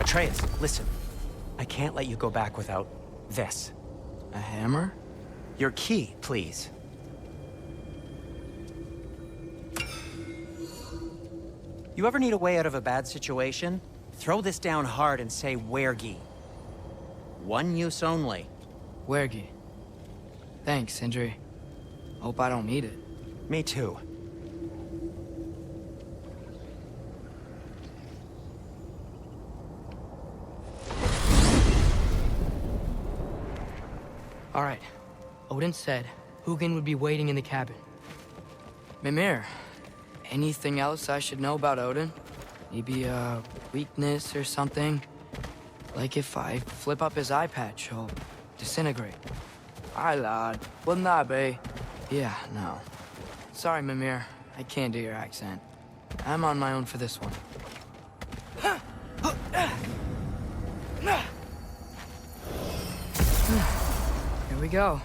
Atreus, listen. I can't let you go back without this. A hammer? Your key, please. You ever need a way out of a bad situation? Throw this down hard and say wergi. One use only. Wergi. Thanks, Sindri. Hope I don't need it. Me too. All right. Odin said Hugin would be waiting in the cabin. Mimir, anything else I should know about Odin? Maybe a weakness or something? Like if I flip up his eye patch, he'll disintegrate. Aye, lad. Wouldn't that be? Yeah, no. Sorry, Mimir. I can't do your accent. I'm on my own for this one. Here we go.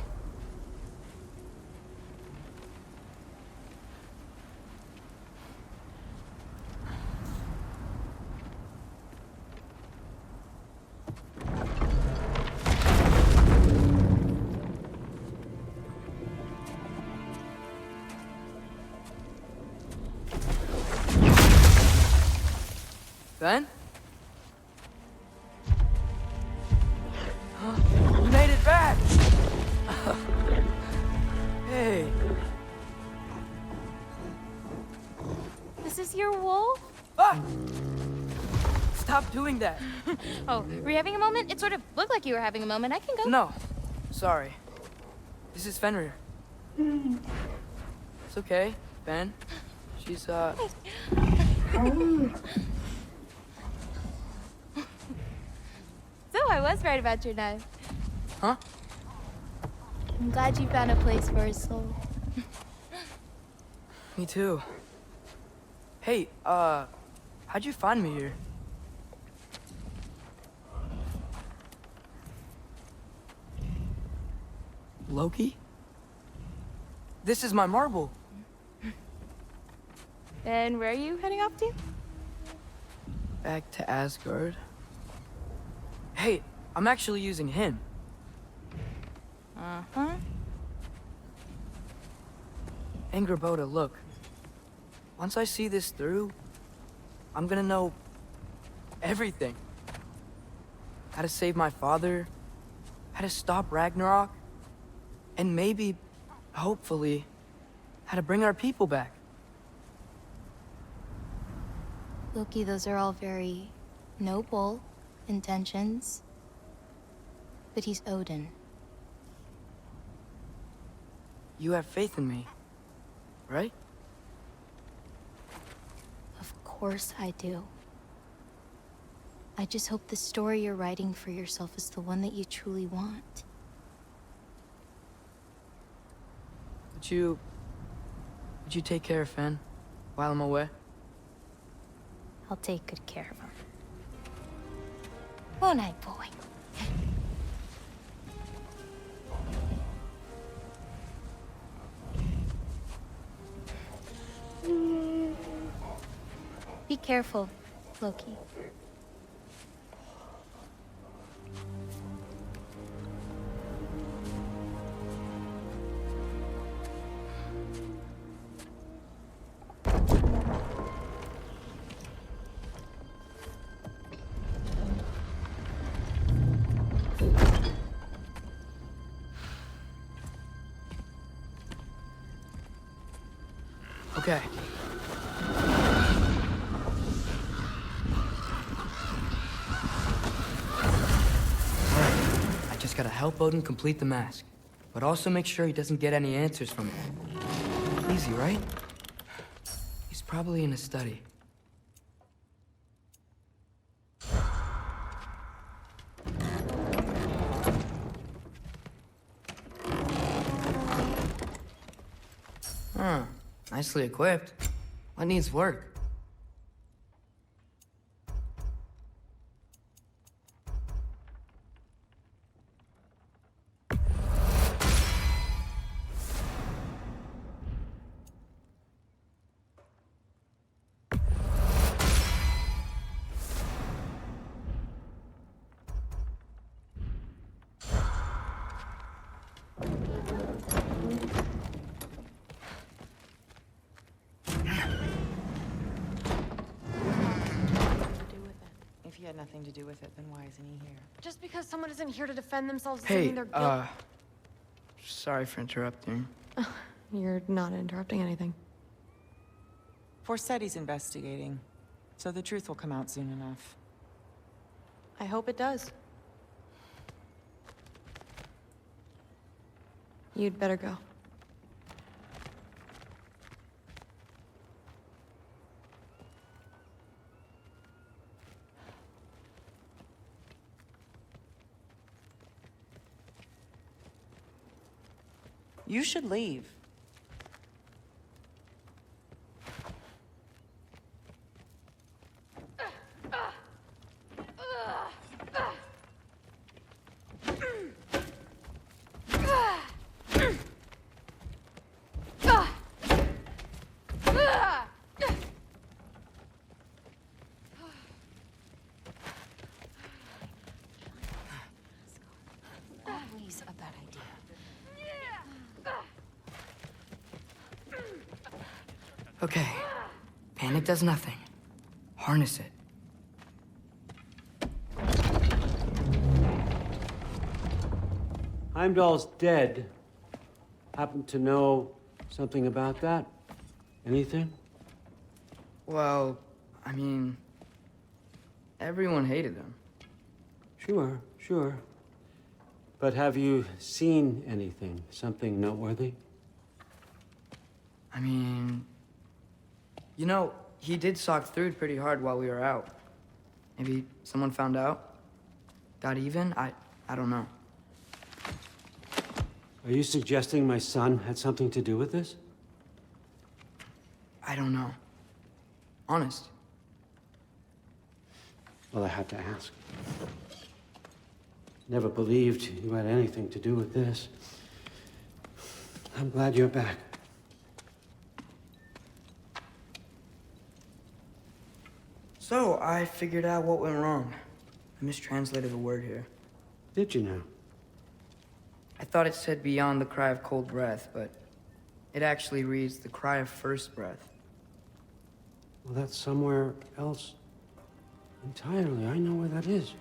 Ben? You made it back! Hey. This is your wolf? Ah! Stop doing that. Oh, were you having a moment? It sort of looked like you were having a moment. I can go. No. Sorry. This is Fenrir. It's okay, Ben. She's, So I was right about your knife. Huh? I'm glad you found a place for his soul. Me too. Hey, how'd you find me here? Loki? This is my marble. And where are you heading off to? Back to Asgard. Hey, I'm actually using him. Uh-huh. Angerboda, look. Once I see this through, I'm gonna know everything. How to save my father, how to stop Ragnarok, and maybe, hopefully, how to bring our people back. Loki, those are all very noble intentions. But he's Odin. You have faith in me, right? Of course I do. I just hope the story you're writing for yourself is the one that you truly want. Would you take care of Fen while I'm away? I'll take good care of him. Won't I, boy? Be careful, Loki. Okay. I just gotta help Odin complete the mask, but also make sure he doesn't get any answers from it. Easy, right? He's probably in his study. Huh. Nicely equipped. What needs work? nothing to do with it, then why isn't he here? Just because someone isn't here to defend themselves doesn't mean Hey, they're guilty. sorry for interrupting. You're not interrupting anything. Forseti's investigating, so the truth will come out soon enough. I hope it does. You'd better go. You should leave. Always a bad idea. Okay. Panic does nothing. Harness it. Heimdall's dead. Happen to know something about that? Anything? Well, I mean, everyone hated him. Sure, sure. But have you seen anything? Something noteworthy? I mean, you know, he did sock through pretty hard while we were out. Maybe someone found out? Got even? I don't know. Are you suggesting my son had something to do with this? I don't know. Honest. Well, I had to ask. Never believed you had anything to do with this. I'm glad you're back. So, I figured out what went wrong. I mistranslated a word here. Did you know? I thought it said beyond the cry of cold breath, but it actually reads the cry of first breath. Well, that's somewhere else entirely. I know where that is.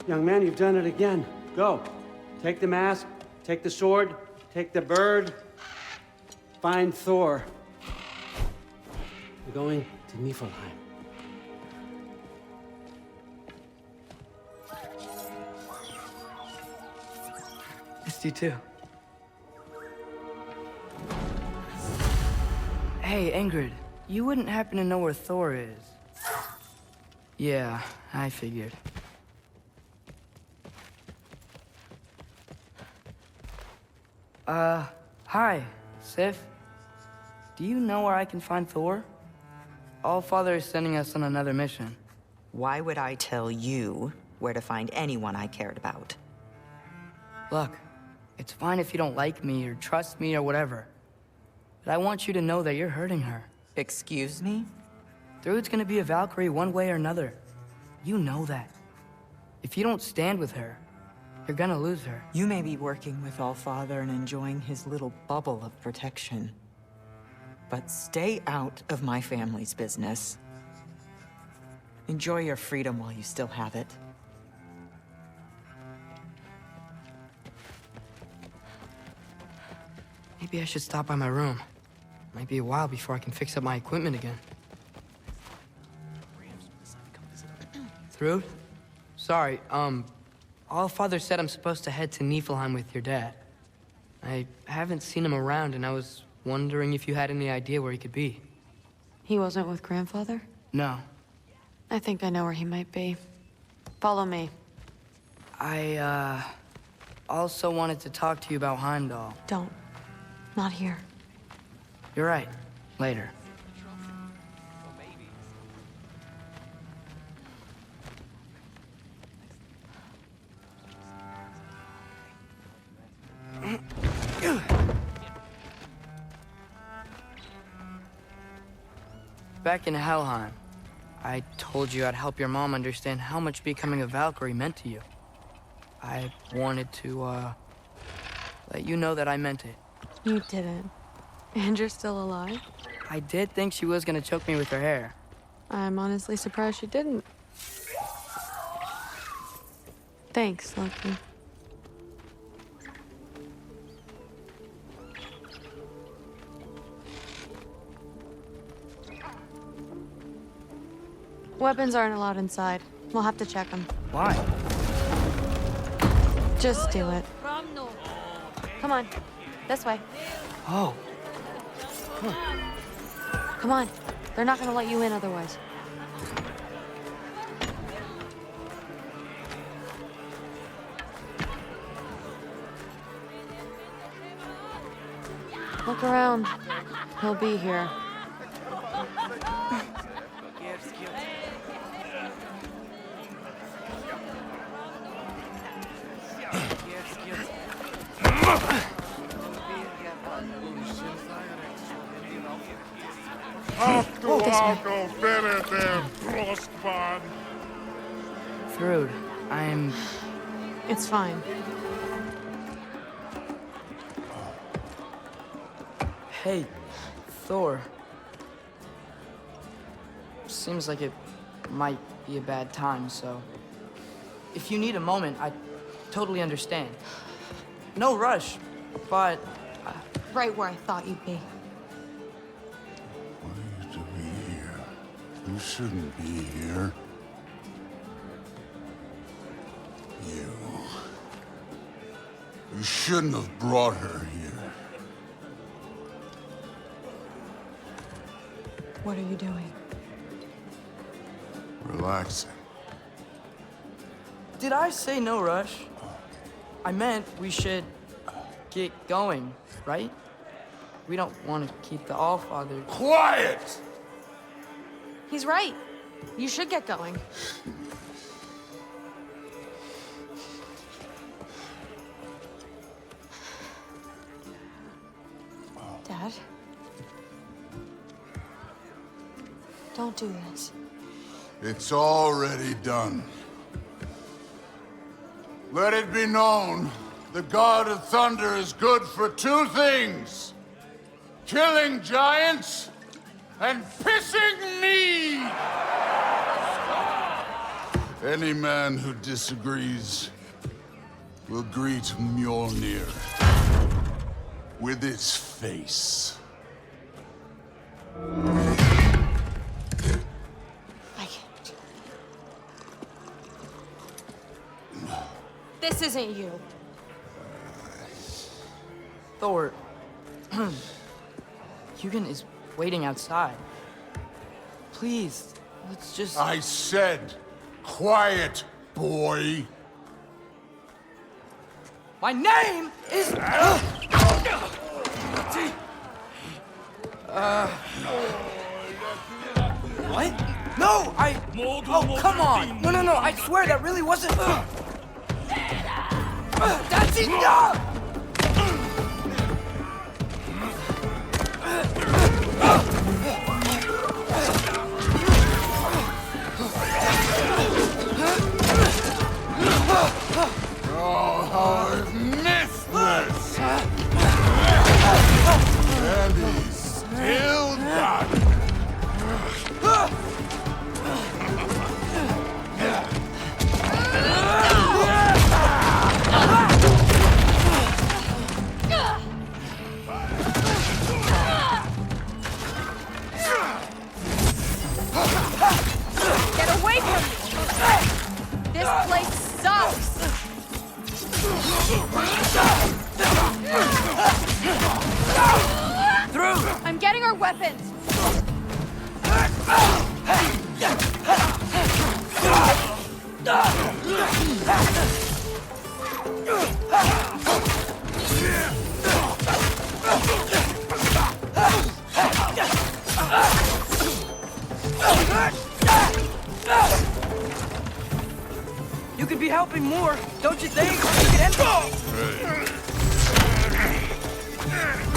Young man, you've done it again. Go. Take the mask, take the sword, take the bird. Find Thor. We're going to Niflheim. Missed you too. Hey, Ingrid, you wouldn't happen to know where Thor is? Yeah, I figured. Hi, Sif. Do you know where I can find Thor? Allfather is sending us on another mission. Why would I tell you where to find anyone I cared about? Look, it's fine if you don't like me or trust me or whatever. But I want you to know that you're hurting her. Excuse me? Thrud's gonna be a Valkyrie one way or another. You know that. If you don't stand with her, you're gonna lose her. You may be working with Allfather and enjoying his little bubble of protection. But stay out of my family's business. Enjoy your freedom while you still have it. Maybe I should stop by my room. Might be a while before I can fix up my equipment again. Thrud? Sorry, Allfather said I'm supposed to head to Niflheim with your dad. I haven't seen him around, and I was wondering if you had any idea where he could be. He wasn't with Grandfather? No. I think I know where he might be. Follow me. I, also wanted to talk to you about Heimdall. Don't. Not here. You're right. Later. Back in Helheim, I told you I'd help your mom understand how much becoming a Valkyrie meant to you. I wanted to, let you know that I meant it. You didn't. And you're still alive? I did think she was gonna choke me with her hair. I'm honestly surprised she didn't. Thanks, Loki. Weapons aren't allowed inside. We'll have to check them. Why? Just do it. Come on. This way. Oh. Come on. They're not gonna let you in otherwise. Look around. He'll be here. Thrud, I'm... It's fine. Hey, Thor. Seems like it might be a bad time, so... If you need a moment, I totally understand. No rush, but... Right where I thought you'd be. What are you doing here? You shouldn't be here. You shouldn't have brought her here. What are you doing? Relaxing. Did I say no rush? I meant we should get going, right? We don't want to keep the Allfather... Quiet! He's right. You should get going. Dad? Don't do this. It's already done. Let it be known, the God of Thunder is good for two things. Killing giants and pissing me! Any man who disagrees will greet Mjolnir with its face. I can't. This isn't you. Thor... Hugin is waiting outside. Please, let's just... I said, quiet, boy. My name is... What? No, I... Oh, come on. No, I swear that really wasn't... That's enough! Oh, how I've missed this! And he's still got it. Get away from me! This place sucks! Through! I'm getting our weapons! You could be helping more, don't you think? You could end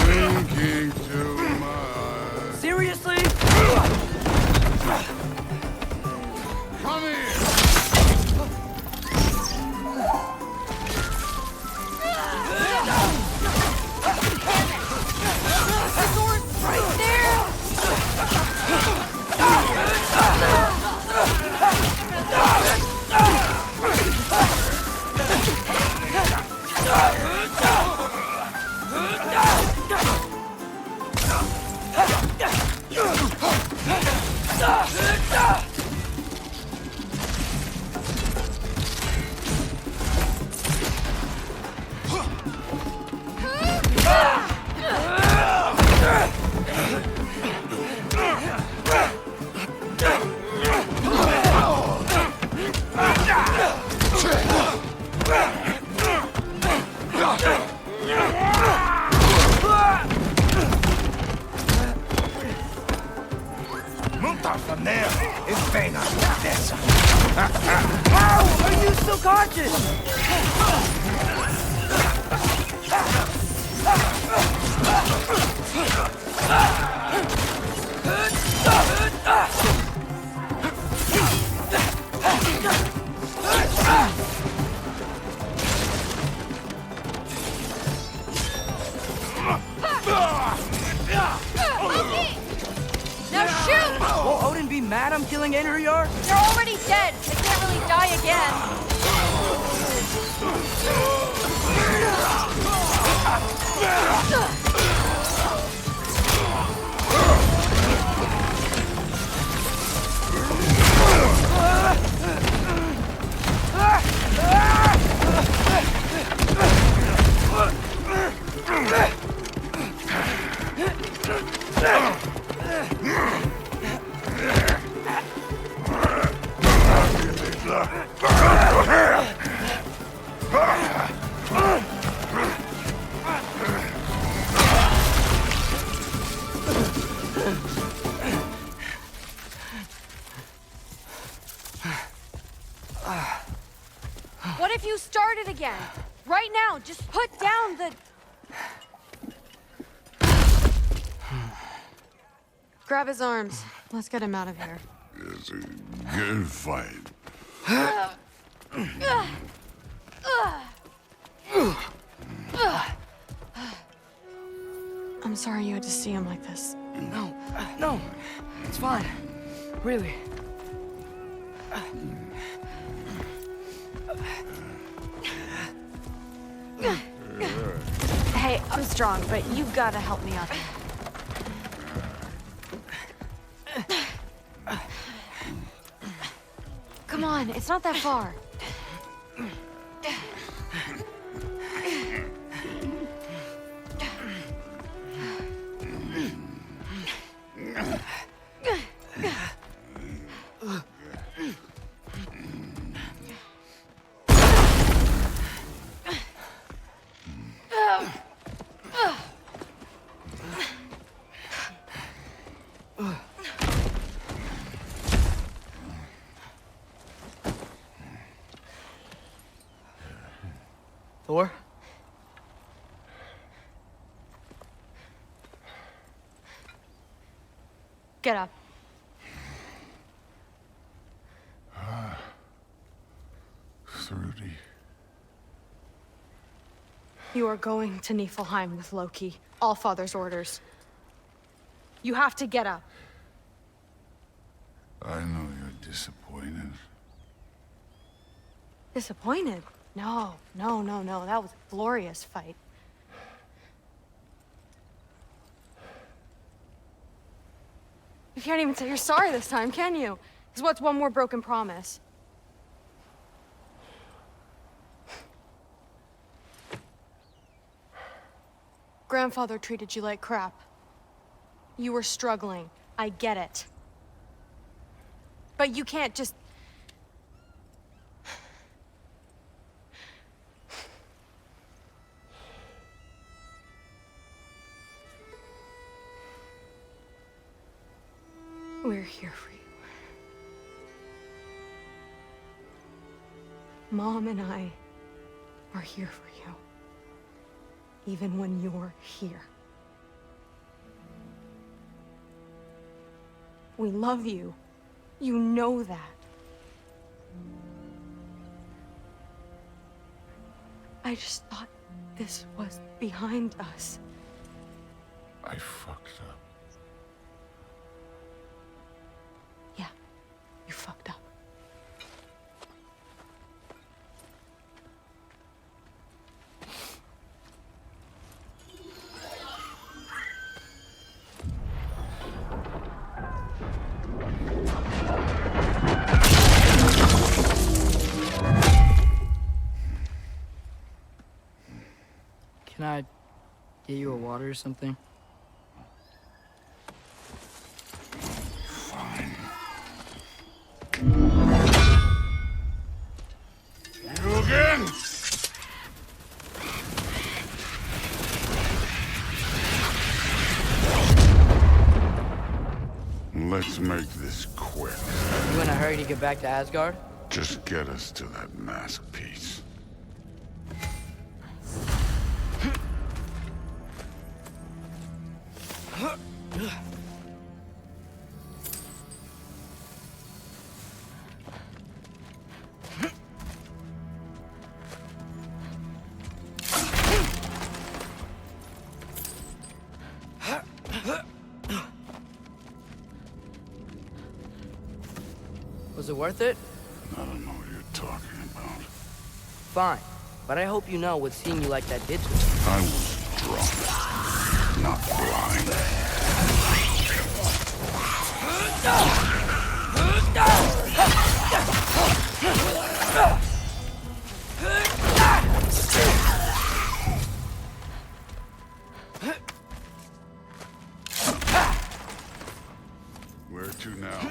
Thinking too much. Seriously? Come here! The sword's right there! Now shoot! Will Odin be mad I'm killing Einherjar? They're already dead. They can't really die again. What if you started again? Right now, just put down the... Grab his arms. Let's get him out of here. It's a good fight. I'm sorry you had to see him like this. No, it's fine. Really. Hey, I'm strong, but you've got to help me up. Come on, it's not that far. Thor? Get up. Thrudy. You are going to Niflheim with Loki. Allfather's orders. You have to get up. I know you're disappointed. Disappointed? No. That was a glorious fight. You can't even say you're sorry this time, can you? Because what's one more broken promise? Grandfather treated you like crap. You were struggling. I get it. But you can't just... We're here for you. Mom and I are here for you. Even when you're here. We love you. You know that. I just thought this was behind us. I fucked up. Yeah, you fucked up. Can I get you a water or something? Fine. You again? Let's make this quick. You in a hurry to get back to Asgard? Just get us to that mask piece. Was it worth it? I don't know what you're talking about. Fine. But I hope you know what seeing you like that did to me. I was drunk, not blind. Where to now?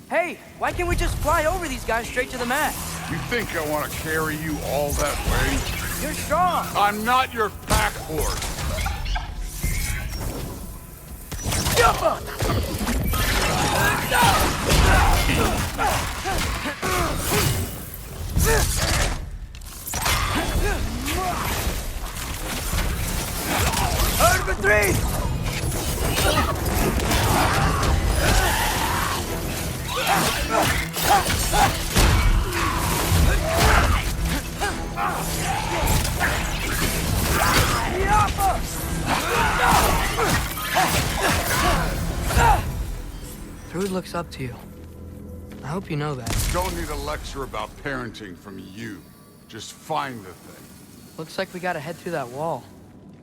Hey, why can't we just fly over these guys straight to the mast? You think I want to carry you all that way? You're strong! I'm not your pack horse. Herd for three! Thrud looks up to you. I hope you know that. Don't need a lecture about parenting from you. Just find the thing. Looks like we gotta head through that wall.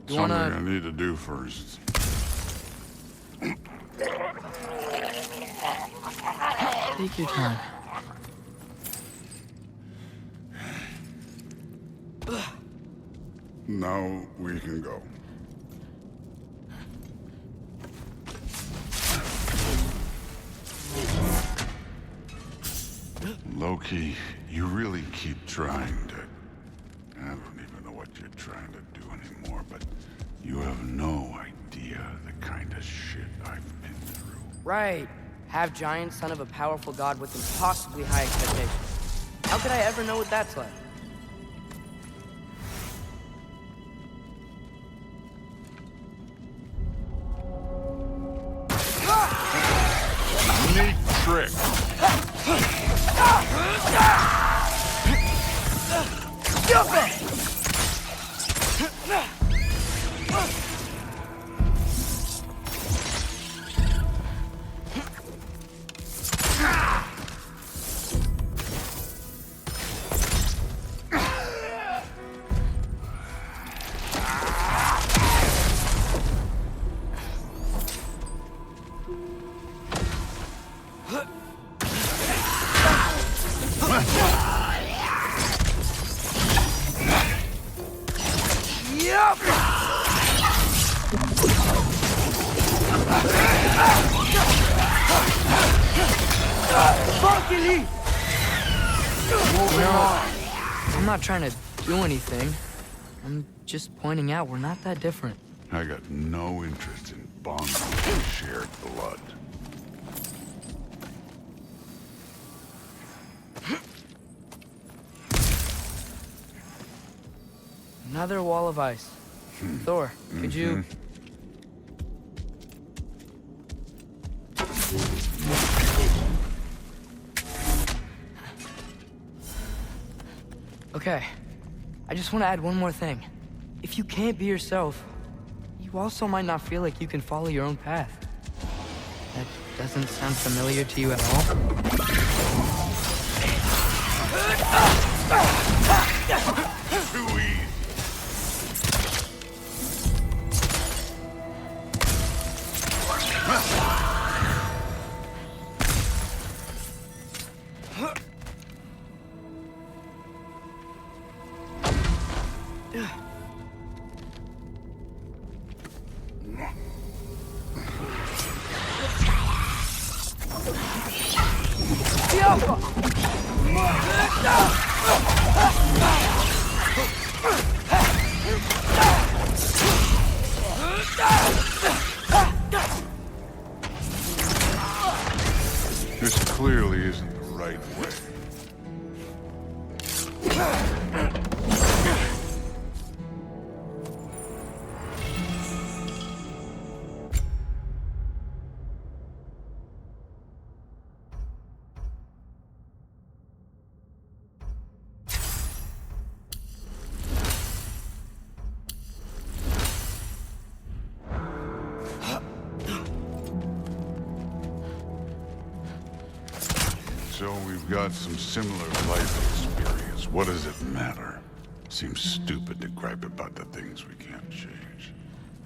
You Something I wanna... need to do first. Take your time. Now we can go. Loki, you really keep trying to... I don't even know what you're trying to do anymore, but you have no idea the kind of shit I've been through. Right. Half giant, son of a powerful god with impossibly high expectations. How could I ever know what that's like? Neat trick. I'm not trying to do anything. I'm just pointing out we're not that different. I got no interest in bonding with shared blood. Another wall of ice. Thor, could you... Okay. I just want to add one more thing. If you can't be yourself, you also might not feel like you can follow your own path. That doesn't sound familiar to you at all? Too easy. So we've got some similar life experience. What does it matter? Seems stupid to gripe about the things we can't change.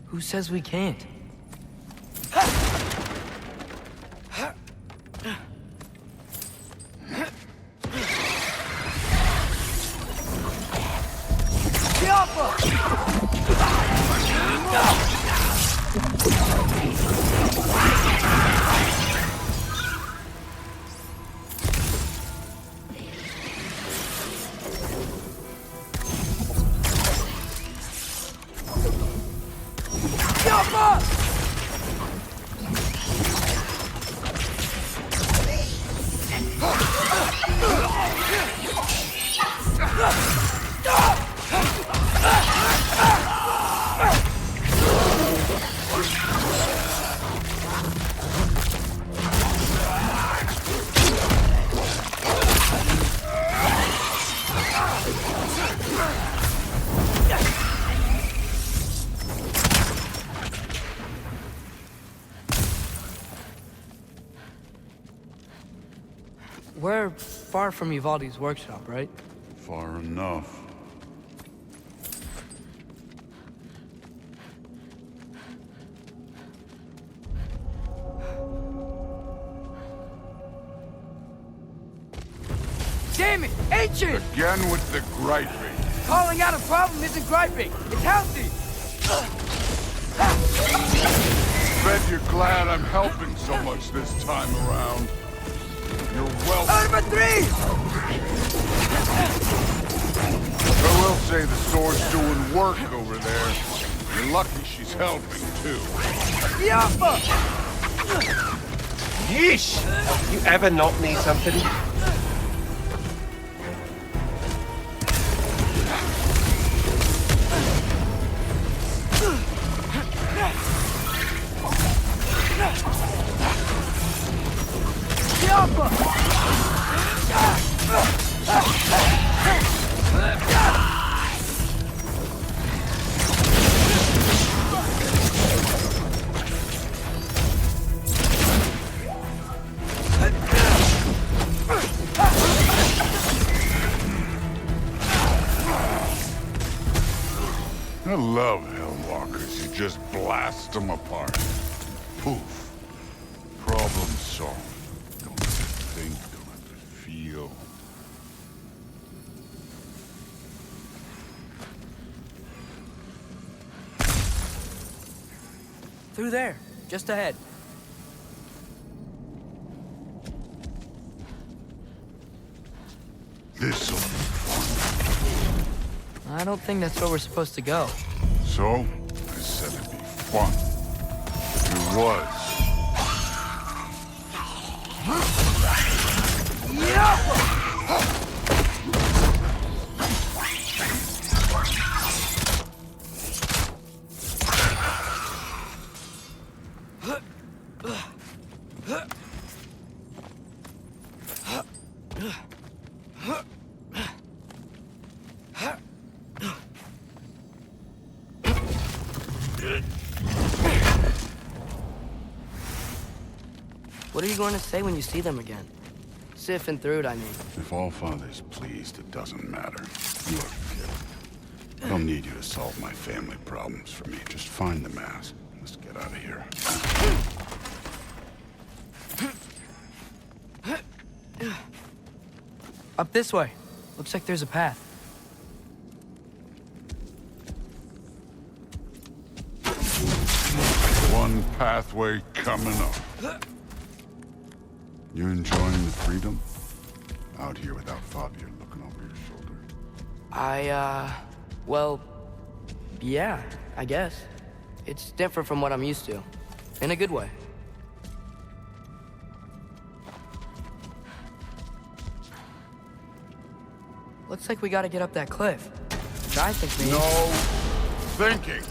Who says we can't? We're far from Uvaldi's workshop, right? Far enough. Damn it! Ancient! Again with the griping. Calling out a problem isn't griping. It's healthy. Bet you're glad I'm helping so much this time around. You're welcome. Number 3! I will say the sword's doing work over there. You're lucky she's helping, too. Yappa! Yeesh! You ever not need something? I love Hellwalkers. You just blast them apart. Poof. Problem solved. Don't have to think, don't have to feel. Through there, just ahead. This'll be fun. I don't think that's where we're supposed to go. So, I said it'd be fun. It was. What are you going to say when you see them again? Sif and Thrud, I mean. If Allfather's pleased, it doesn't matter. Look, kid. I don't need you to solve my family problems for me. Just find the mask. Let's get out of here. Up this way. Looks like there's a path. One pathway coming up. You enjoying the freedom? Out here without Fabio looking over your shoulder. Well, yeah, I guess. It's different from what I'm used to. In a good way. Looks like we gotta get up that cliff. Which I think means... No thinking.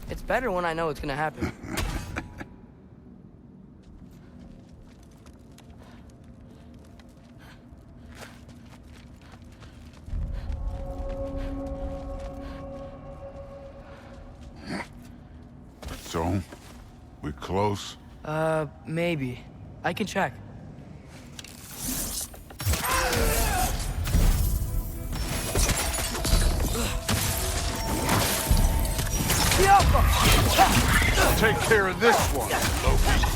It's better when I know it's gonna happen. So, we close? Maybe. I can check. Take care of this one, Loki.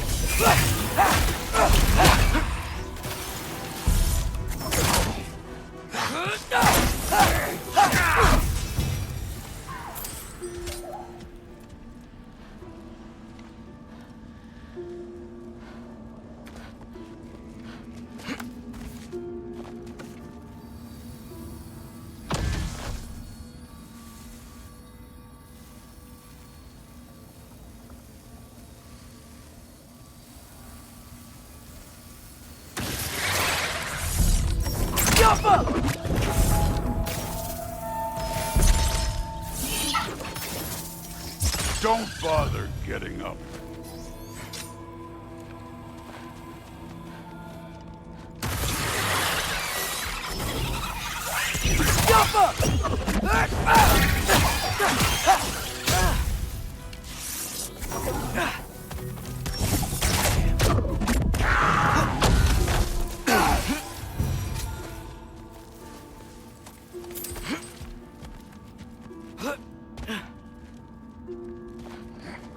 Don't bother getting up.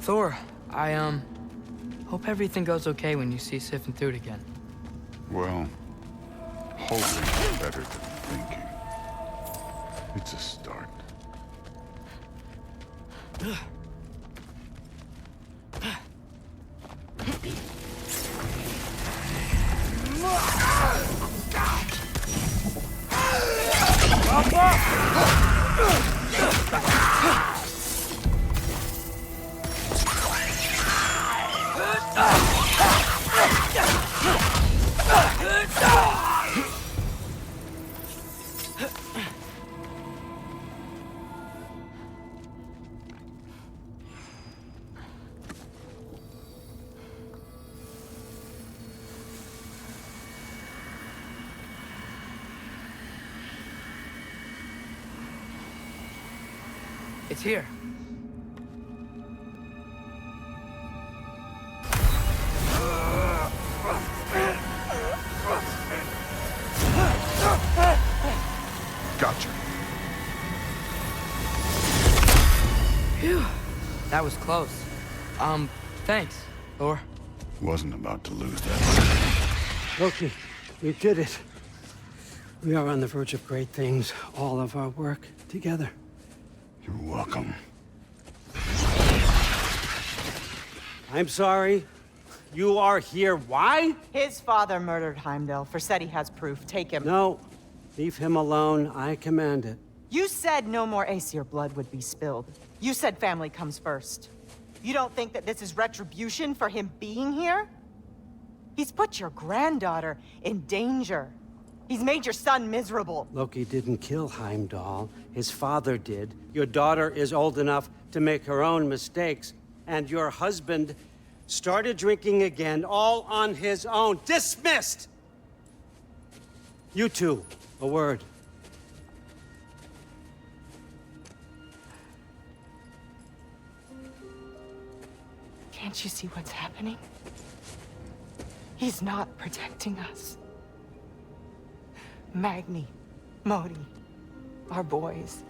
Thor, I hope everything goes okay when you see Sif and Thud again. Well, hoping is better than thinking. It's a start. It's here. Gotcha. Phew. That was close. Thanks, Thor. Wasn't about to lose that. Loki, we did it. We are on the verge of great things. All of our work together. You're welcome. I'm sorry. You are here. Why? His father murdered Heimdall. Forseti has proof. Take him. No. Leave him alone. I command it. You said no more Aesir blood would be spilled. You said family comes first. You don't think that this is retribution for him being here? He's put your granddaughter in danger. He's made your son miserable. Loki didn't kill Heimdall. His father did. Your daughter is old enough to make her own mistakes. And your husband started drinking again, all on his own. Dismissed! You two, a word. Can't you see what's happening? He's not protecting us. Magni, Modi, our boys.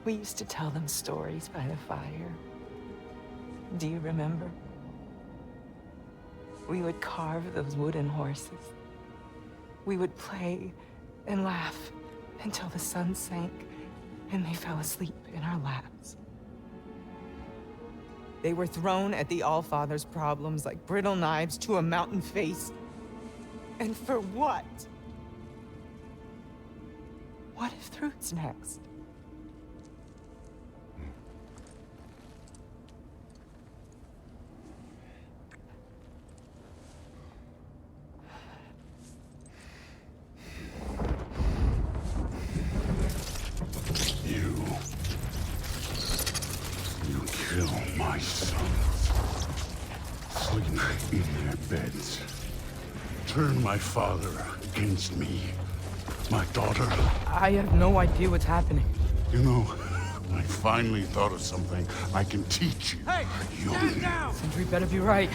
We used to tell them stories by the fire. Do you remember? We would carve those wooden horses. We would play and laugh until the sun sank and they fell asleep in our laps. They were thrown at the Allfather's problems like brittle knives to a mountain face. And for what? What if Thrud's next? You kill my sons. Sleep in their beds. Turn my father against me. My daughter. I have no idea what's happening. You know, I finally thought of something I can teach you. Hey, stand down! Sindri better be right.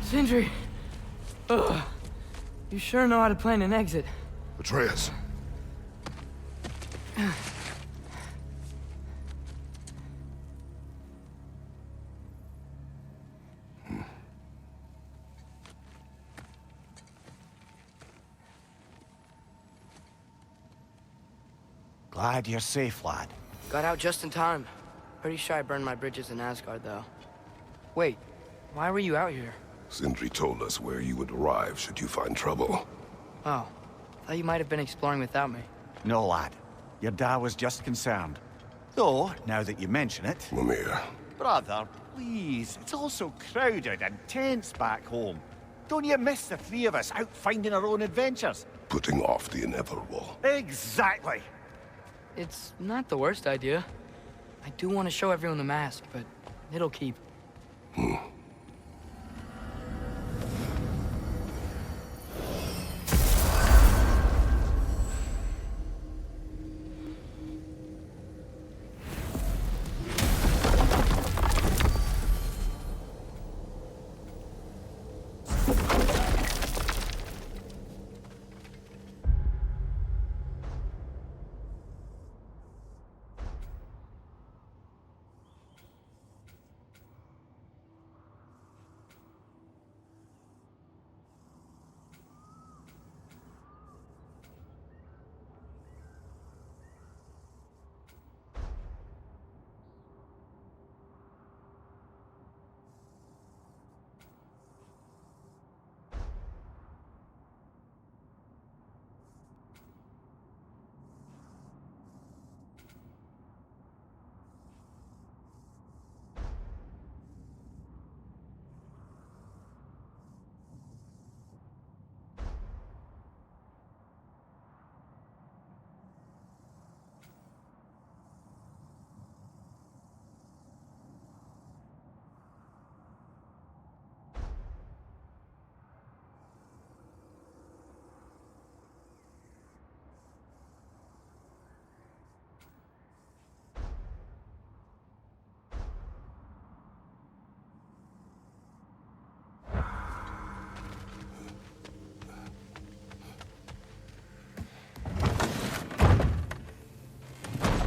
Sindri! Ugh. You sure know how to plan an exit. Atreus. Glad you're safe, lad. Got out just in time. Pretty sure I burned my bridges in Asgard, though. Wait, why were you out here? Sindri told us where you would arrive should you find trouble. Oh, thought you might have been exploring without me. No, lad. Your dad was just concerned. Though, now that you mention it... Mimir. Brother, please. It's all so crowded and tense back home. Don't you miss the three of us out finding our own adventures? Putting off the inevitable. Exactly. It's not the worst idea. I do want to show everyone the mask, but it'll keep.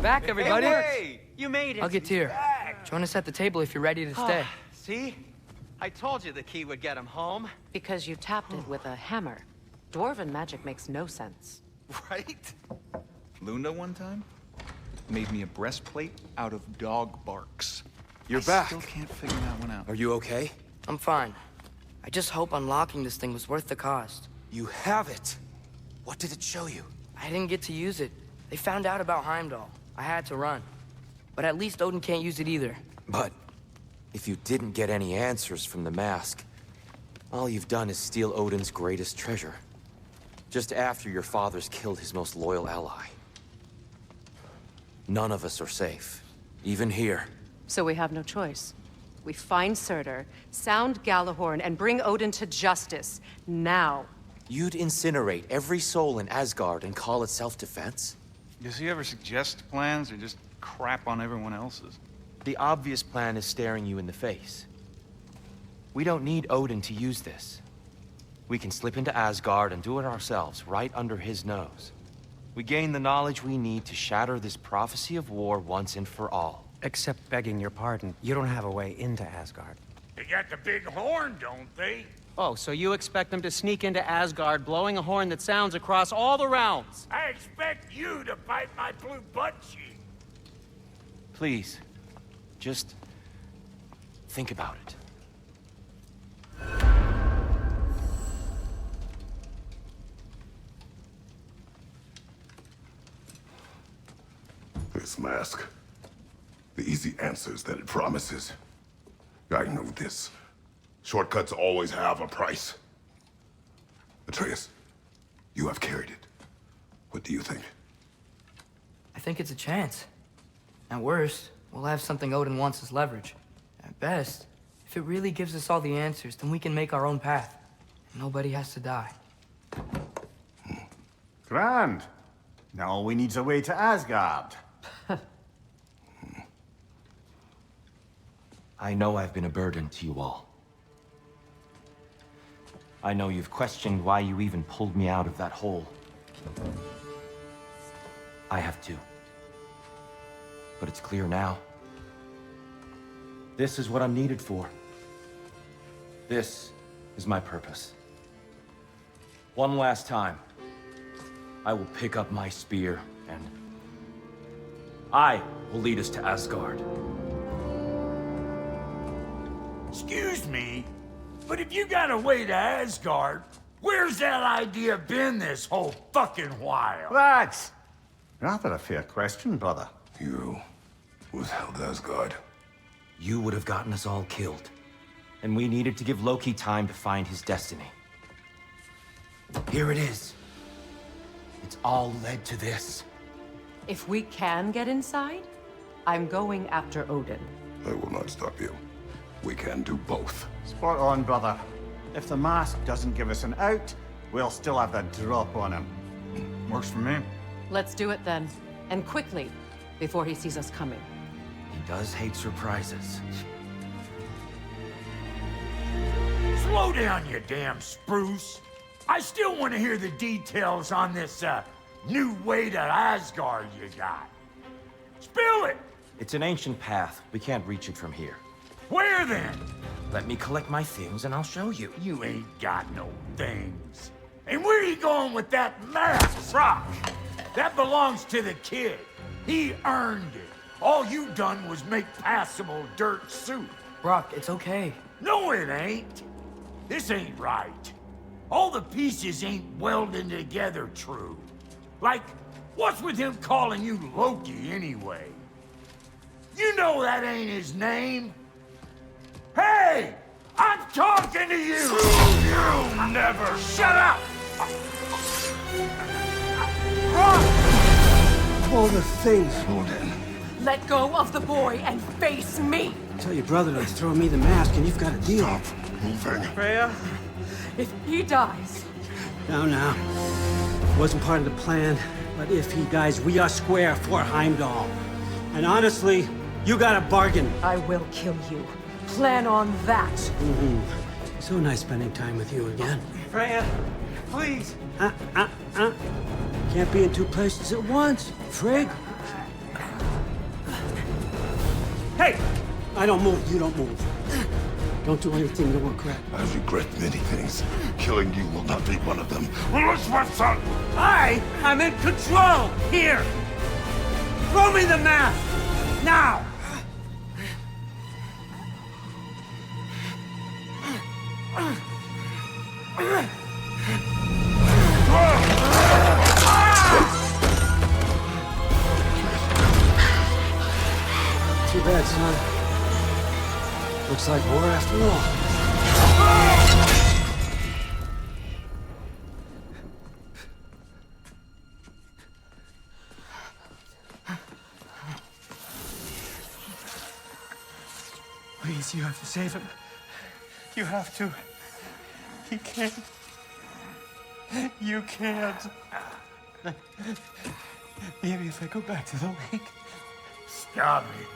Back, everybody! Hey, you made it! I'll get Tyr. Join us at the table if you're ready to stay. See? I told you the key would get him home. Because you tapped it with a hammer. Dwarven magic makes no sense. Right? Luna one time made me a breastplate out of dog barks. You're back. Still can't figure that one out. Are you okay? I'm fine. I just hope unlocking this thing was worth the cost. You have it. What did it show you? I didn't get to use it. They found out about Heimdall. I had to run. But at least Odin can't use it either. But if you didn't get any answers from the mask, all you've done is steal Odin's greatest treasure. Just after your father's killed his most loyal ally. None of us are safe, even here. So we have no choice. We find Surtur, sound Galahorn, and bring Odin to justice. Now. You'd incinerate every soul in Asgard and call it self-defense? Does he ever suggest plans or just crap on everyone else's? The obvious plan is staring you in the face. We don't need Odin to use this. We can slip into Asgard and do it ourselves, right under his nose. We gain the knowledge we need to shatter this prophecy of war once and for all. Except begging your pardon, you don't have a way into Asgard. They got the big horn, don't they? Oh, so you expect them to sneak into Asgard blowing a horn that sounds across all the realms? I expect you to bite my blue butt cheek. Please, just think about it. This mask. The easy answers that it promises. I know this. Shortcuts always have a price. Atreus, you have carried it. What do you think? I think it's a chance. At worst, we'll have something Odin wants as leverage. At best, if it really gives us all the answers, then we can make our own path. And nobody has to die. Grand. Now all we need's a way to Asgard. I know I've been a burden to you all. I know you've questioned why you even pulled me out of that hole. I have too. But it's clear now. This is what I'm needed for. This is my purpose. One last time, I will pick up my spear and I will lead us to Asgard. Excuse me, but if you got a way to Asgard, where's that idea been this whole fucking while? That's rather a fair question, brother. You withheld Asgard. You would have gotten us all killed. And we needed to give Loki time to find his destiny. Here it is. It's all led to this. If we can get inside, I'm going after Odin. I will not stop you. We can do both. Spot on, brother. If the mask doesn't give us an out, we'll still have the drop on him. Works for me. Let's do it then. And quickly, before he sees us coming. He does hate surprises. Slow down, you damn spruce. I still want to hear the details on this, new way to Asgard you got. Spill it! It's an ancient path. We can't reach it from here. Where then? Let me collect my things and I'll show you. You ain't got no things. And where are you going with that mask, Rock? That belongs to the kid. He earned it. All you done was make passable dirt soup. Brock, it's okay. No, it ain't. This ain't right. All the pieces ain't welding together true. Like, what's with him calling you Loki anyway? You know that ain't his name. Hey! I'm talking to you! You never shut up! All the things. Odin. Let go of the boy and face me! Tell your brother to throw me the mask and you've got a deal. Stop moving. Freya, if he dies... Now. Wasn't part of the plan, but if he dies, we are square for Heimdall. And honestly, you got a bargain. I will kill you. Plan on that. So nice spending time with you again. Freya, please. Can't be in two places at once, Frig. Hey! I don't move, you don't move. Don't do anything that won't correct. I regret many things. Killing you will not be one of them. I'm in control! Here! Throw me the mask! Now! Too bad, son. Looks like war after all. Please, you have to save him. You have to. He can't. You can't. Maybe if I go back to the lake. Stop it.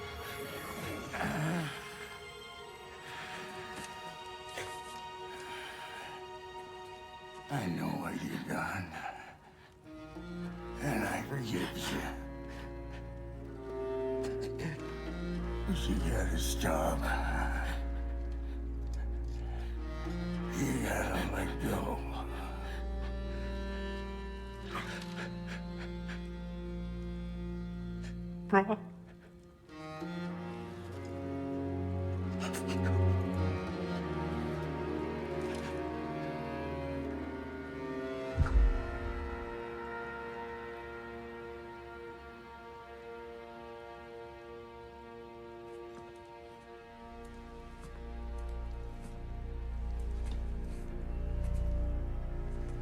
I know what you've done. And I forgive you. But you gotta stop. You gotta let go. Bro.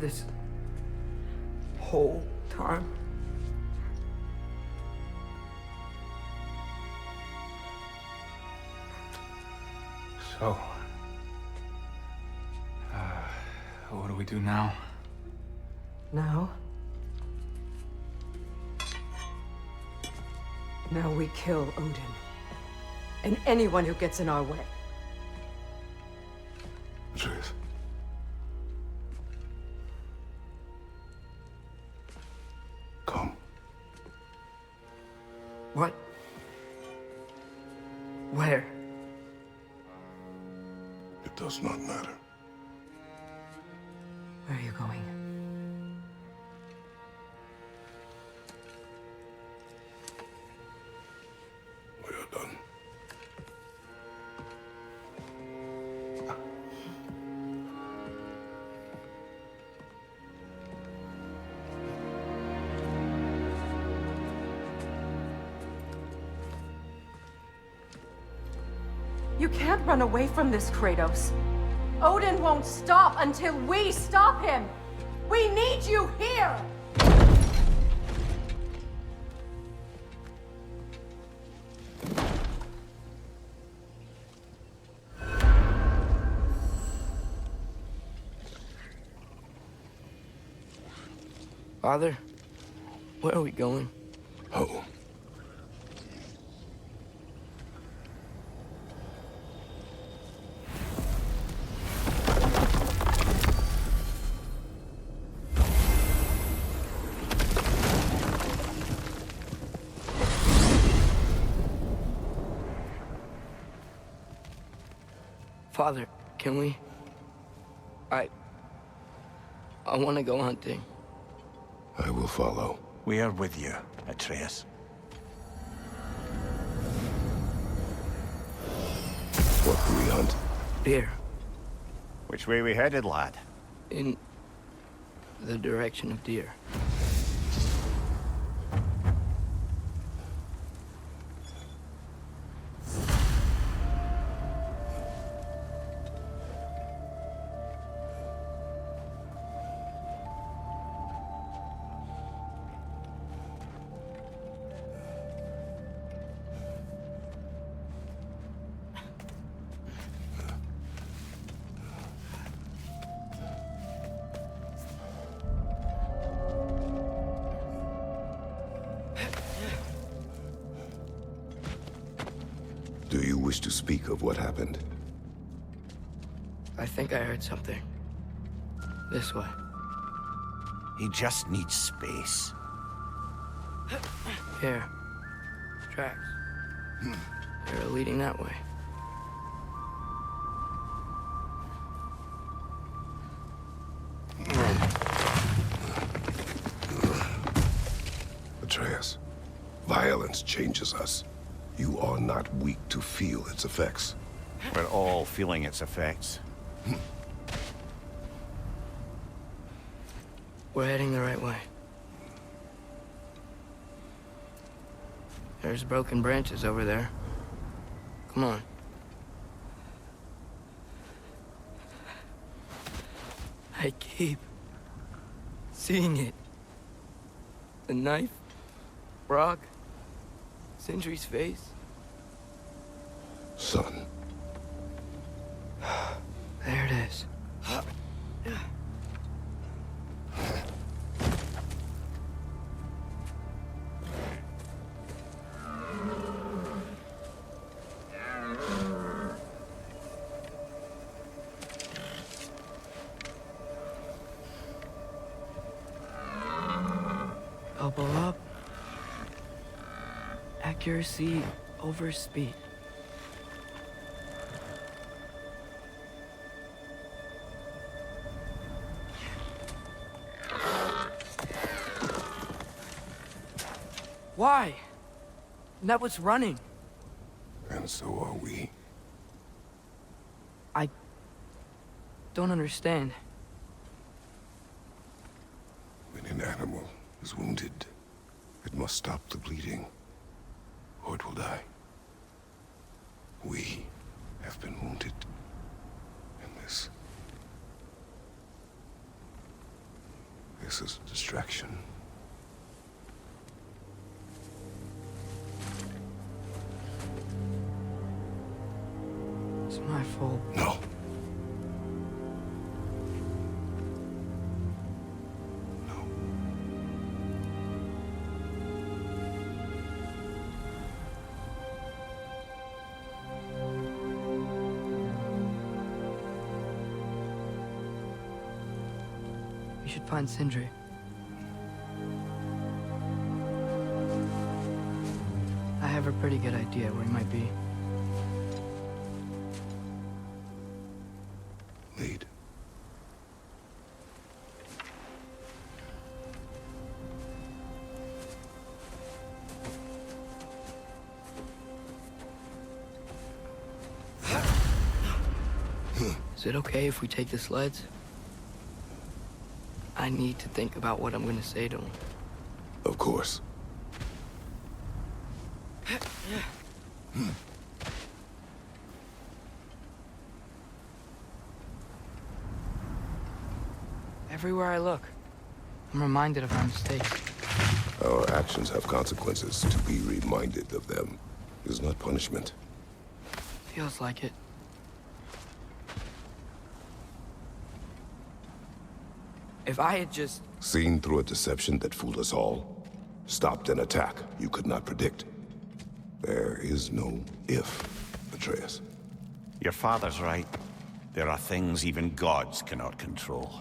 This whole time? So, what do we do now? Now, Now we kill Odin. And anyone who gets in our way. Atreus. Come. What? Where? It does not matter. Where are you going? We are done. You can't run away from this, Kratos. Odin won't stop until we stop him! We need you here! Father, where are we going? Home. Father, can we? I want to go hunting. I will follow. We are with you, Atreus. What do we hunt? Deer. Which way we headed, lad? In the direction of deer. Do you wish to speak of what happened? I think I heard something. This way. He just needs space. Here. Tracks. They're leading that way. Atreus, violence changes us. You are not weak to feel its effects. We're all feeling its effects. We're heading the right way. There's broken branches over there. Come on. I keep seeing it. The knife, Brock, Sindri's face. Son. There it is. Elbow up. Accuracy over speed. Why? That was running. And so are we. I don't understand. When an animal is wounded, it must stop the bleeding, or it will die. We have been wounded, and this is a distraction. It's my fault. No. You should find Sindri. I have a pretty good idea where he might be. Lead. Is it okay if we take the sleds? I need to think about what I'm gonna say to him. Of course. Everywhere I look, I'm reminded of our mistakes. Our actions have consequences. To be reminded of them is not punishment. Feels like it. If I had just... Seen through a deception that fooled us all. Stopped an attack you could not predict. There is no if, Atreus. Your father's right. There are things even gods cannot control.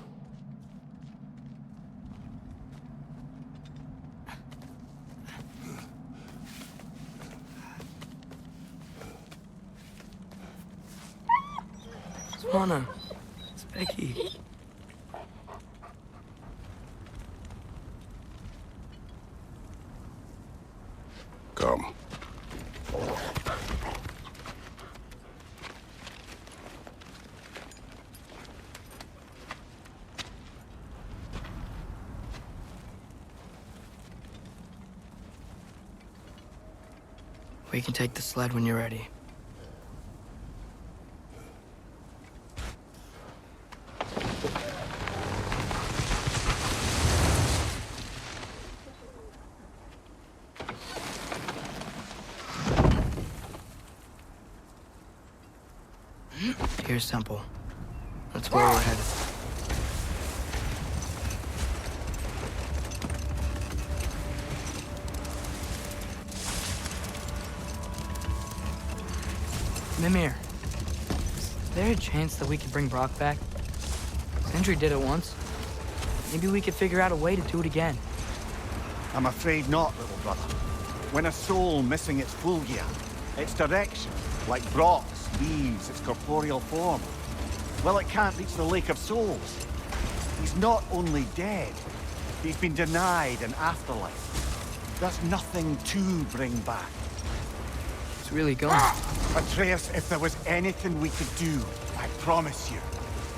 Swana, it's Becky. Come. We can take the sled when you're ready. Here's Temple. That's where we're headed. Mimir, is there a chance that we could bring Brock back? Sindri did it once. Maybe we could figure out a way to do it again. I'm afraid not, little brother. When a soul missing its full gear, its direction, like Brock's, leaves its corporeal form, well, it can't reach the Lake of Souls. He's not only dead, he's been denied an afterlife. There's nothing to bring back. It's really gone. Atreus, if there was anything we could do, I promise you,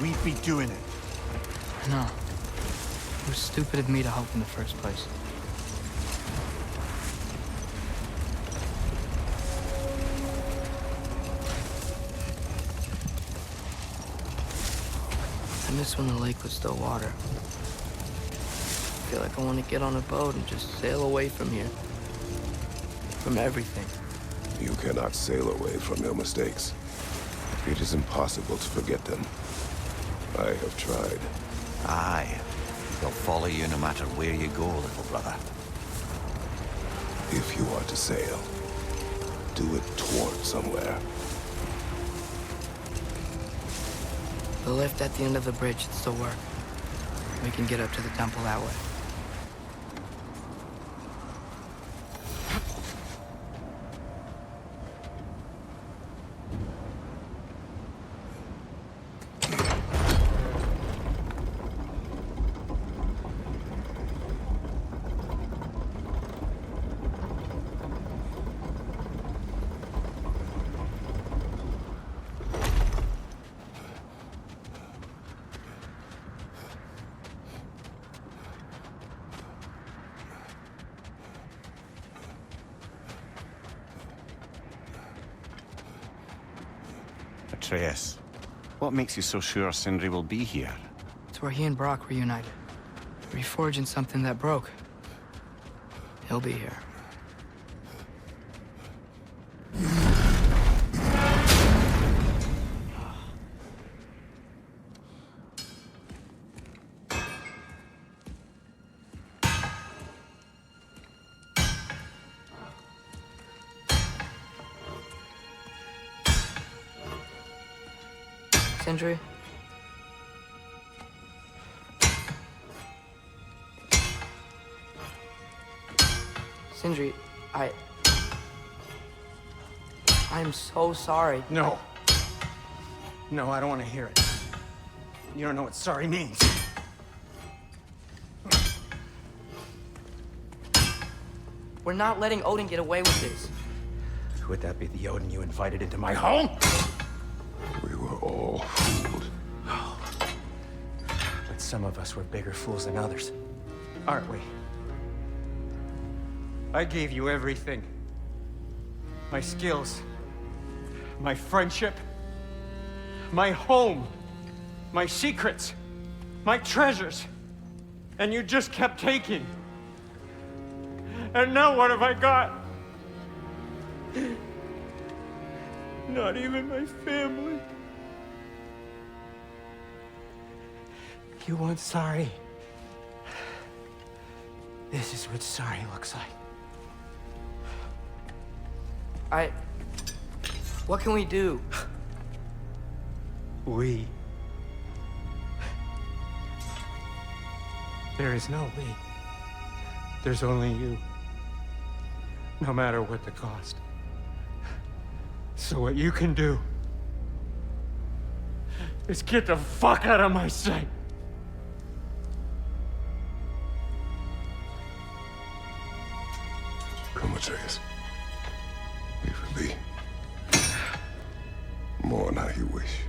we'd be doing it. I know. It was stupid of me to hope in the first place. I miss when the lake was still water. I feel like I want to get on a boat and just sail away from here. From everything. You cannot sail away from your mistakes. It is impossible to forget them. I have tried. Aye. They'll follow you no matter where you go, little brother. If you are to sail, do it toward somewhere. The lift at the end of the bridge should still work. We can get up to the temple that way. Atreus, what makes you so sure Sindri will be here? It's where he and Brock reunited. Reforging something that broke. He'll be here. Sindri? Sindri, I'm so sorry. No. No, I don't want to hear it. You don't know what sorry means. We're not letting Odin get away with this. Would that be the Odin you invited into my home? We were all fooled. But some of us were bigger fools than others. Aren't we? I gave you everything. My skills. My friendship. My home. My secrets. My treasures. And you just kept taking. And now what have I got? Not even my family. You want sorry? This is what sorry looks like. What can we do? We. There is no we. There's only you. No matter what the cost. So what you can do is get the fuck out of my sight. Come, Atreus. Leave it be. Mourn how you wish.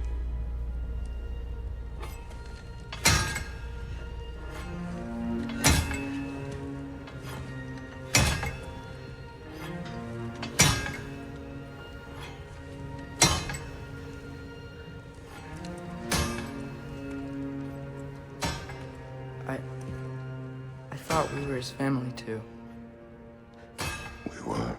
I thought we were his family too. We were.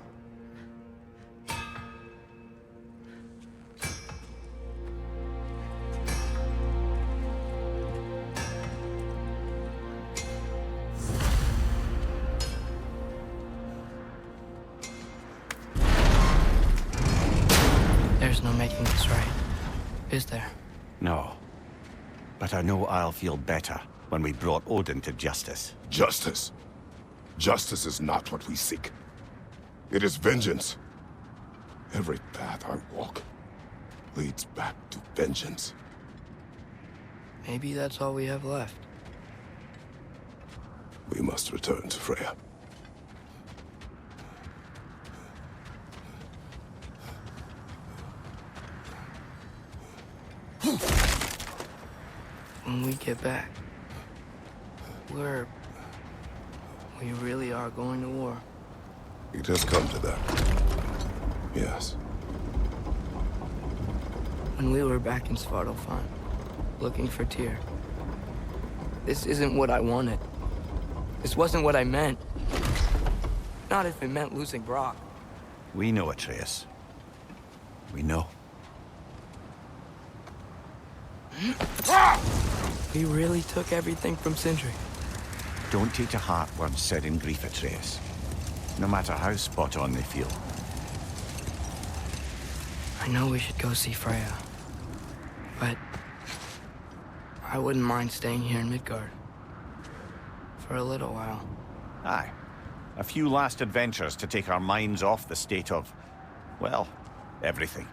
There's no making this right, is there? No. But I know I'll feel better when we brought Odin to justice. Justice. Justice is not what we seek. It is vengeance. Every path I walk leads back to vengeance. Maybe that's all we have left. We must return to Freya. When we get back, we really are going to war. It has come to that. Yes. When we were back in Svartalfheim, looking for Tyr, this isn't what I wanted. This wasn't what I meant. Not if it meant losing Brock. We know, Atreus. We know. We really took everything from Sindri. Don't take to heart words said in grief, Atreus. No matter how spot on they feel. I know we should go see Freya, but I wouldn't mind staying here in Midgard. For a little while. Aye. A few last adventures to take our minds off the state of, well, everything.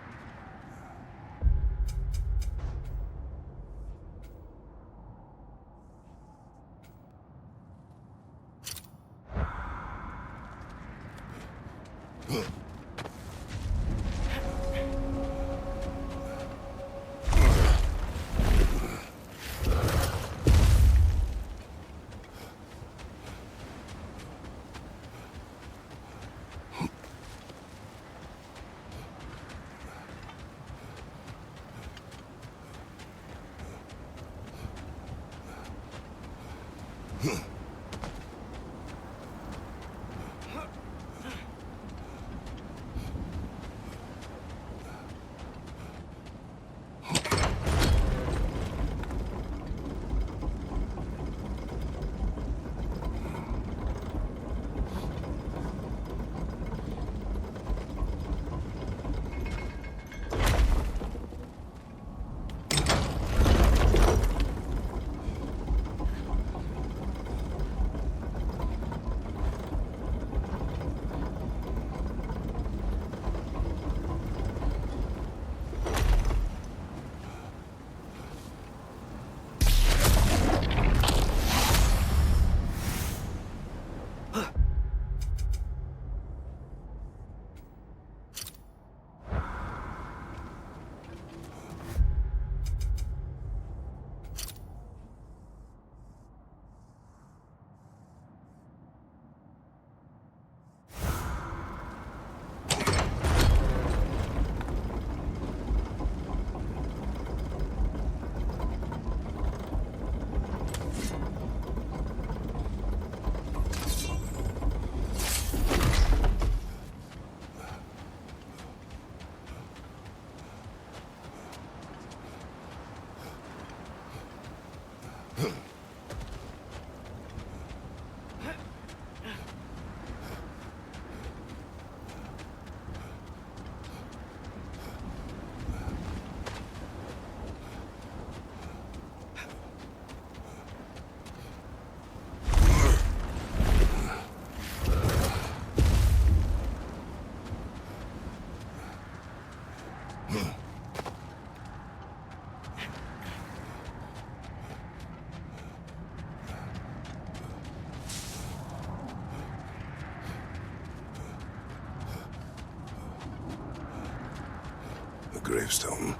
gravestone.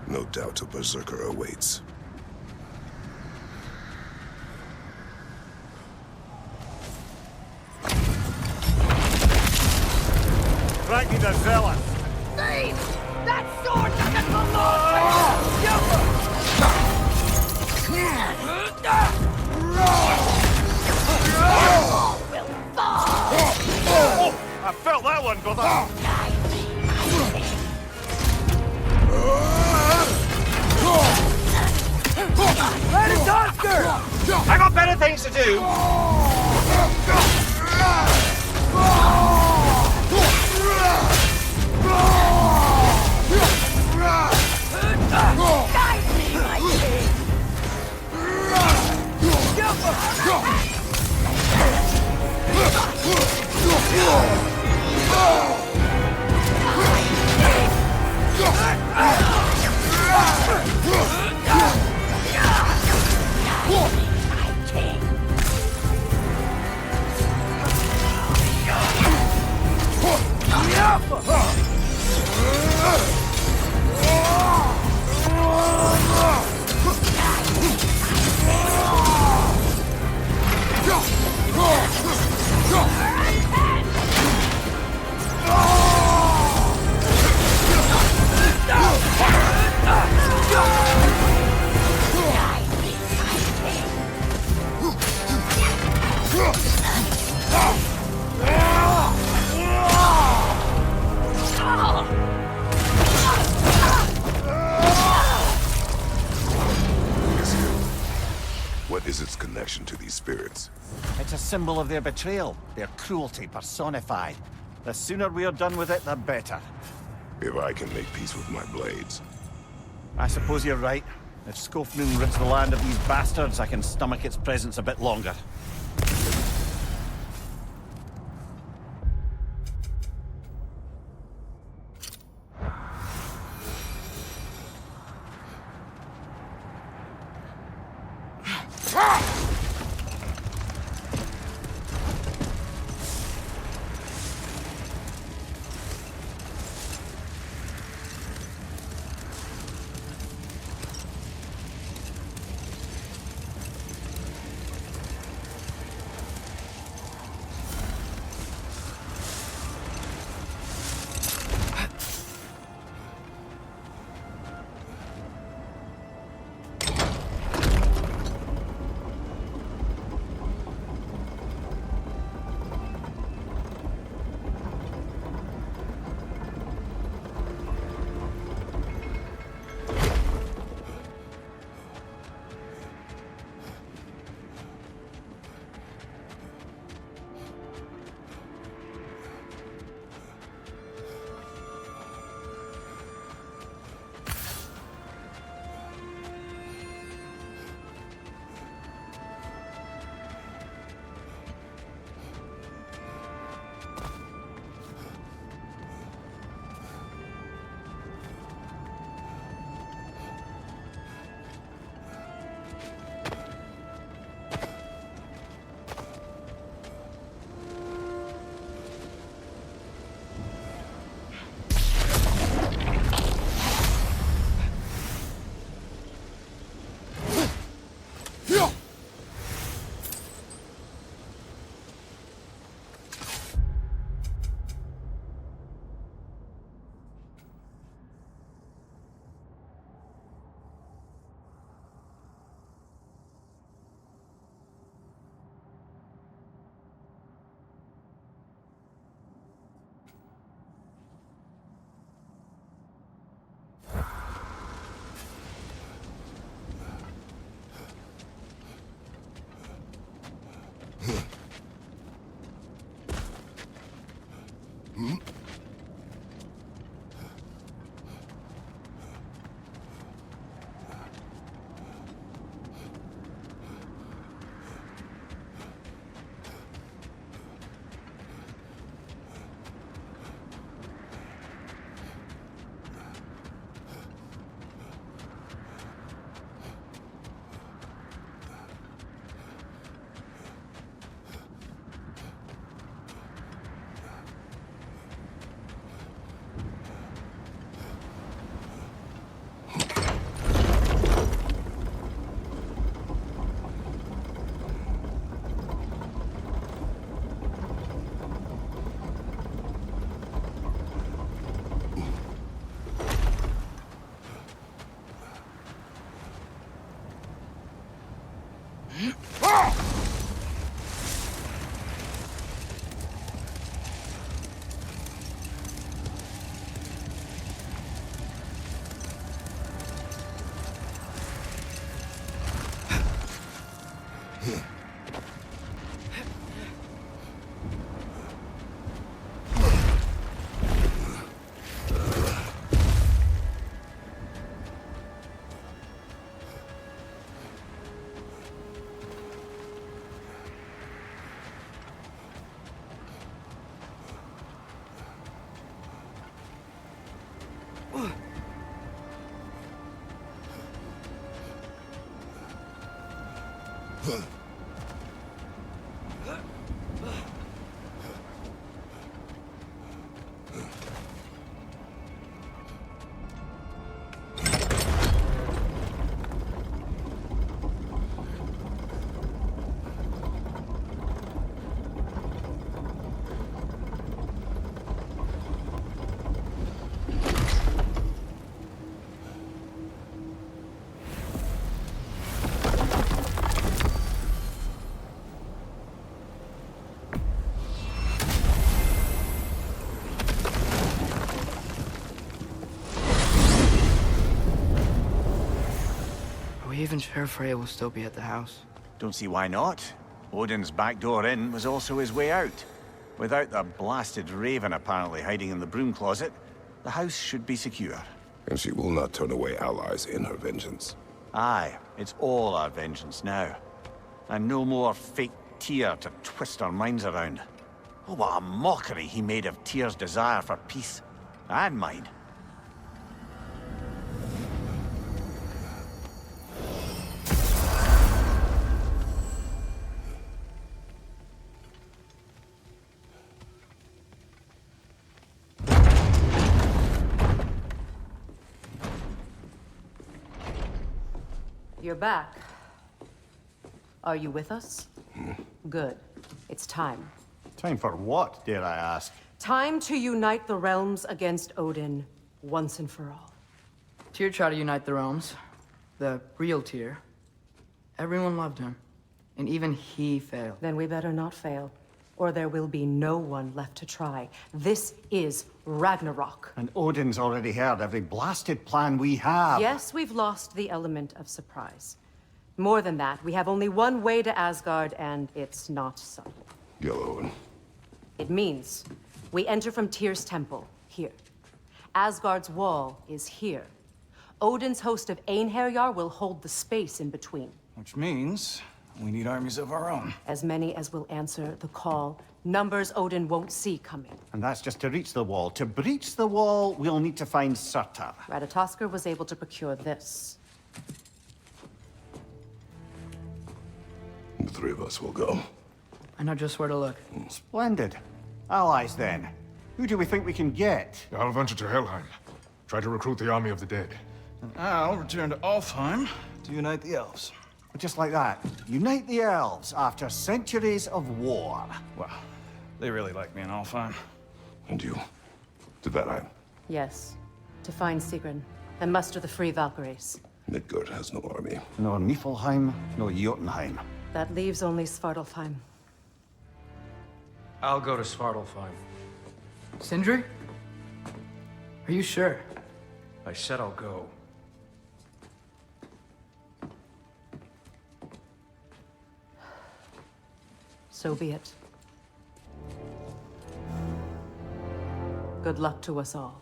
No doubt a Berserker awaits. Kraki the Zealot! Thief! That sword doesn't belong to you! Will fall! I felt that one, brother! Let it Oscar! I got better things to do! Guide me, my king! What is its connection to these spirits? It's a symbol of their betrayal, their cruelty personified. The sooner we are done with it, the better. If I can make peace with my blades. I suppose you're right. If Skofnung rids the land of these bastards, I can stomach its presence a bit longer. Are we even sure Freya will still be at the house? Don't see why not. Odin's back door in was also his way out. Without the blasted raven apparently hiding in the broom closet, the house should be secure. And she will not turn away allies in her vengeance. Aye, it's all our vengeance now. And no more fake Tyr to twist our minds around. Oh, what a mockery he made of Tyr's desire for peace. And mine. You're back. Are you with us? Good. It's time. Time for what, dare I ask? Time to unite the realms against Odin, once and for all. Tyr tried to unite the realms. The real Tyr. Everyone loved him. And even he failed. Then we better not fail, or there will be no one left to try. This is Ragnarok. And Odin's already heard every blasted plan we have. Yes, we've lost the element of surprise. More than that, we have only one way to Asgard, and it's not subtle. Yellow. It means we enter from Tyr's temple, here. Asgard's wall is here. Odin's host of Einherjar will hold the space in between. Which means we need armies of our own. As many as will answer the call. Numbers Odin won't see coming. And that's just to reach the wall. To breach the wall, we'll need to find Surtur. Ratatoskr was able to procure this. The three of us will go. I know just where to look. Splendid. Allies, then. Who do we think we can get? I'll venture to Helheim. Try to recruit the army of the dead. And I'll return to Alfheim to unite the elves. Just like that. Unite the elves after centuries of war. Well, they really like me in Alfheim. And you? To Valheim? Yes. To find Sigrun and muster the free Valkyries. Midgard has no army. Nor Niflheim, nor Jotunheim. That leaves only Svartalfheim. I'll go to Svartalfheim. Sindri? Are you sure? I said I'll go. So be it. Good luck to us all.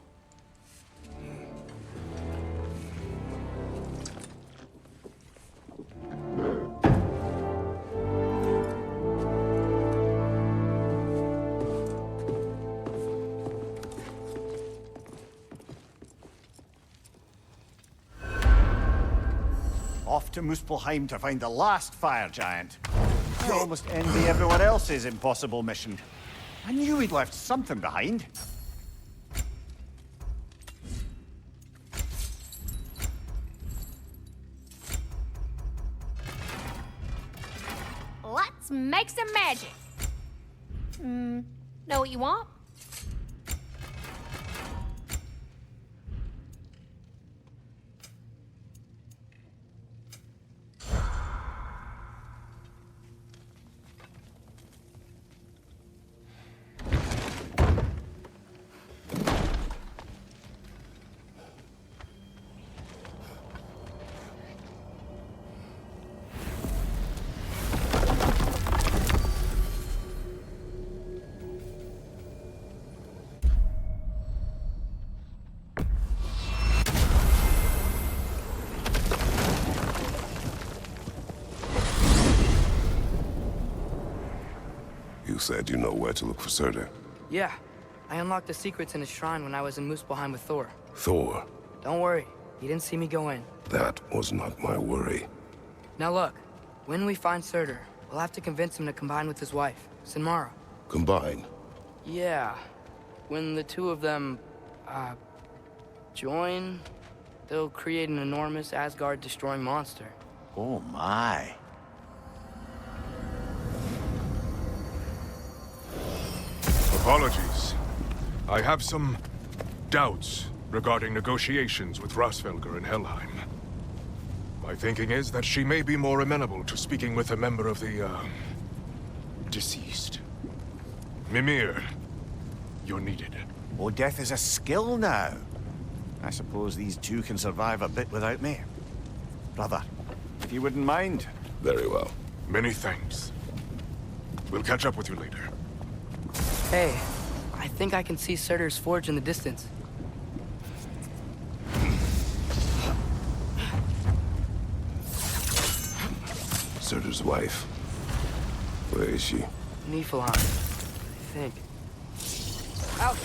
Off to Muspelheim to find the last fire giant. I almost envy everyone else's impossible mission. I knew he'd left something behind. Let's make some magic. Know what you want? You said you know where to look for Surtur. Yeah. I unlocked the secrets in his shrine when I was in Muspelheim with Thor. Thor? Don't worry. He didn't see me go in. That was not my worry. Now look. When we find Surtur, we'll have to convince him to combine with his wife, Sinmara. Combine? Yeah. When the two of them, join, they'll create an enormous Asgard-destroying monster. Oh my. Apologies. I have some doubts regarding negotiations with Rasvelger in Helheim. My thinking is that she may be more amenable to speaking with a member of the, deceased. Mimir, you're needed. Oh, death is a skill now. I suppose these two can survive a bit without me. Brother, if you wouldn't mind. Very well. Many thanks. We'll catch up with you later. Hey, I think I can see Surtur's forge in the distance. Surtur's wife. Where is she? Niflheim, I think. Out!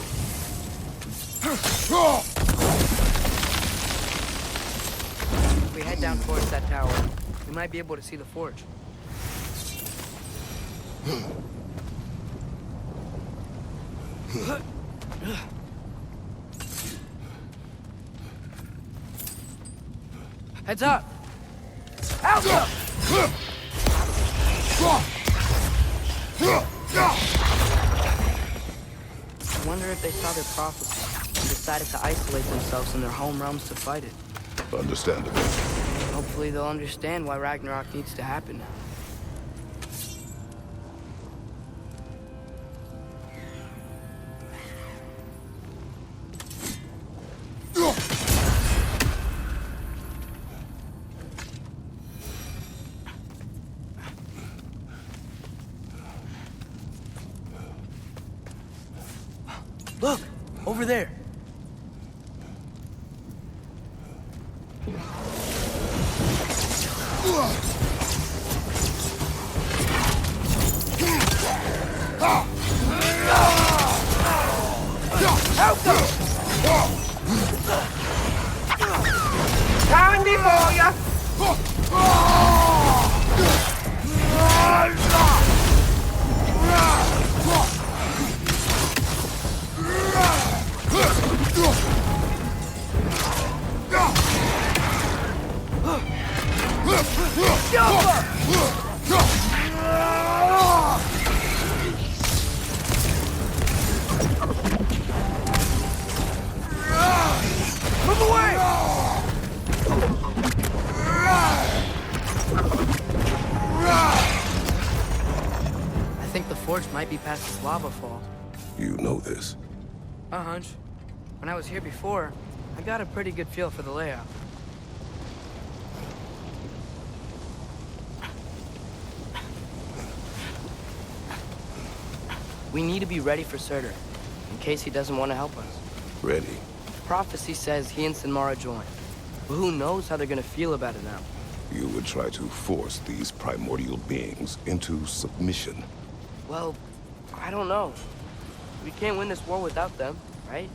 If we head down towards that tower, we might be able to see the forge. Heads up! Out! I wonder if they saw their prophecy and decided to isolate themselves in their home realms to fight it. Understandable. Hopefully they'll understand why Ragnarok needs to happen now. Look! Over there! Candy for ya! Move away! I think the forge might be past this lava fall. You know this. A hunch. When I was here before, I got a pretty good feel for the layout. We need to be ready for Surtur, in case he doesn't want to help us. Ready? Prophecy says he and Sinmara join. But who knows how they're gonna feel about it now? You would try to force these primordial beings into submission. Well, I don't know. We can't win this war without them, right?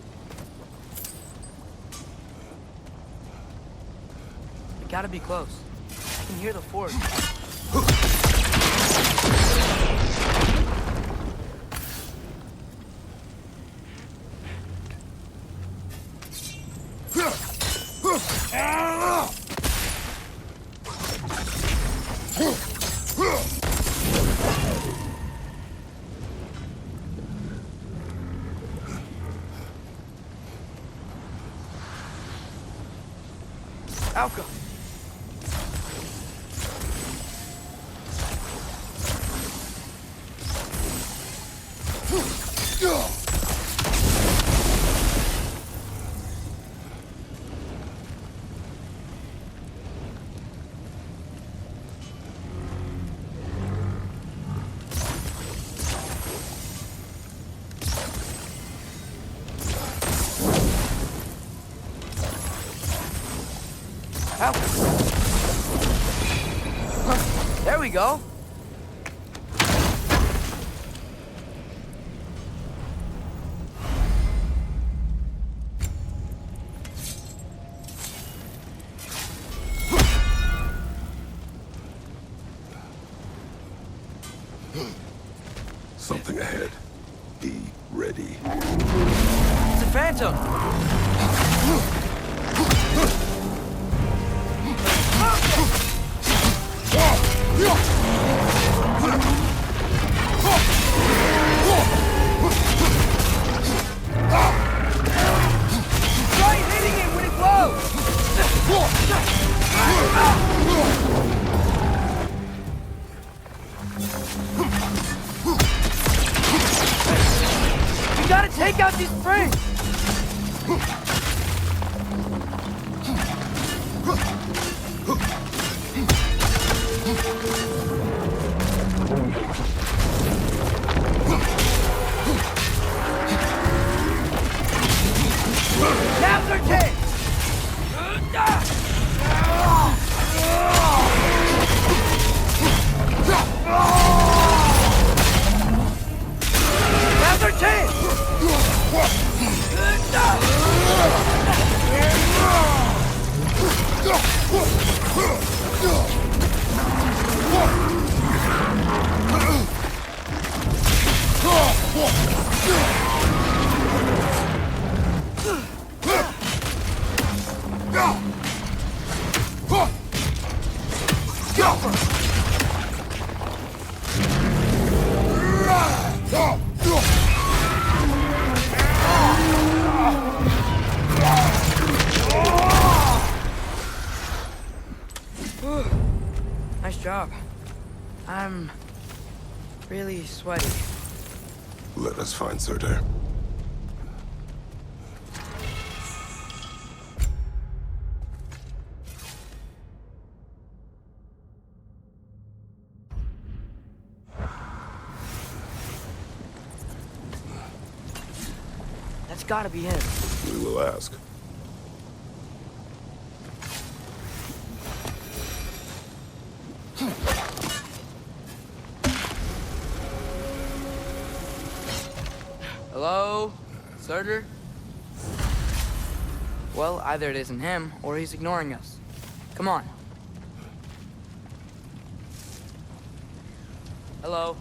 We gotta be close. I can hear the forge. Alka! There we go. Something ahead. Be ready. It's a phantom! Try hitting it when it glows! You gotta take out these springs! Now's our chance! Now's our chance! Nice job. I'm really sweaty. Let us find Surtur. That's gotta be him. We will ask. Hello? Surtur? Well, either it isn't him, or he's ignoring us. Come on. Hello?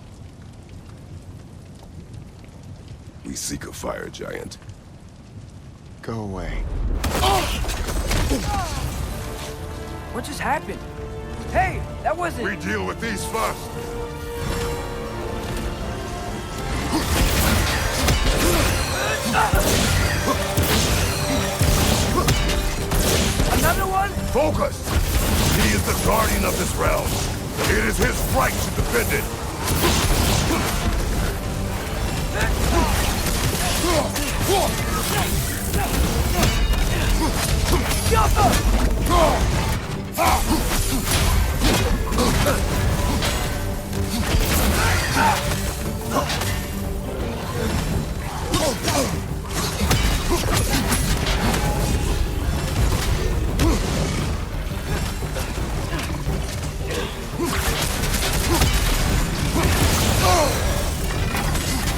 We seek a fire giant. Go away. What just happened? Hey, that wasn't... We deal with these first. Another one? Focus! He is the guardian of this realm. It is his right to defend it.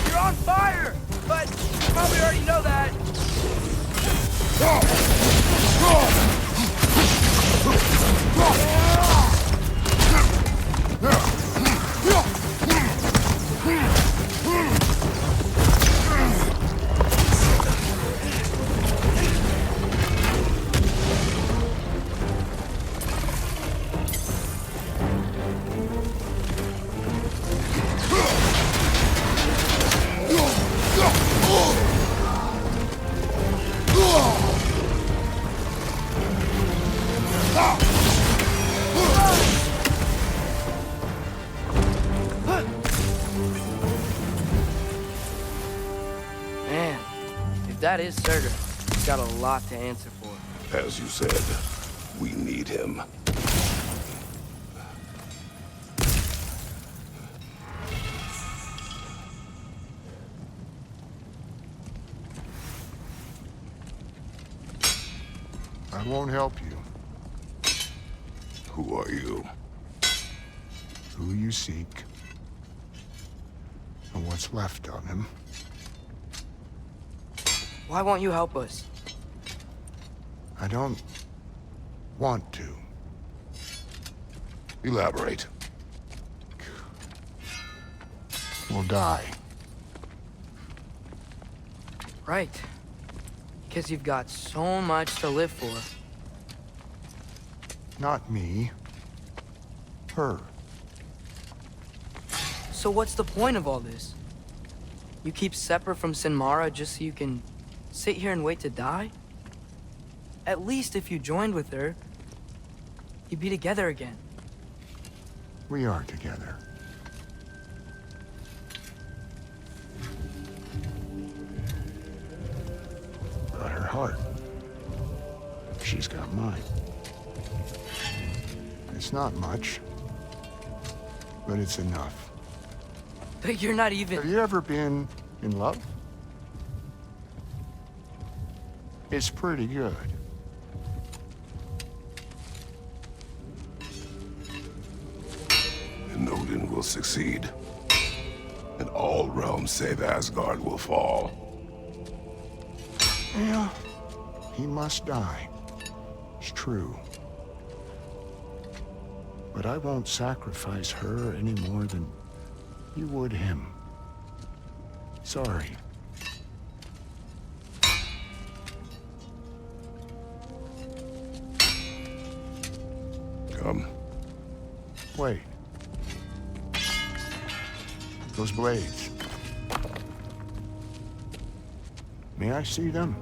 You're on fire! But you probably already know that. Man, if that is Surtur, he's got a lot to answer for. As you said, we need him. I won't help you. Who are you? Who you seek, and what's left of him. Why won't you help us? I don't want to. Elaborate. will die. Right. Because you've got so much to live for. Not me. Her. So what's the point of all this? You keep separate from Sinmara just so you can sit here and wait to die? At least if you joined with her, you'd be together again. We are together. Got her heart. She's got mine. It's not much, but it's enough. But you're not even... Have you ever been in love? It's pretty good. And Odin will succeed. And all realms save Asgard will fall. Yeah, he must die. It's true. But I won't sacrifice her any more than you would him. Sorry. Come. Wait. Those blades. May I see them?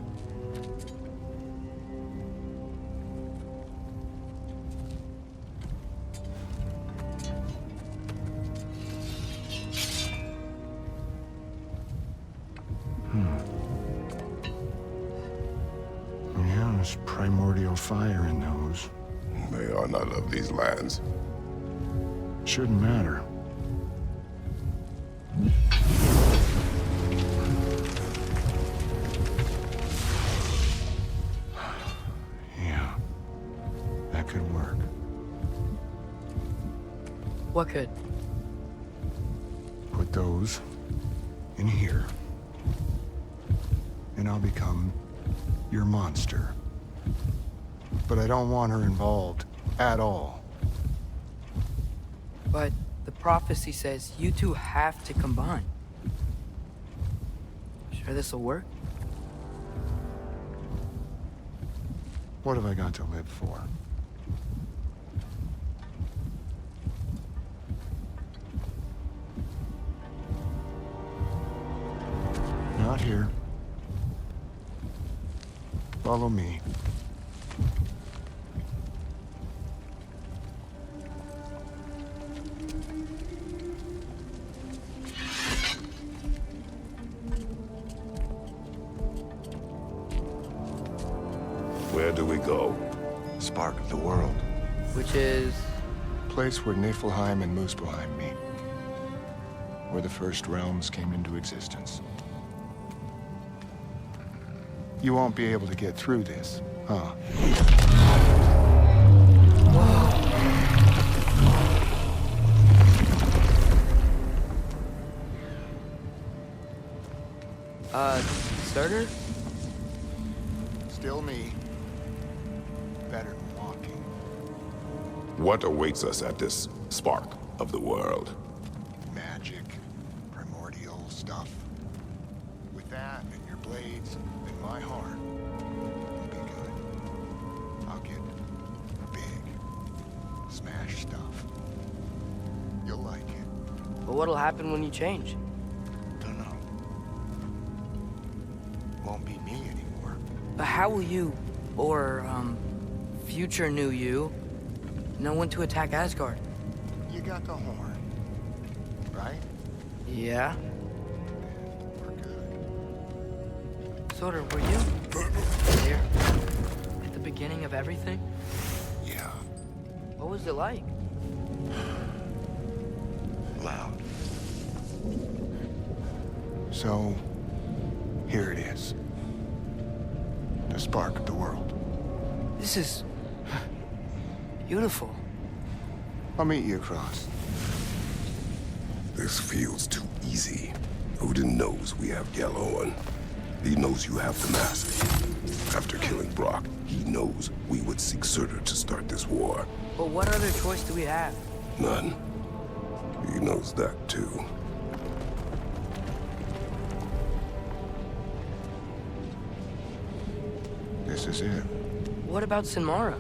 Yeah, there's primordial fire in those. They are not of these lands. Shouldn't matter. Yeah, that could work. What could? Put those in here, and I'll become your monster. But I don't want her involved at all. But the prophecy says you two have to combine. Sure this'll work? What have I got to live for? Not here. Follow me. Where do we go? Spark of the world. Which is? Place where Niflheim and Muspelheim meet. Where the first realms came into existence. You won't be able to get through this, huh? Starter? Still me. Better than walking. What awaits us at this spark of the world? Magic. Primordial stuff. With that and your blades and my heart, we'll be good. I'll get big. Smash stuff. You'll like it. But what'll happen when you change? Don't know. Won't be me anymore. But how will you, or, future new you, know when to attack Asgard? You got the horn, right? Yeah. We're good. Sorter, were you there at the beginning of everything? Yeah. What was it like? Loud. So, here it is. The spark of the world. This is beautiful. I'll meet you across. This feels too easy. Odin knows we have Gjallarhorn. He knows you have the mask. After killing Brock, he knows we would seek Surtur to start this war. But what other choice do we have? None. He knows that too. this is it. What about Sinmara?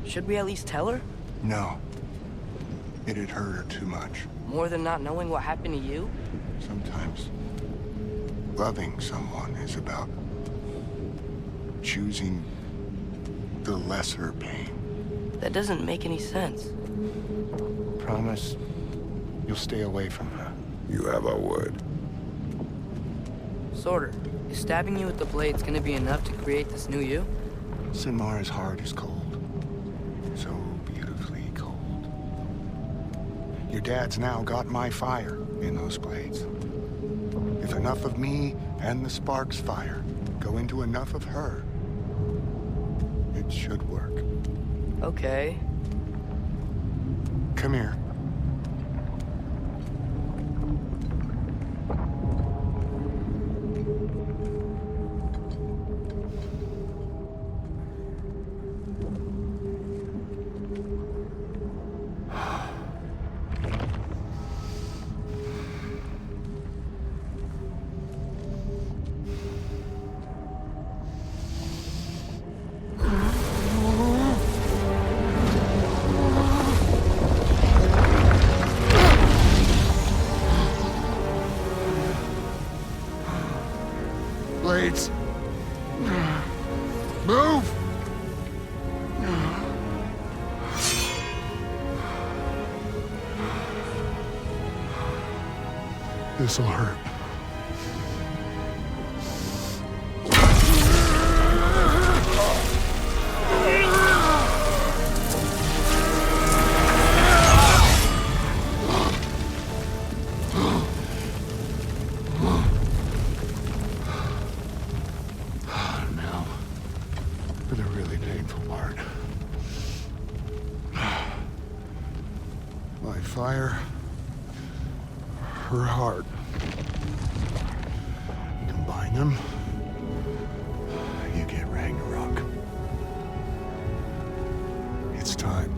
Should we at least tell her? No. It'd hurt her too much. More than not knowing what happened to you? Sometimes loving someone is about choosing the lesser pain. That doesn't make any sense. Promise you'll stay away from her. You have our word. Sorter, is stabbing you with the blades gonna be enough to create this new you? Sinmara's heart is cold. So beautifully cold. Your dad's now got my fire in those blades. If enough of me and the spark's fire go into enough of her, it should work. Okay. Come here. Blades. Move! This'll hurt. Now, for the really painful part. My fire, her heart. Combine them, you get Ragnarok. It's time.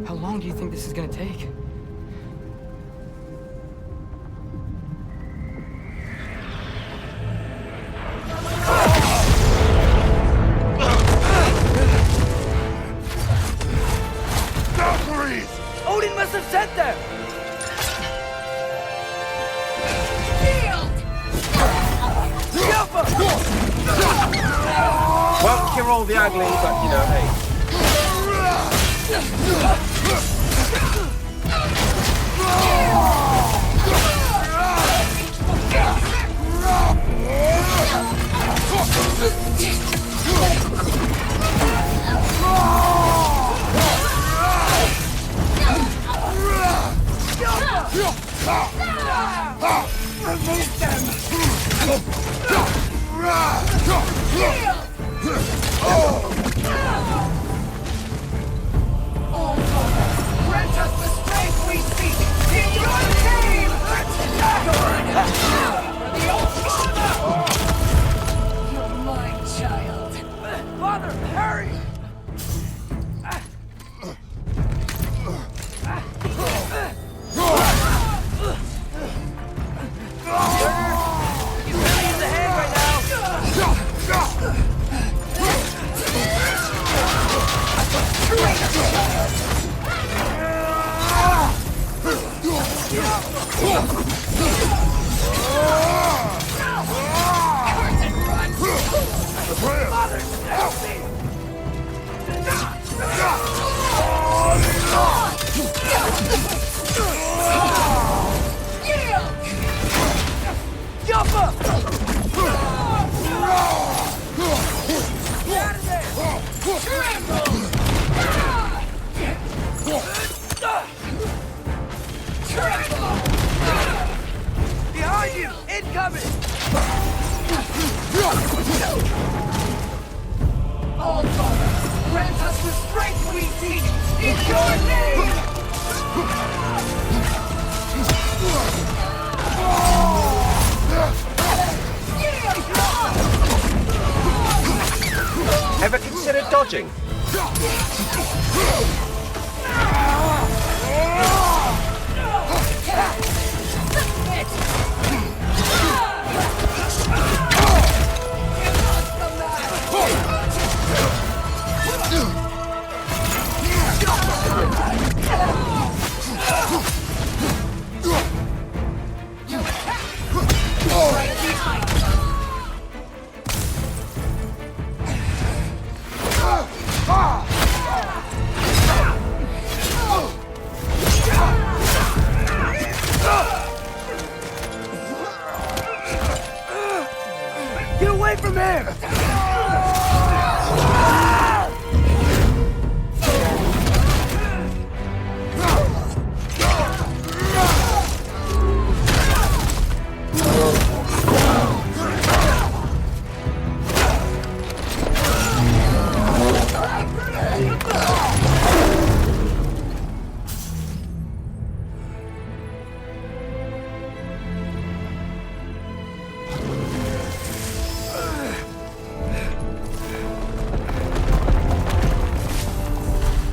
How long do you think this is gonna take? Odin must have sent them! Well, you're all the ugly, but you know, hey. Remove them! Grant us the strength we seek in your name! For the old father! You're my child. Father, hurry! You really in the hand right now! Father, help me! Jump up! Get out of there! Tremble! Tremble! Behind you! Incoming! All Father, grant us the strength we seek in your name! Ever considered dodging? Get away from him!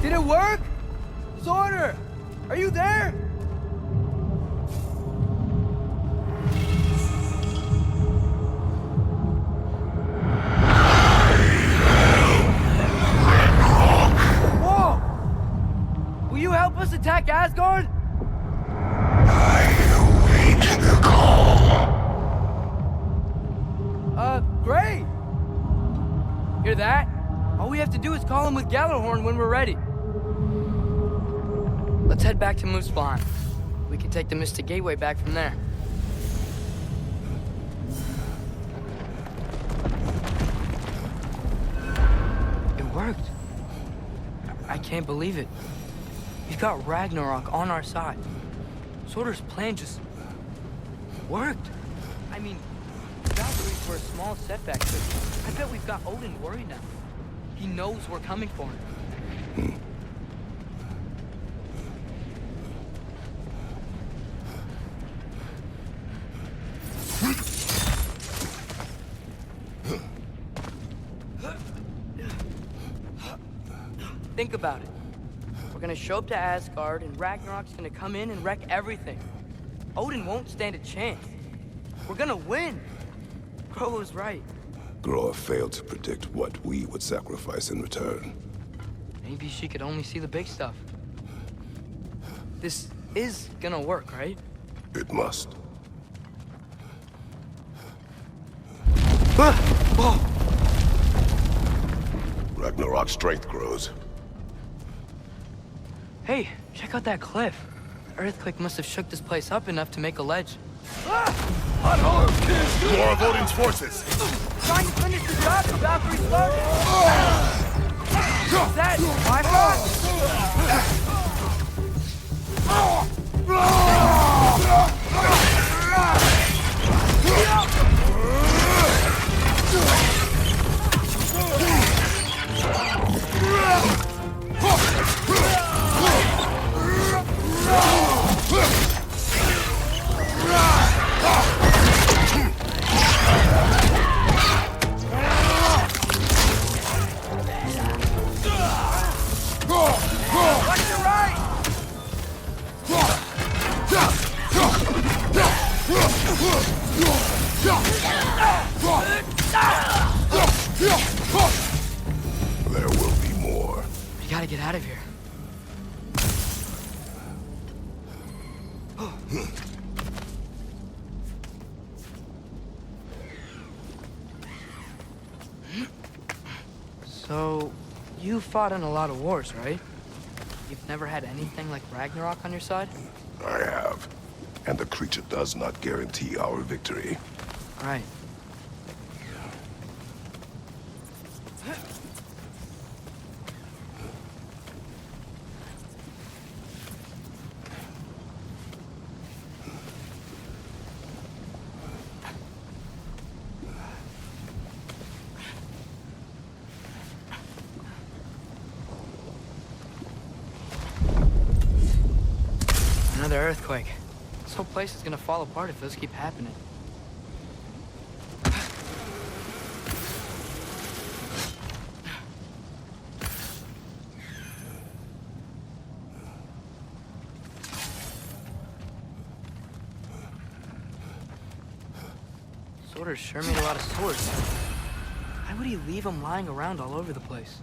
Did it work? Sorter! Are you there? Whoa! Will you help us attack Asgard? Great! Hear that? All we have to do is call him with Gjallarhorn when we're ready. Let's head back to Muspelheim. We can take the Mystic Gateway back from there. It worked. I can't believe it. We've got Ragnarok on our side. Sorter's plan just worked. I mean, Valkyries were a small setback, but I bet we've got Odin worried now. He knows we're coming for him. Think about it. We're gonna show up to Asgard, and Ragnarok's gonna come in and wreck everything. Odin won't stand a chance. We're gonna win. Crow was right. Groa failed to predict what we would sacrifice in return. Maybe she could only see the big stuff. This is gonna work, right? It must. Ragnarok's strength grows. Hey, check out that cliff. The earthquake must have shook this place up enough to make a ledge. More of Odin's forces! Trying to finish the job the Valkyrie started! Is that my Watch your right! There will be more. We gotta get out of here. So, you fought in a lot of wars, right? You've never had anything like Ragnarok on your side? I have. And the creature does not guarantee our victory. Right. Another earthquake. This whole place is gonna fall apart if those keep happening. Sorter's sure made a lot of swords. Why would he leave them lying around all over the place?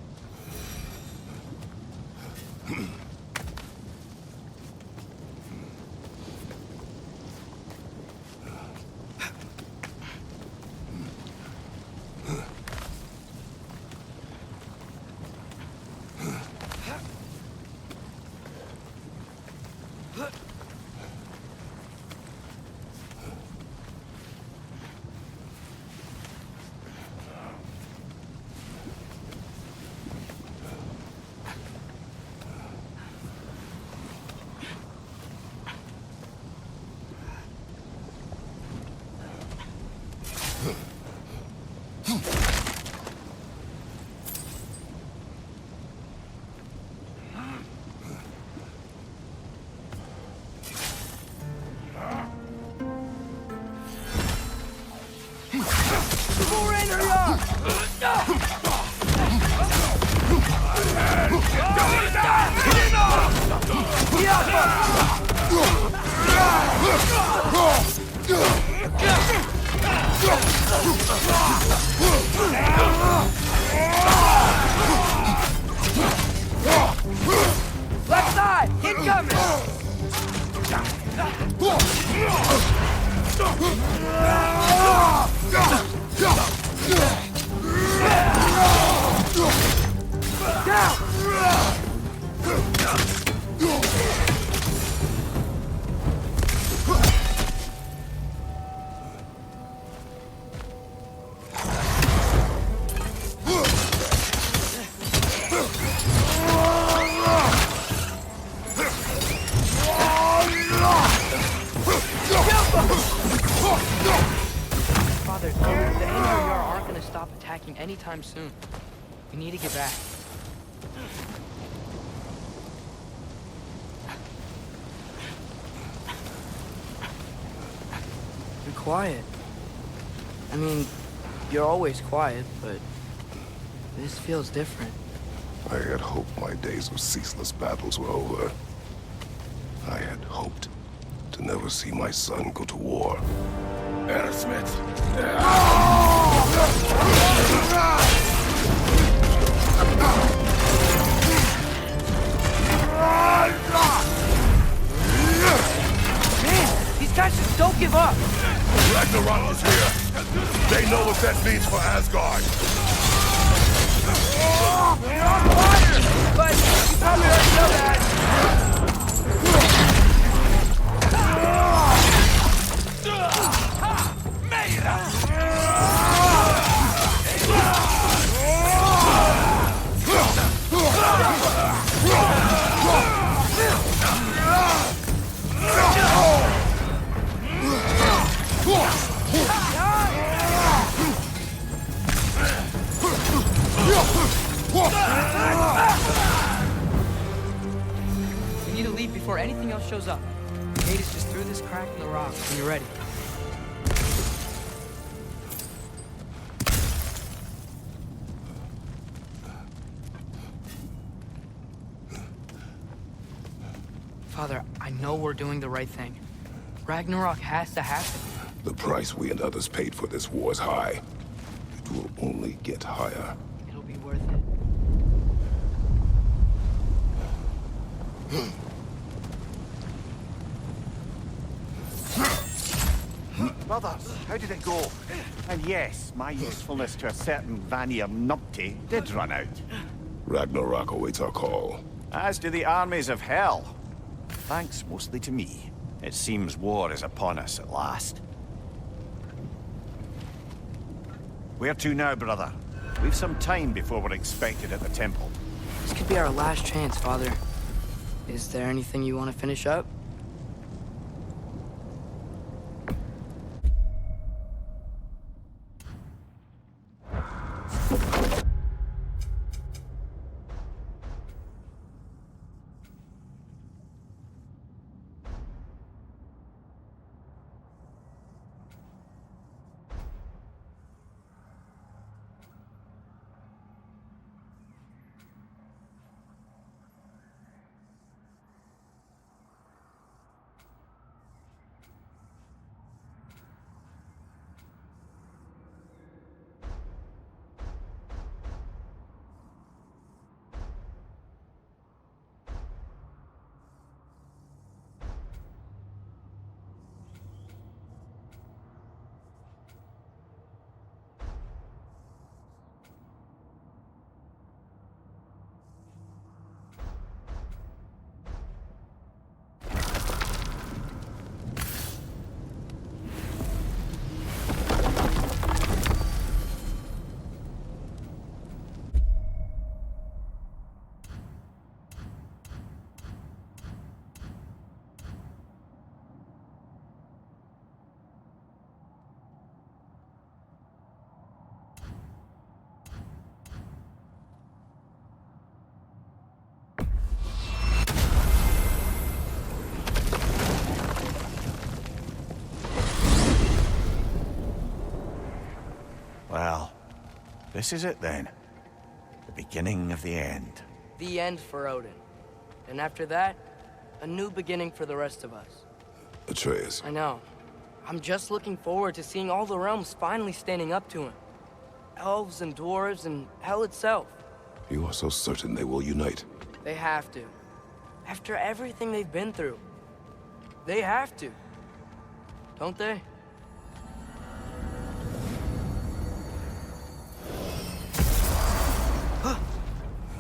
Left side! Incoming! Father, the Einherjar aren't gonna stop attacking anytime soon. We need to get back. You're quiet. I mean, you're always quiet, but this feels different. I had hoped my days of ceaseless battles were over. I had hoped to never see my son go to war. Aerosmith! Man, these guys just don't give up! Ragnarok is here! They know what that means for Asgard! We're on fire! But you probably already know that! We need to leave before anything else shows up. The gate is just through this crack in the rock when you're ready. Father, I know we're doing the right thing. Ragnarok has to happen. The price we and others paid for this war is high. It will only get higher. It'll be worth it. Brothers, how did it go? And yes, my usefulness to a certain Vanir numpty did run out. Ragnarok awaits our call. As do the armies of hell. Thanks mostly to me. It seems war is upon us at last. Where to now, brother? We've some time before we're expected at the temple. This could be our last chance, Father. Is there anything you want to finish up? This is it then. The beginning of the end. The end for Odin. And after that, a new beginning for the rest of us. Atreus. I know. I'm just looking forward to seeing all the realms finally standing up to him. Elves and dwarves and hell itself. You are so certain they will unite? They have to. After everything they've been through. They have to. Don't they?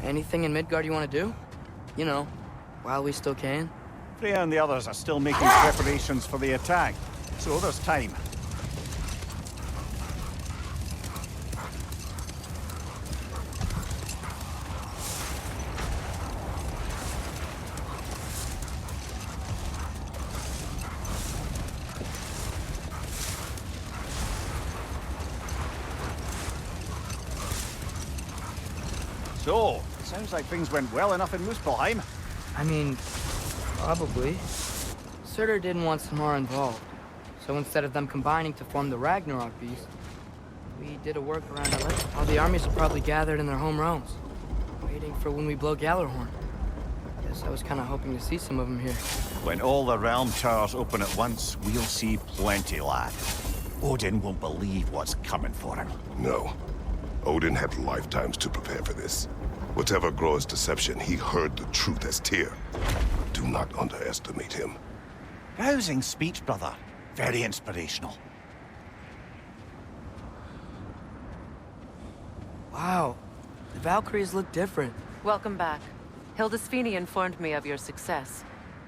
Anything in Midgard you want to do? You know, while we still can. Freya and the others are still making preparations for the attack, so there's time. So, sounds like things went well enough in Muspelheim. I mean, probably. Surtur didn't want Samara involved, so instead of them combining to form the Ragnarok beast, we did a workaround that let all the armies are probably gathered in their home realms, waiting for when we blow Gjallarhorn. Guess I was kind of hoping to see some of them here. When all the realm towers open at once, we'll see plenty, lad. Odin won't believe what's coming for him. No. Odin had lifetimes to prepare for this. Whatever Groa's deception, he heard the truth as Tyr. Do not underestimate him. Rousing speech, brother. Very inspirational. Wow, the Valkyries look different. Welcome back. Hildisvini informed me of your success.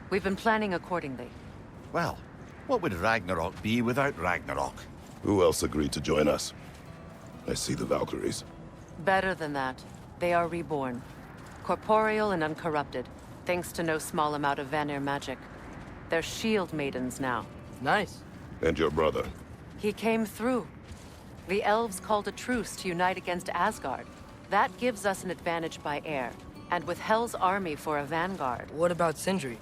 We've been planning accordingly. Well, what would Ragnarok be without Ragnarok? Who else agreed to join us? I see the Valkyries. Better than that. They are reborn. Corporeal and uncorrupted, thanks to no small amount of Vanir magic. They're shield maidens now. Nice. And your brother? He came through. The elves called a truce to unite against Asgard. That gives us an advantage by air, and with Hell's army for a vanguard. What about Sindri?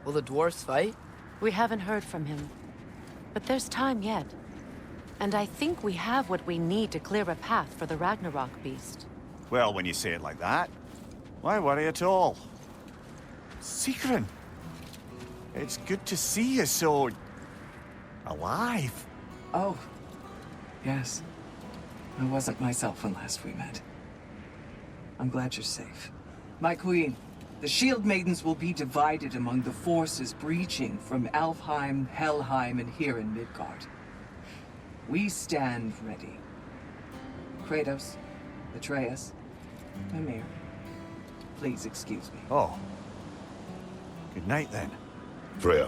Will the dwarves fight? We haven't heard from him. But there's time yet. And I think we have what we need to clear a path for the Ragnarok beast. Well, when you say it like that, why worry at all? Sigrun! It's good to see you so... alive. Oh, yes. I wasn't myself when last we met. I'm glad you're safe. My queen, the Shield Maidens will be divided among the forces breaching from Alfheim, Helheim, and here in Midgard. We stand ready. Kratos, Atreus, Mimir, please excuse me. Oh. Good night, then. Freya,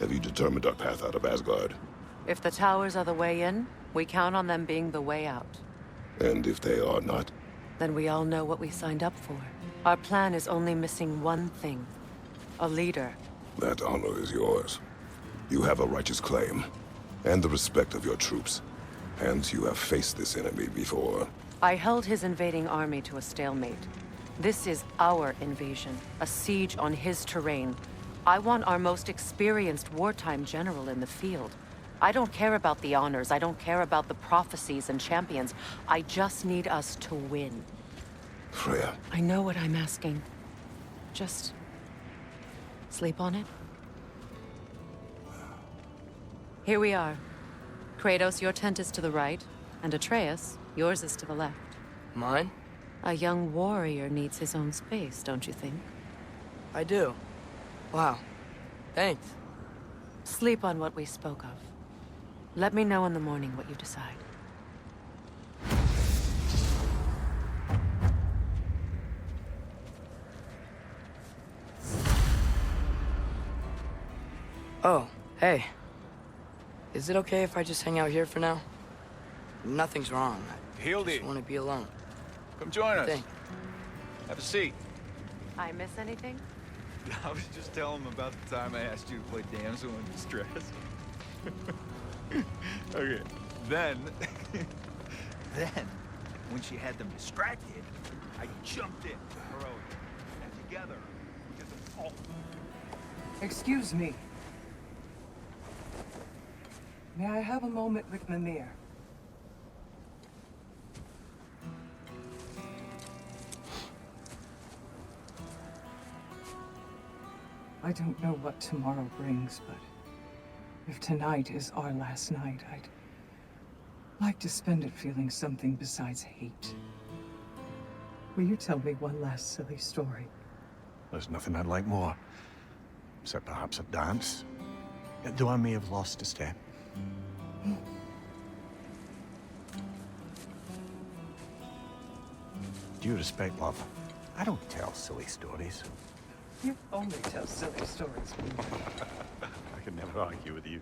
have you determined our path out of Asgard? If the towers are the way in, we count on them being the way out. And if they are not? Then we all know what we signed up for. Our plan is only missing one thing. A leader. That honor is yours. You have a righteous claim, and the respect of your troops. And you have faced this enemy before. I held his invading army to a stalemate. This is our invasion, a siege on his terrain. I want our most experienced wartime general in the field. I don't care about the honors, I don't care about the prophecies and champions. I just need us to win. Freya. I know what I'm asking. Just... sleep on it? Here we are. Kratos, your tent is to the right, and Atreus, yours is to the left. Mine? A young warrior needs his own space, don't you think? I do. Wow. Thanks. Sleep on what we spoke of. Let me know in the morning what you decide. Oh, hey. Is it okay if I just hang out here for now? Nothing's wrong. I just want to be alone. Come join us. Think. Have a seat. I miss anything? I was just telling him about the time I asked you to play damsel in distress. Okay, then, when she had them distracted, I jumped in, heroic, and together, we did them all. Excuse me. May I have a moment with Mimir? I don't know what tomorrow brings, but if tonight is our last night, I'd like to spend it feeling something besides hate. Will you tell me one last silly story? There's nothing I'd like more. Except perhaps a dance. Though I may have lost a step. Due respect, love, I don't tell silly stories. You only tell silly stories. I can never argue with you.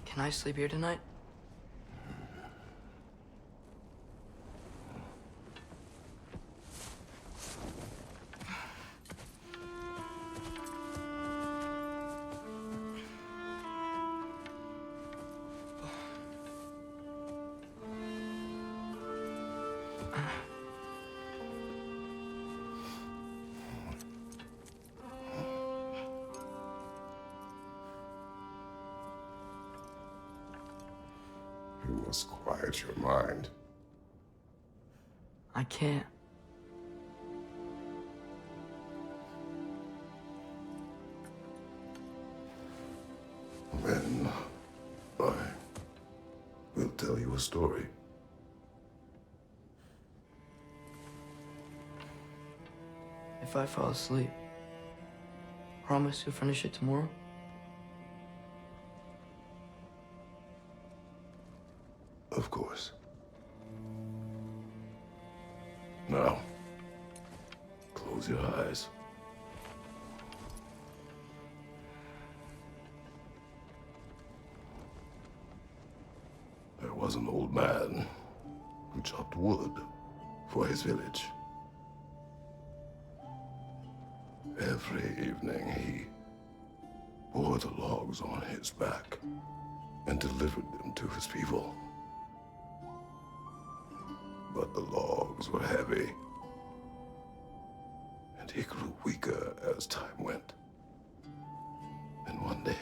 Can I sleep here tonight? You must quiet your mind. I can't. Then I will tell you a story. If I fall asleep, promise to finish it tomorrow? Of course. Now, close your eyes. There was an old man who chopped wood for his village. Every evening he bore the logs on his back and delivered them to his people. But the logs were heavy, and he grew weaker as time went. And one day,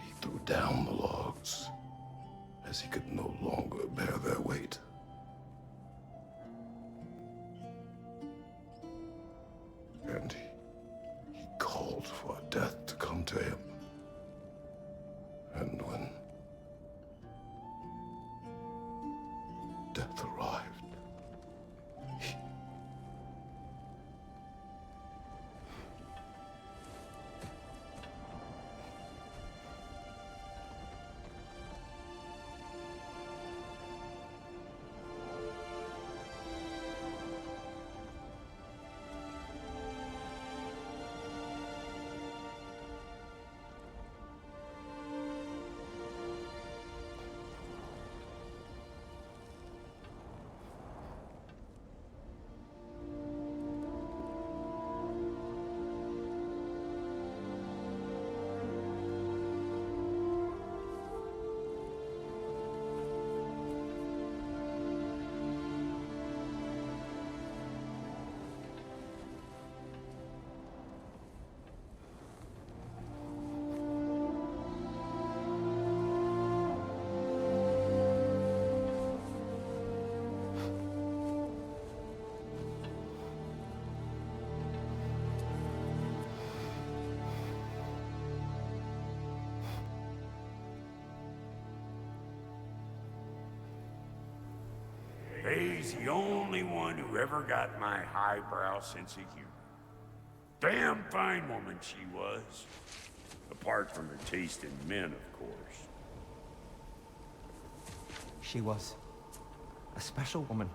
he threw down the logs as he could no longer bear their weight. And he called for death to come to him. And when death arrived, Faye's the only one who ever got my highbrow sense of humor. Damn fine woman she was. Apart from her taste in men, of course. She was a special woman.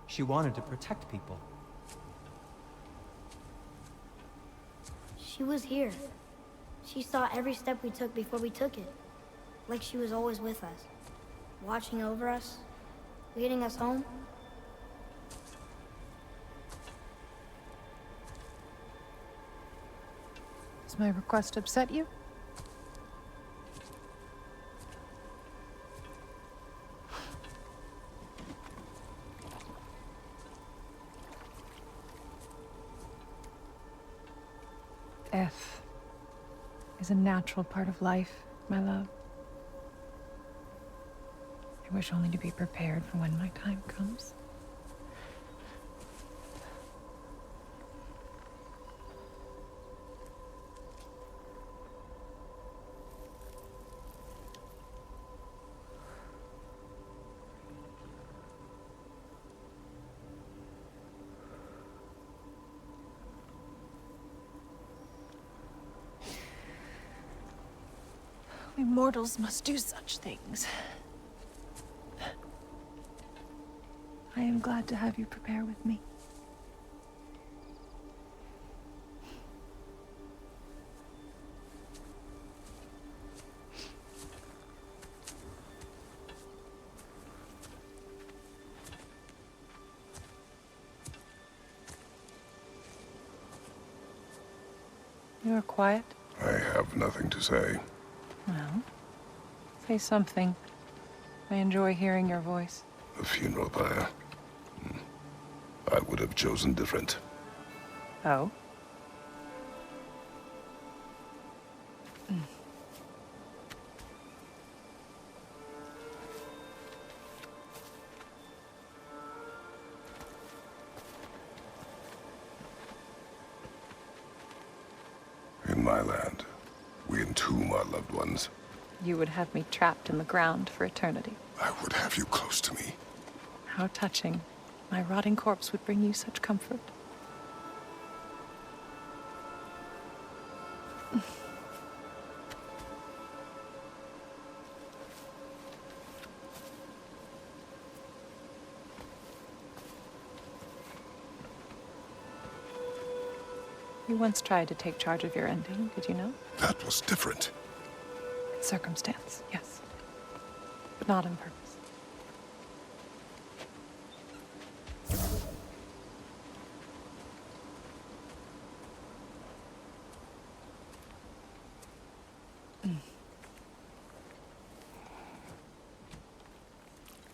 She wanted to protect people. She was here. She saw every step we took before we took it. Like she was always with us. Watching over us. Leading us home. Does my request upset you? Death is a natural part of life, my love. I wish only to be prepared for when my time comes. We mortals must do such things. I am glad to have you prepare with me. You are quiet? I have nothing to say. Well, say something. I enjoy hearing your voice. A funeral pyre. I would have chosen different. Oh? In my land, we entomb our loved ones. You would have me trapped in the ground for eternity. I would have you close to me. How touching. My rotting corpse would bring you such comfort. You once tried to take charge of your ending, did you know? That was different. Circumstance, yes. But not on purpose.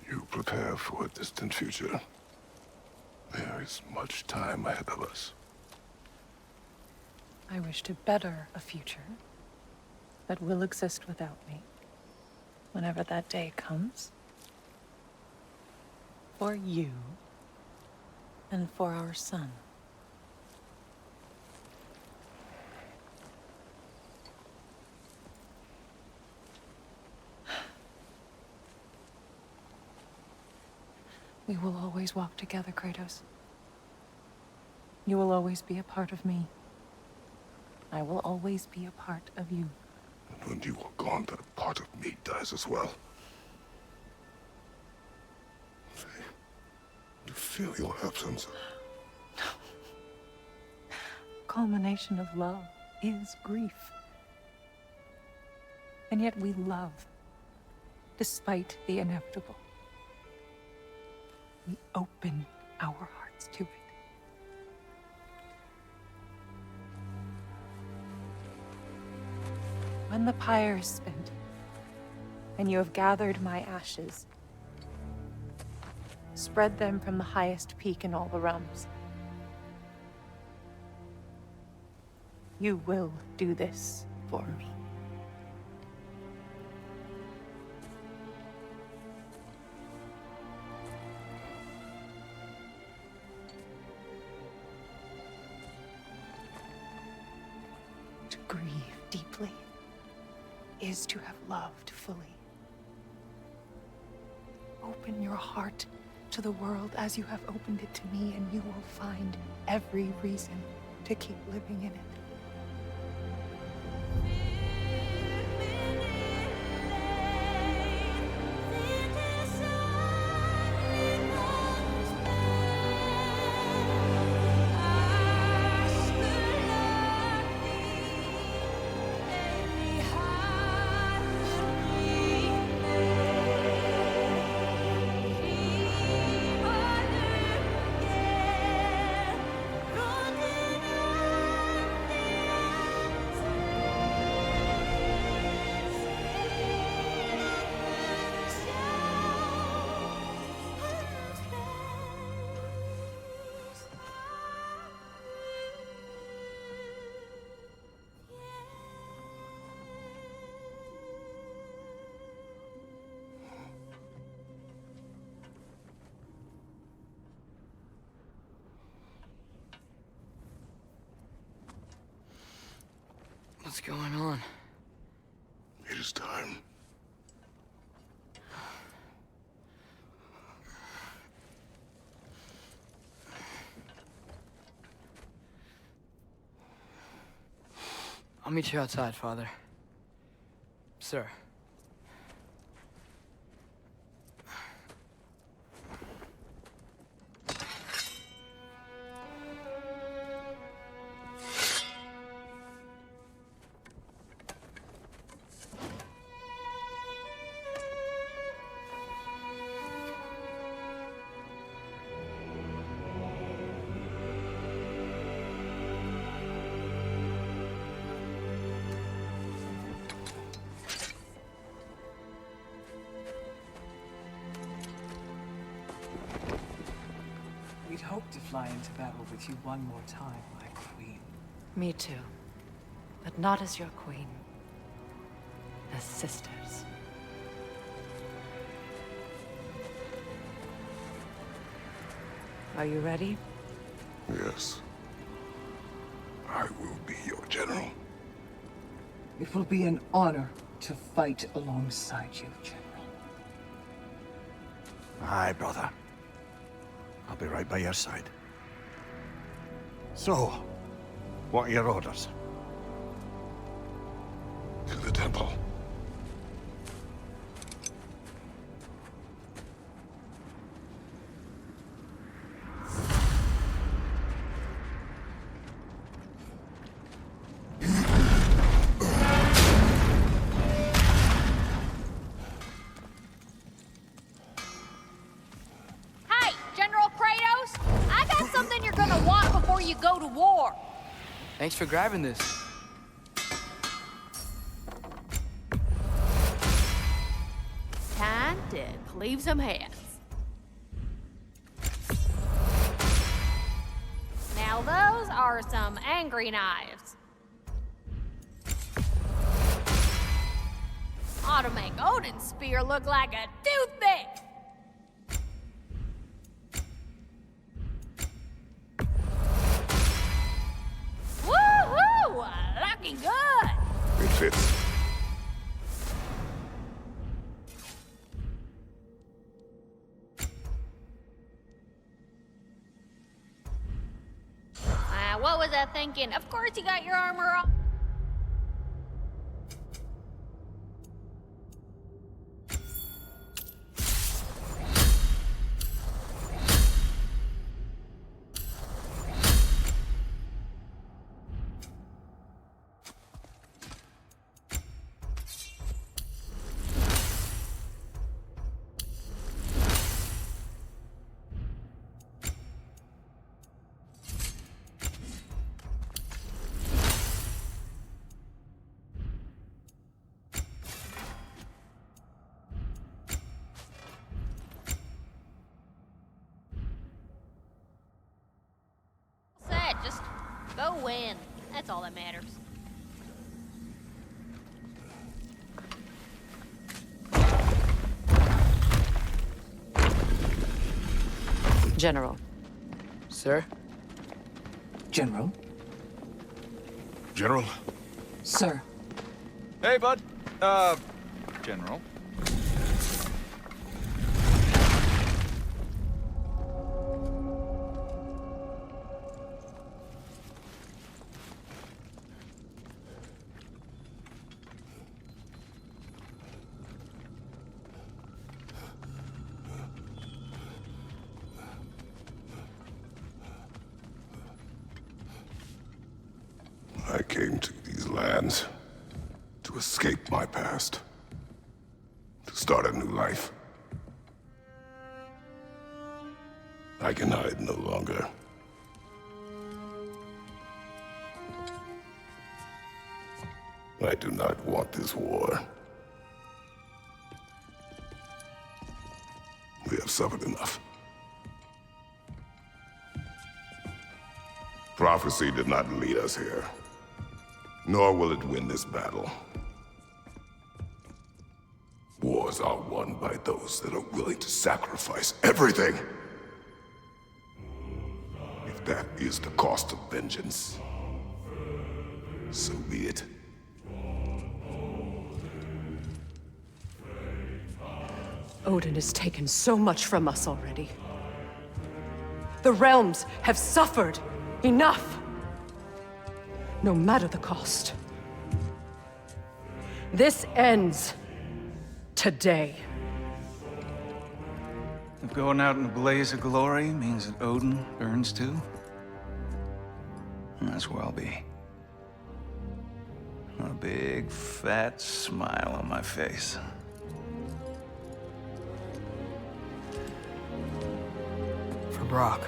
You prepare for a distant future. There is much time ahead of us. I wish to better a future that will exist without me, whenever that day comes. For you, and for our son. We will always walk together, Kratos. You will always be a part of me. I will always be a part of you. And when you are gone, that part of me dies as well. You feel your absence. Culmination of love is grief. And yet we love, despite the inevitable. We open our hearts to it. When the pyre is spent, and you have gathered my ashes, spread them from the highest peak in all the realms. You will do this for me. To grieve deeply is to have loved fully. Open your heart to the world as you have opened it to me, and you will find every reason to keep living in it. What's going on? It is time. I'll meet you outside, Father. Sir. We'd hoped to fly into battle with you one more time, my queen. Me too. But not as your queen. As sisters. Are you ready? Yes. I will be your general. It will be an honor to fight alongside you, General. Aye, brother. I'll be right by your side. So, what are your orders? To the temple. Hey, General Kratos! I got something you're gonna want before you go to war. Thanks for grabbing this. Time to cleave some heads. Now those are some angry knives. Ought to make Odin's spear look like a toothpick. Woo-hoo! Looking good! It fits. What was I thinking? Of course you got your armor on. Just go win. That's all that matters. General. Sir? General? General? Sir. Hey, bud. General. came to these lands to escape my past, to start a new life. I can hide no longer. I do not want this war. We have suffered enough. Prophecy did not lead us here, nor will it win this battle. Wars are won by those that are willing to sacrifice everything. If that is the cost of vengeance, so be it. Odin has taken so much from us already. The realms have suffered enough. No matter the cost. This ends today. If going out in a blaze of glory means that Odin burns too, that's where I'll be. A big, fat smile on my face. For Brock.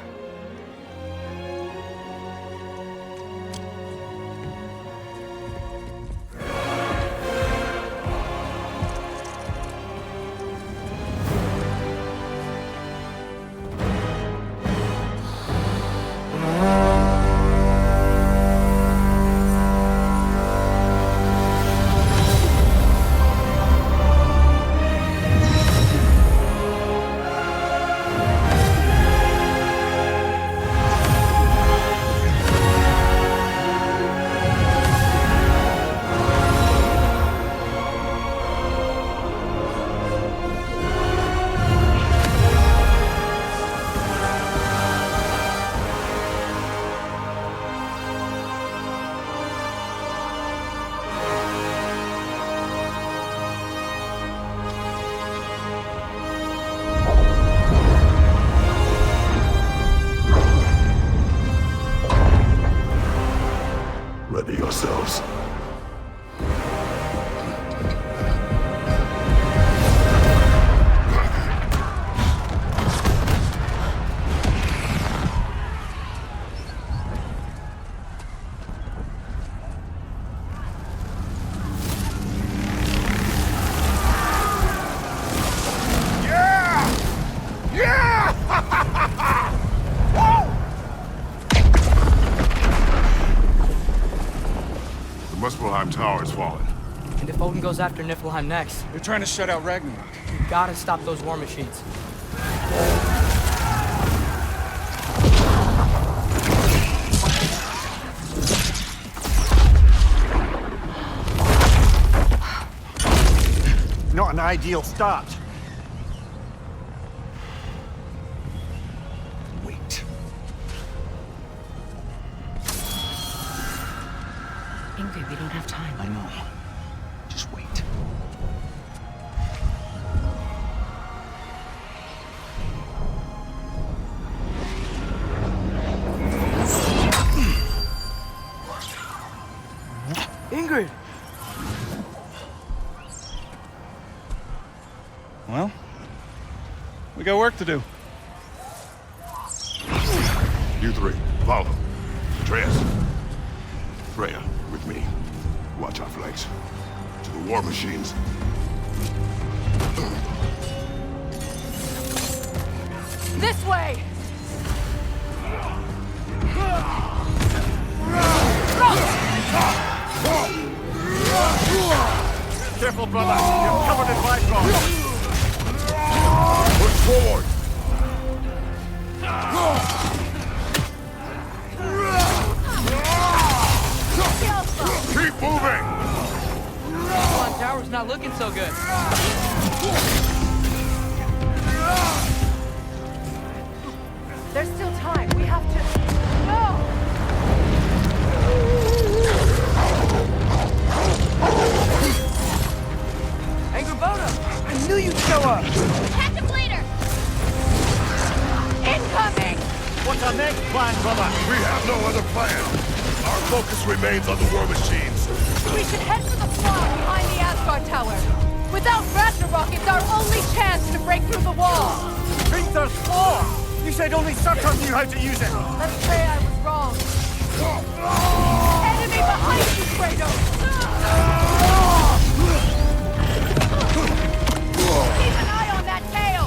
Ready yourselves. Muspelheim Tower has fallen. And if Odin goes after Niflheim next... They're trying to shut out Ragnarök. We gotta stop those war machines. Not an ideal start. Wait. Ingrid, we don't have time. I know. Just wait. Ingrid! Well, we got work to do. You three, follow. Atreus. Freya, with me. Watch our flanks. To the war machines. This way! Careful, brother. You're covered in Viking. Push forward! Keep moving! Niflheim Tower's not looking so good. There's still time. We have to... No! Angrboda! I knew you'd show up! Captain Leader! Incoming! What's our next plan, brother? We have no other plan. Our focus remains on the war machines. We should head for the flaw behind the Asgard tower. Without Ragnarok, it's our only chance to break through the wall. Hringthor's flaw! You said only Surtur knew how to use it! Let's say I was wrong. Enemy behind you, Kratos! Keep an eye on that tail!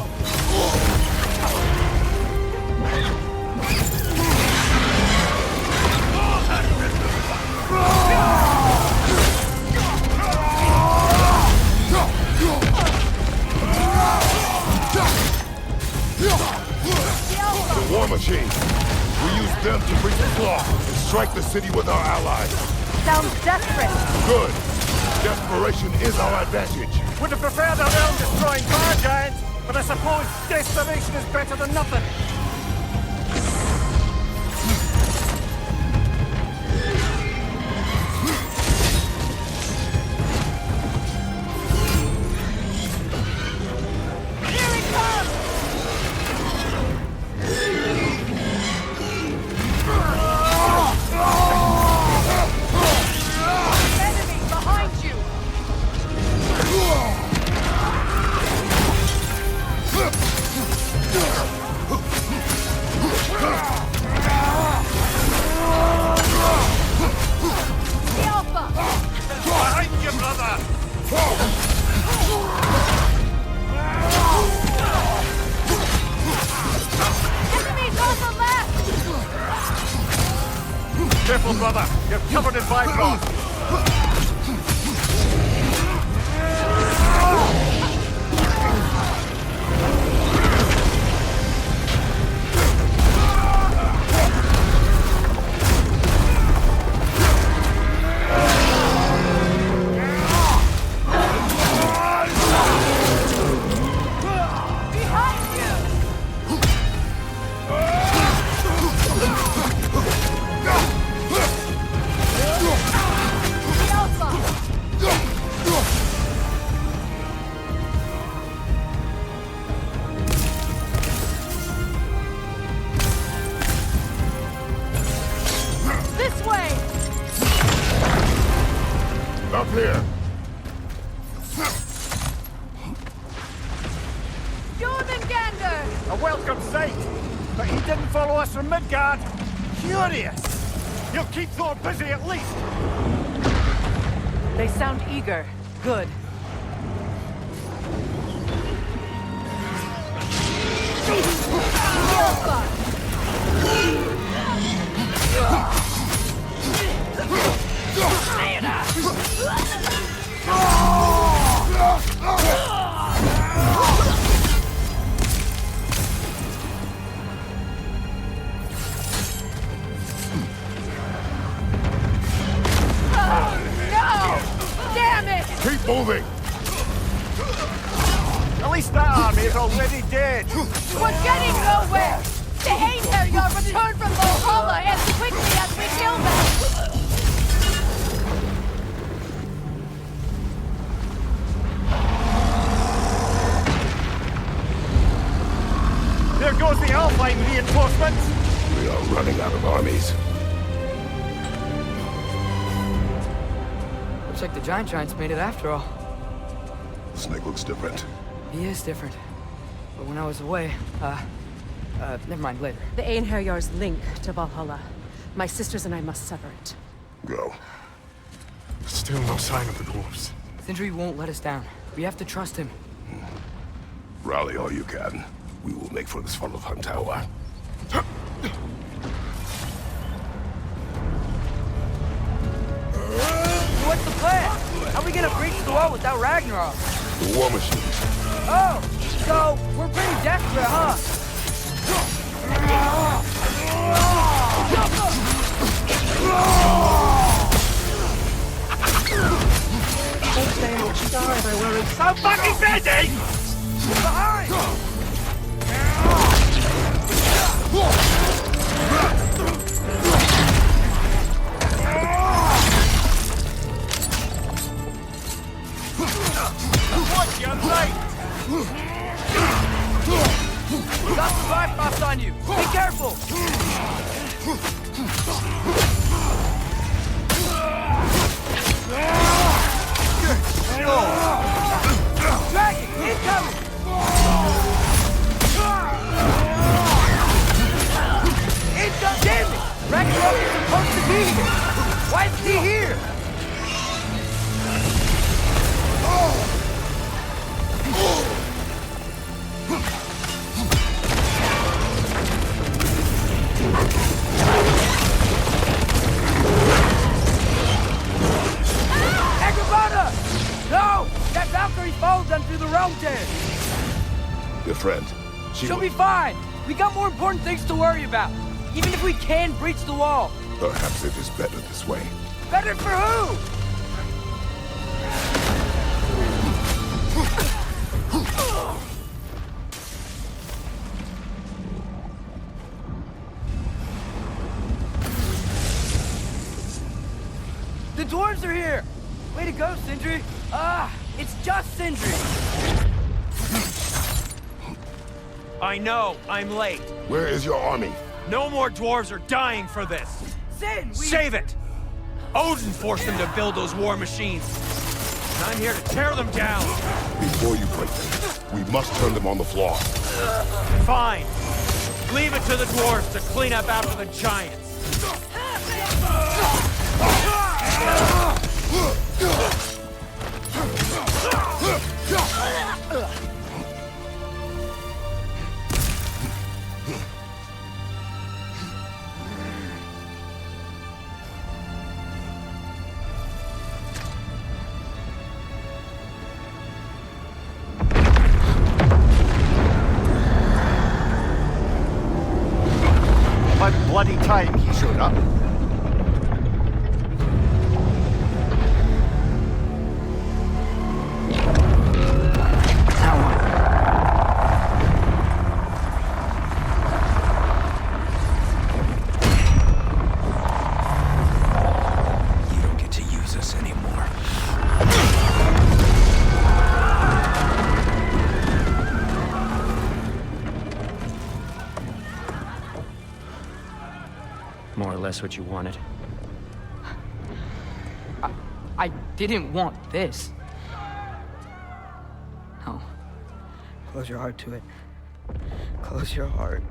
The war machines. We use them to breach the flaw and strike the city with our allies. Sounds desperate. Good. Desperation is our advantage. Would have preferred a realm-destroying fire giant, but I suppose desperation is better than nothing. Careful, brother. You're covered in Bifrost. A welcome sight! But he didn't follow us from Midgard! Curious! He'll keep Thor busy at least! They sound eager. Good. Keep moving! At least that army is already dead! We're getting nowhere! The Einherjar return from Valhalla as quickly as we kill them! There goes the Alpine reinforcements! We are running out of armies. Looks like the Giant's made it after all. The snake looks different. He is different. But when I was away, never mind, later. The Einherjar's link to Valhalla. My sisters and I must sever it. Go. Still no sign of the dwarves. Sindri won't let us down. We have to trust him. Rally all you can. We will make for the Svartalfheim tower. What's the plan? How are we gonna breach the wall without Ragnarok? The war machine. Oh, so we're pretty desperate, huh? I'm fucking busy! Behind! Watch your right! Got some Bifrost on you! Be careful! Why is he here? No! That Valkyrie followed them through the realm tear! Your friend, She'll be fine! We got more important things to worry about! Even if we can breach the wall! Perhaps it is better this way. Better for who? The dwarves are here! Way to go, Sindri! It's just Sindri! I know, I'm late. Where is your army? No more dwarves are dying for this! Sin! Save it! Odin forced them to build those war machines. And I'm here to tear them down! Before you break them, we must turn them on the floor. Fine. Leave it to the dwarves to clean up after the giants. What bloody time he showed up. More or less what you wanted. I didn't want this. No. Close your heart to it. Close your heart.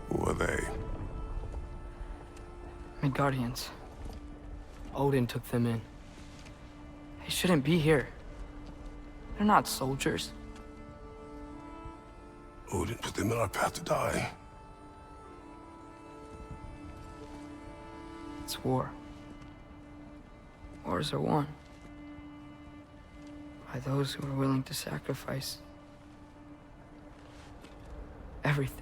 Who are they? Midgardians. Odin took them in. They shouldn't be here. They're not soldiers. Odin put them in our path to die. It's war. Wars are won by those who are willing to sacrifice everything.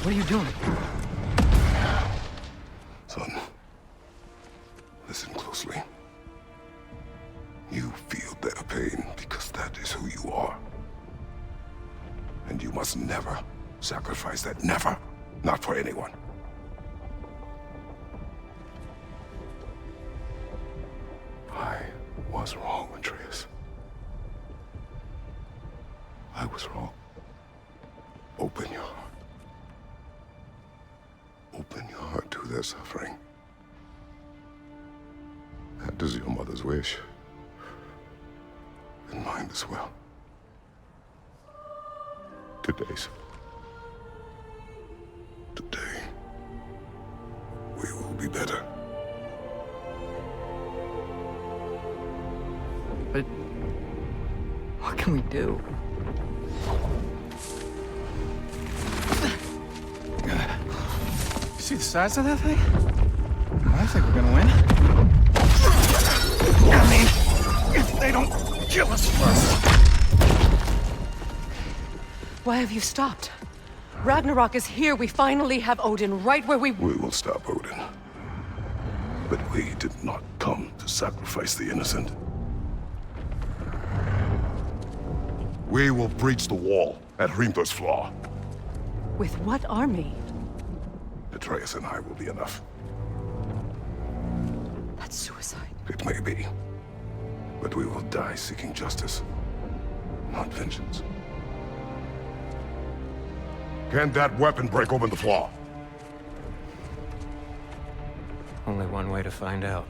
What are you doing? Son, listen closely. You feel their pain because that is who you are. And you must never sacrifice that. Never. Not for anyone. I was wrong, Atreus. I was wrong. Open your heart. Open your heart to their suffering. That is your mother's wish. And mine as well. Today's. Today, we will be better. But what can we do? See the size of that thing? I think we're gonna win. I mean, if they don't kill us first. Why have you stopped? Ragnarok is here. We finally have Odin right where we... We will stop Odin. But we did not come to sacrifice the innocent. We will breach the wall at Hrimthor's Flaw. With what army? Atreus and I will be enough. That's suicide. It may be. But we will die seeking justice, not vengeance. Can that weapon break open the flaw? Only one way to find out.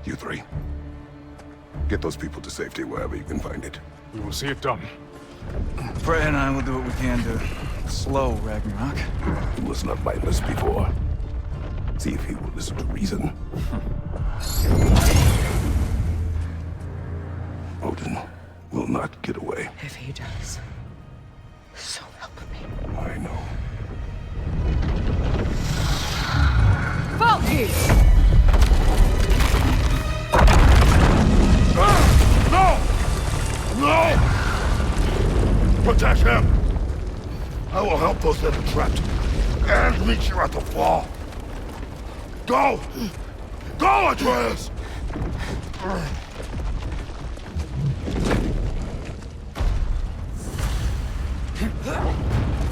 You three. Get those people to safety wherever you can find it. We will see it done. Freya and I will do what we can to slow Ragnarok. He was not mindless before. See if he will listen to reason. Odin will not get away. If he does, so help me. I know. Valky! No! No! Protect him! I will help those that are trapped. And meet you at the fall. Go! Go, Atreus!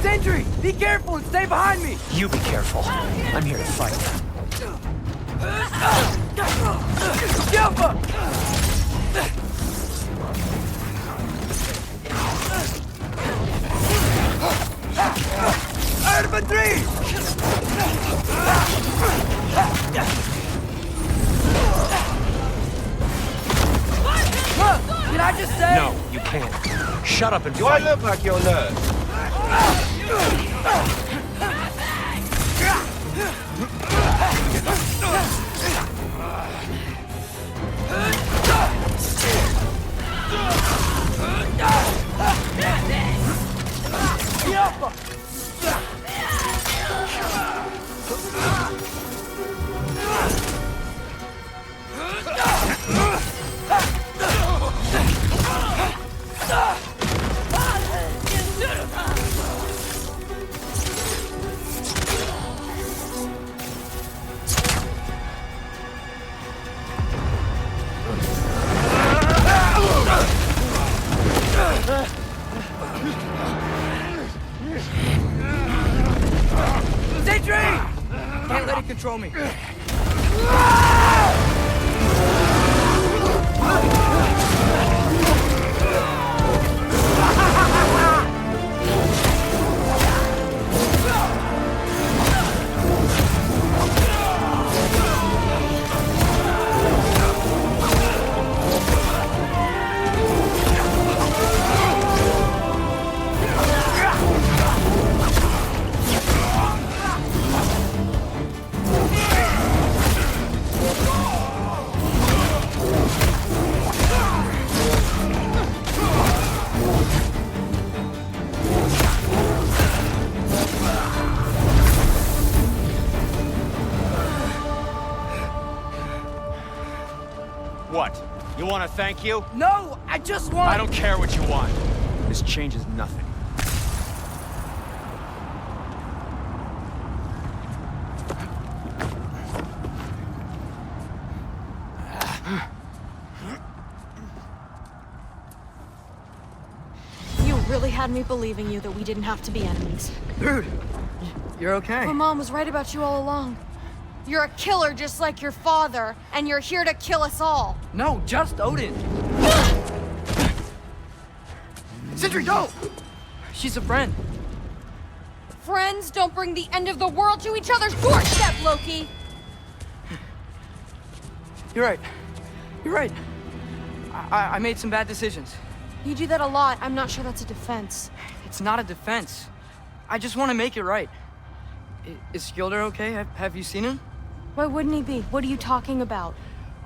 Sentry! Be careful and stay behind me! You be careful. I'm here to fight. Jump up! Infantry! Did I just say? No, you can't. Shut up and Do fight. I look like your nerd? Sentry! Can't let it control me. What? You want to thank you? No, I just want... I don't care what you want. This changes nothing. You really had me believing you that we didn't have to be enemies. Dude, you're okay. My mom was right about you all along. You're a killer just like your father, and you're here to kill us all. No, just Odin. Sentry, don't! She's a friend. Friends don't bring the end of the world to each other's doorstep, Loki! You're right. You're right. I made some bad decisions. You do that a lot. I'm not sure that's a defense. It's not a defense. I just want to make it right. Is Skilder okay? Have you seen him? Why wouldn't he be? What are you talking about?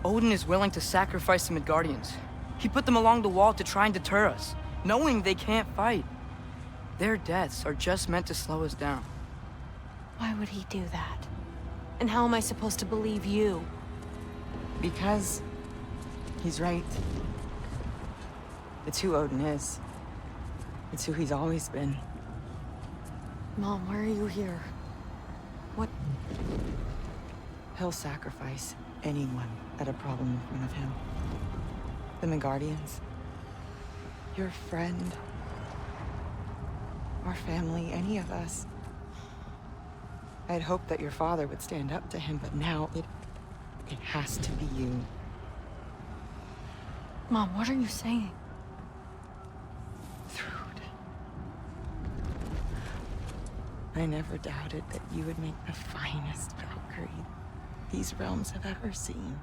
Odin is willing to sacrifice the Midgardians. He put them along the wall to try and deter us, knowing they can't fight. Their deaths are just meant to slow us down. Why would he do that? And how am I supposed to believe you? Because he's right. It's who Odin is. It's who he's always been. Mom, why are you here? What? He'll sacrifice anyone at a problem in front of him. The Midgardians. Your friend. Our family, any of us. I had hoped that your father would stand up to him, but now it has to be you. Mom, what are you saying? I I never doubted that you would make the finest Valkyrie these realms have ever seen.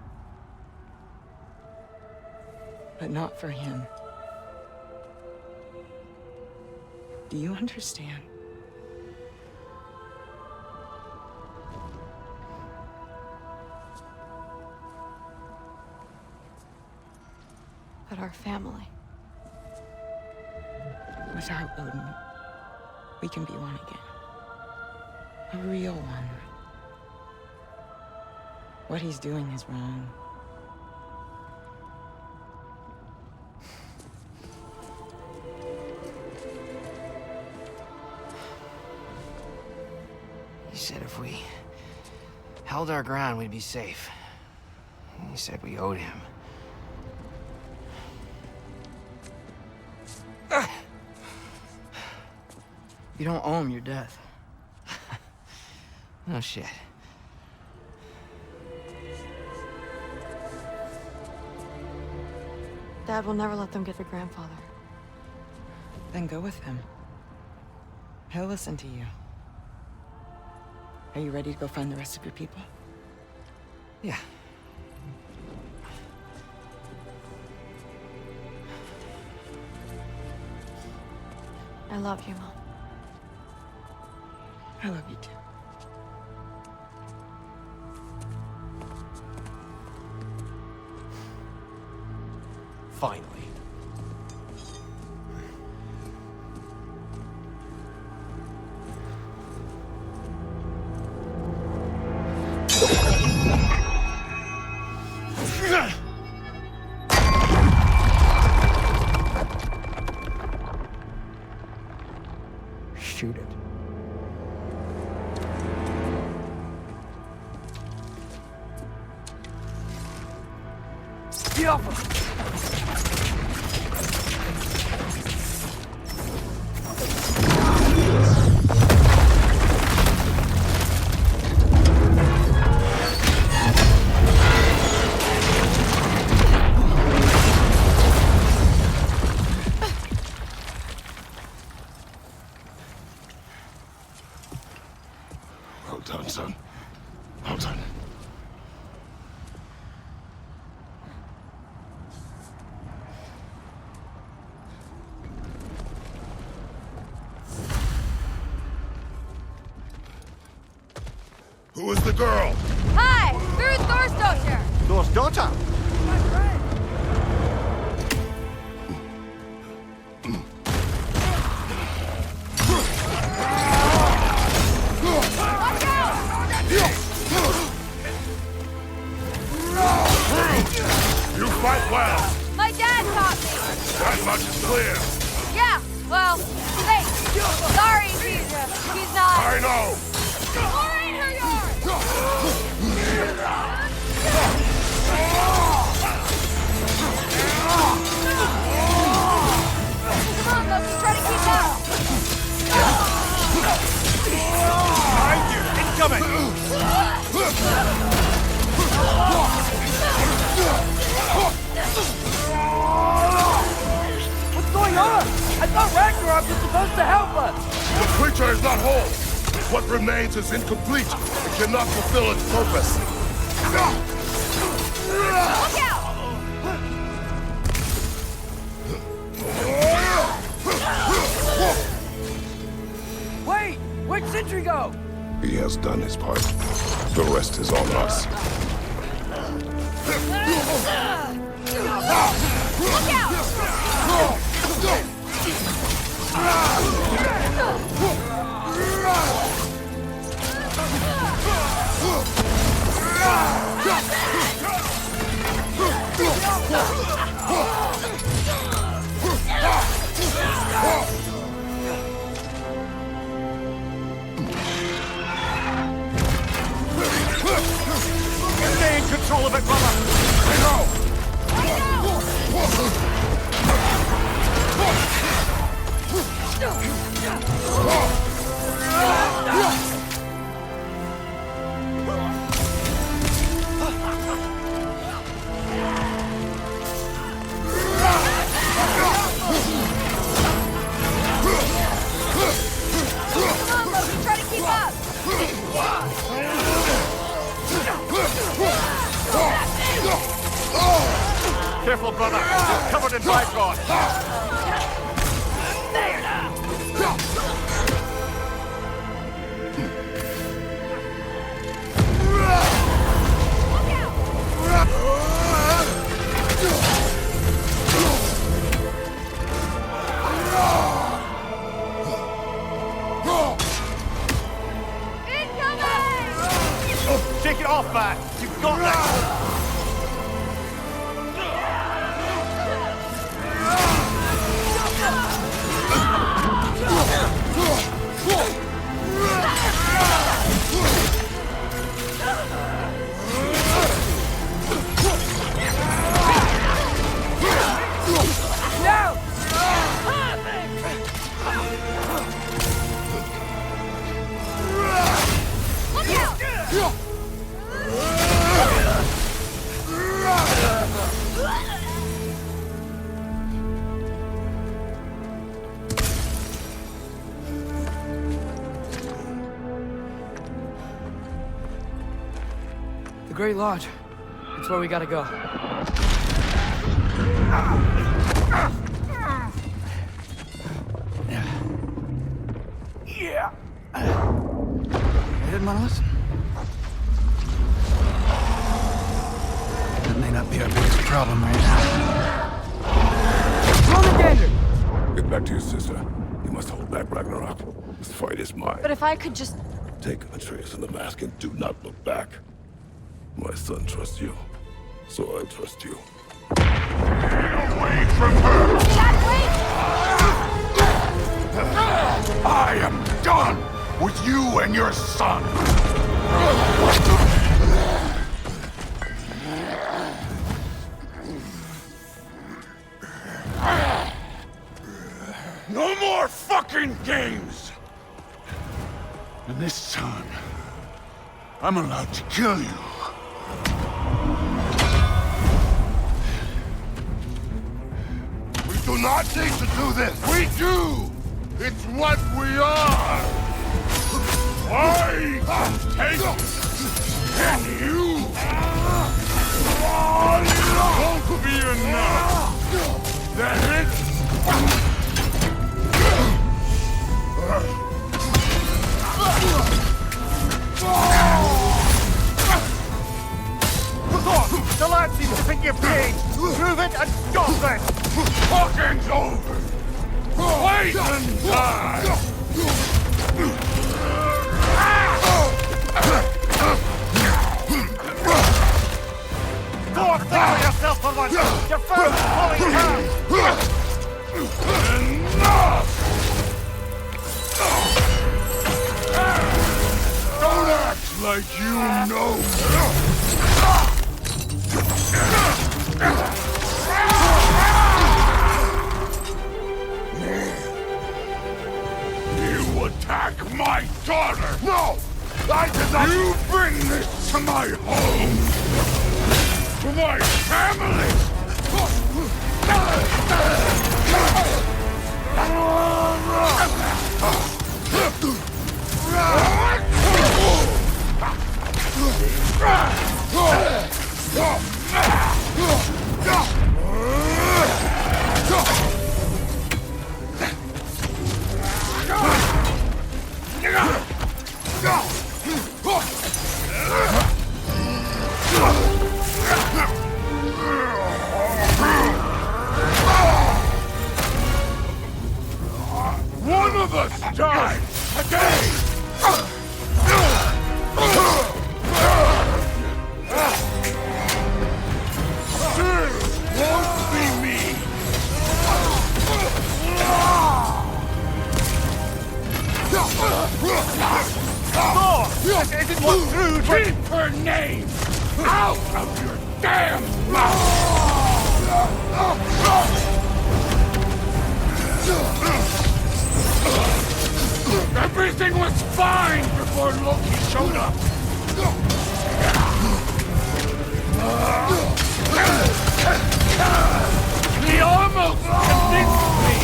But not for him. Do you understand? But our family. Without Odin, we can be one again. A real one. What he's doing is wrong. He said if we held our ground, we'd be safe. He said we owed him. You don't owe him your death. No shit. Dad will never let them get their grandfather. Then go with him. He'll listen to you. Are you ready to go find the rest of your people? Yeah. I love you, Mom. I love you too. Finally. Shoot it. Get off him! Well done, son. Well done. Who is the girl? Hi! Through Thor's daughter! Thor's daughter? You fight well. My dad taught me! That much is clear. Yeah, well, hey, sorry he's not... I know. Alright, her yard! Come on, let's just try to keep up! Behind you! Incoming! What's going on? I thought Ragnarok was supposed to help us! The creature is not whole. What remains is incomplete. It cannot fulfill its purpose. Look out! Wait! Where'd Sentry go? He has done his part. The rest is on us. Look out! Stay in control of it, brother! I know! Come on, let's try to keep little brother. You're covered in dry rot. There now! Shake it off, man! You've got that! The Great Lodge. It's where we gotta go. Yeah. You didn't want to listen? That may not be our biggest problem right now. Get back to your sister. You must hold back Ragnarok. This fight is mine. But if I could just... Take Atreus and the mask and do not look back. My son trusts you, so I trust you. Get away from her! I am done with you and your son! No more fucking games! And this time, I'm allowed to kill you. We do not need to do this! We do! It's what we are! I take it! And you won't be enough! That it? Look on! The lad seems to think you're pain! Prove it and stop this! Talking's over! Wait and die! Go on, think for yourself for once! Your foe's falling down! Enough! Don't act like you know me! You attack my daughter! No! I did not! You bring this to my home! To my family! One of us died today! Won't be me! This isn't what Rude... Keep her name out of your damn mouth! Everything was fine before Loki showed up! He almost convinced me!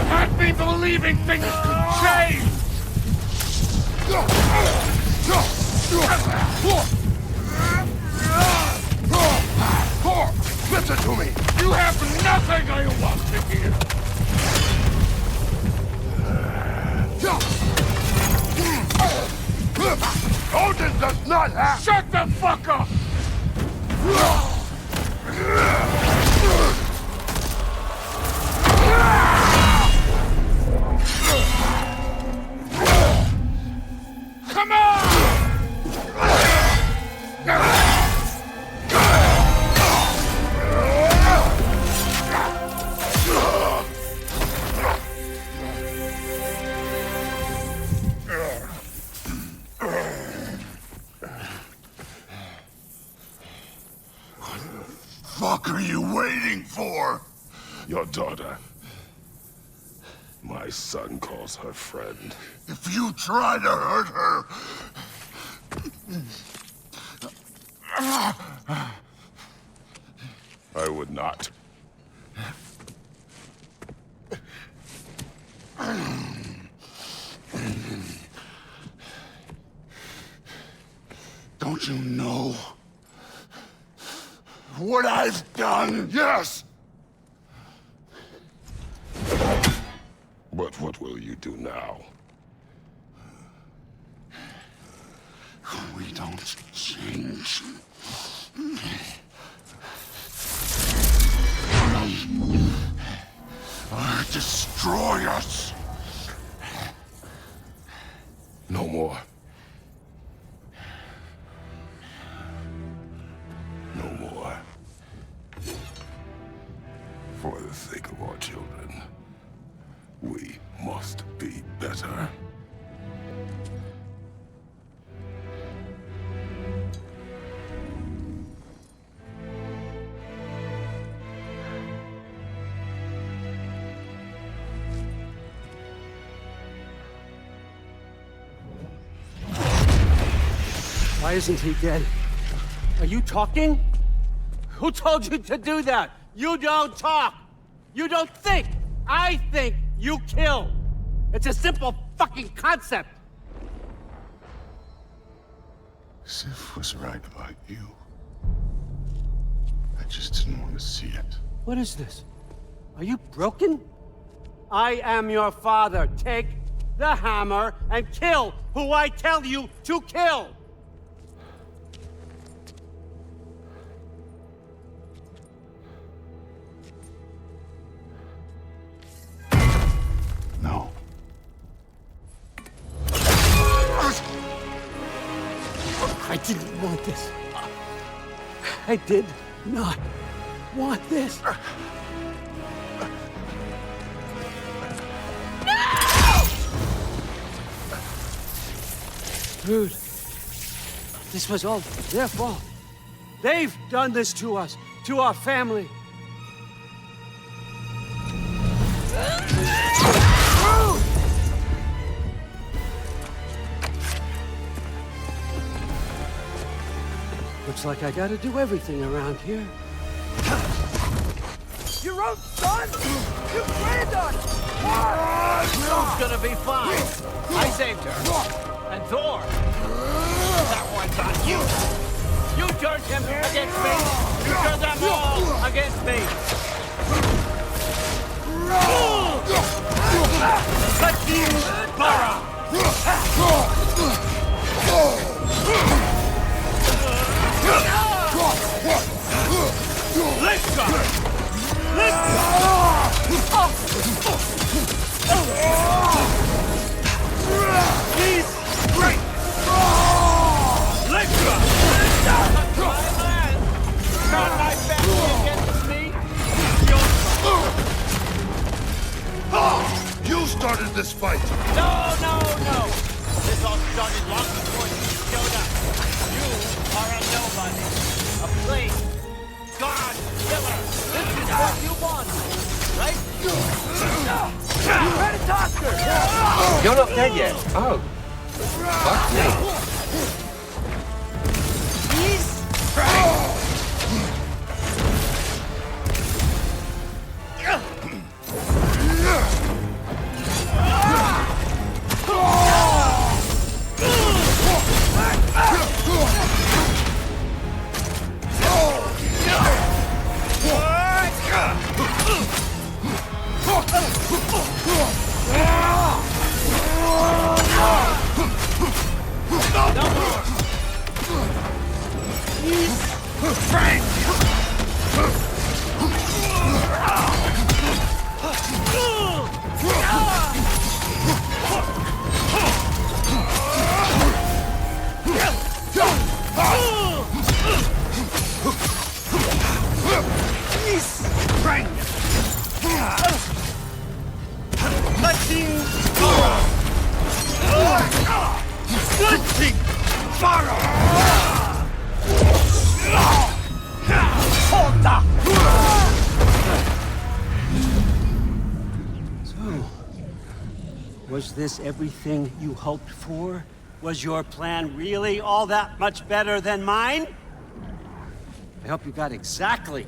Had me believing things could change! Come on! What are you waiting for? Your daughter. My son calls her friend. If you try to hurt her... I would not. Don't you know what I've done? Yes! But what will you do now? We don't change. Or destroy us. No more. No more. For the sake of our children, we must be better. Why isn't he dead? Are you talking? Who told you to do that? You don't talk! You don't think! I think, you kill! It's a simple fucking concept! Sif was right about you. I just didn't want to see it. What is this? Are you broken? I am your father. Take the hammer and kill who I tell you to kill! No. I didn't want this. I did not want this. Dude, this was all their fault. They've done this to us, to our family. Looks like I gotta do everything around here. Your own son? You granddaughter! Thor's gonna be fine. I saved her. And Thor, that one's on you. You turned him against me. You turned them all against me. Katim Bara! He's great! Turn my family against me? You started this fight! No! This all started long before you showed up. You are a nobody. A plague. God, killer. This is what you want, right? Ready, Oscar! You're not dead yet. Oh. Fuck me. Frank! strength! Letting fire! Letting fire! So, was this everything you hoped for? Was your plan really all that much better than mine? I hope you got exactly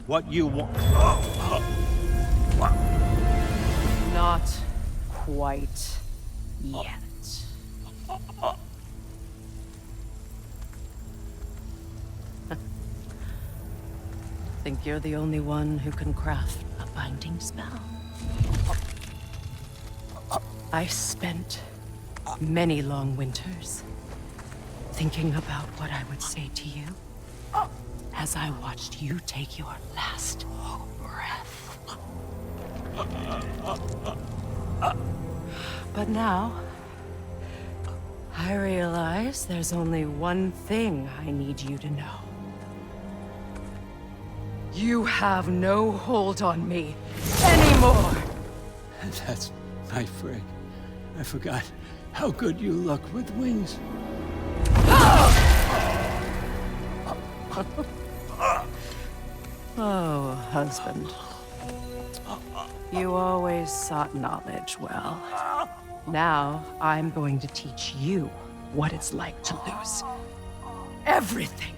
what you want. Not quite yet. Think you're the only one who can craft a binding spell? I spent many long winters thinking about what I would say to you as I watched you take your last breath. But now, I realize there's only one thing I need you to know. You have no hold on me anymore! That's my Frigg. I forgot how good you look with wings. Oh, husband. You always sought knowledge well. Now, I'm going to teach you what it's like to lose everything.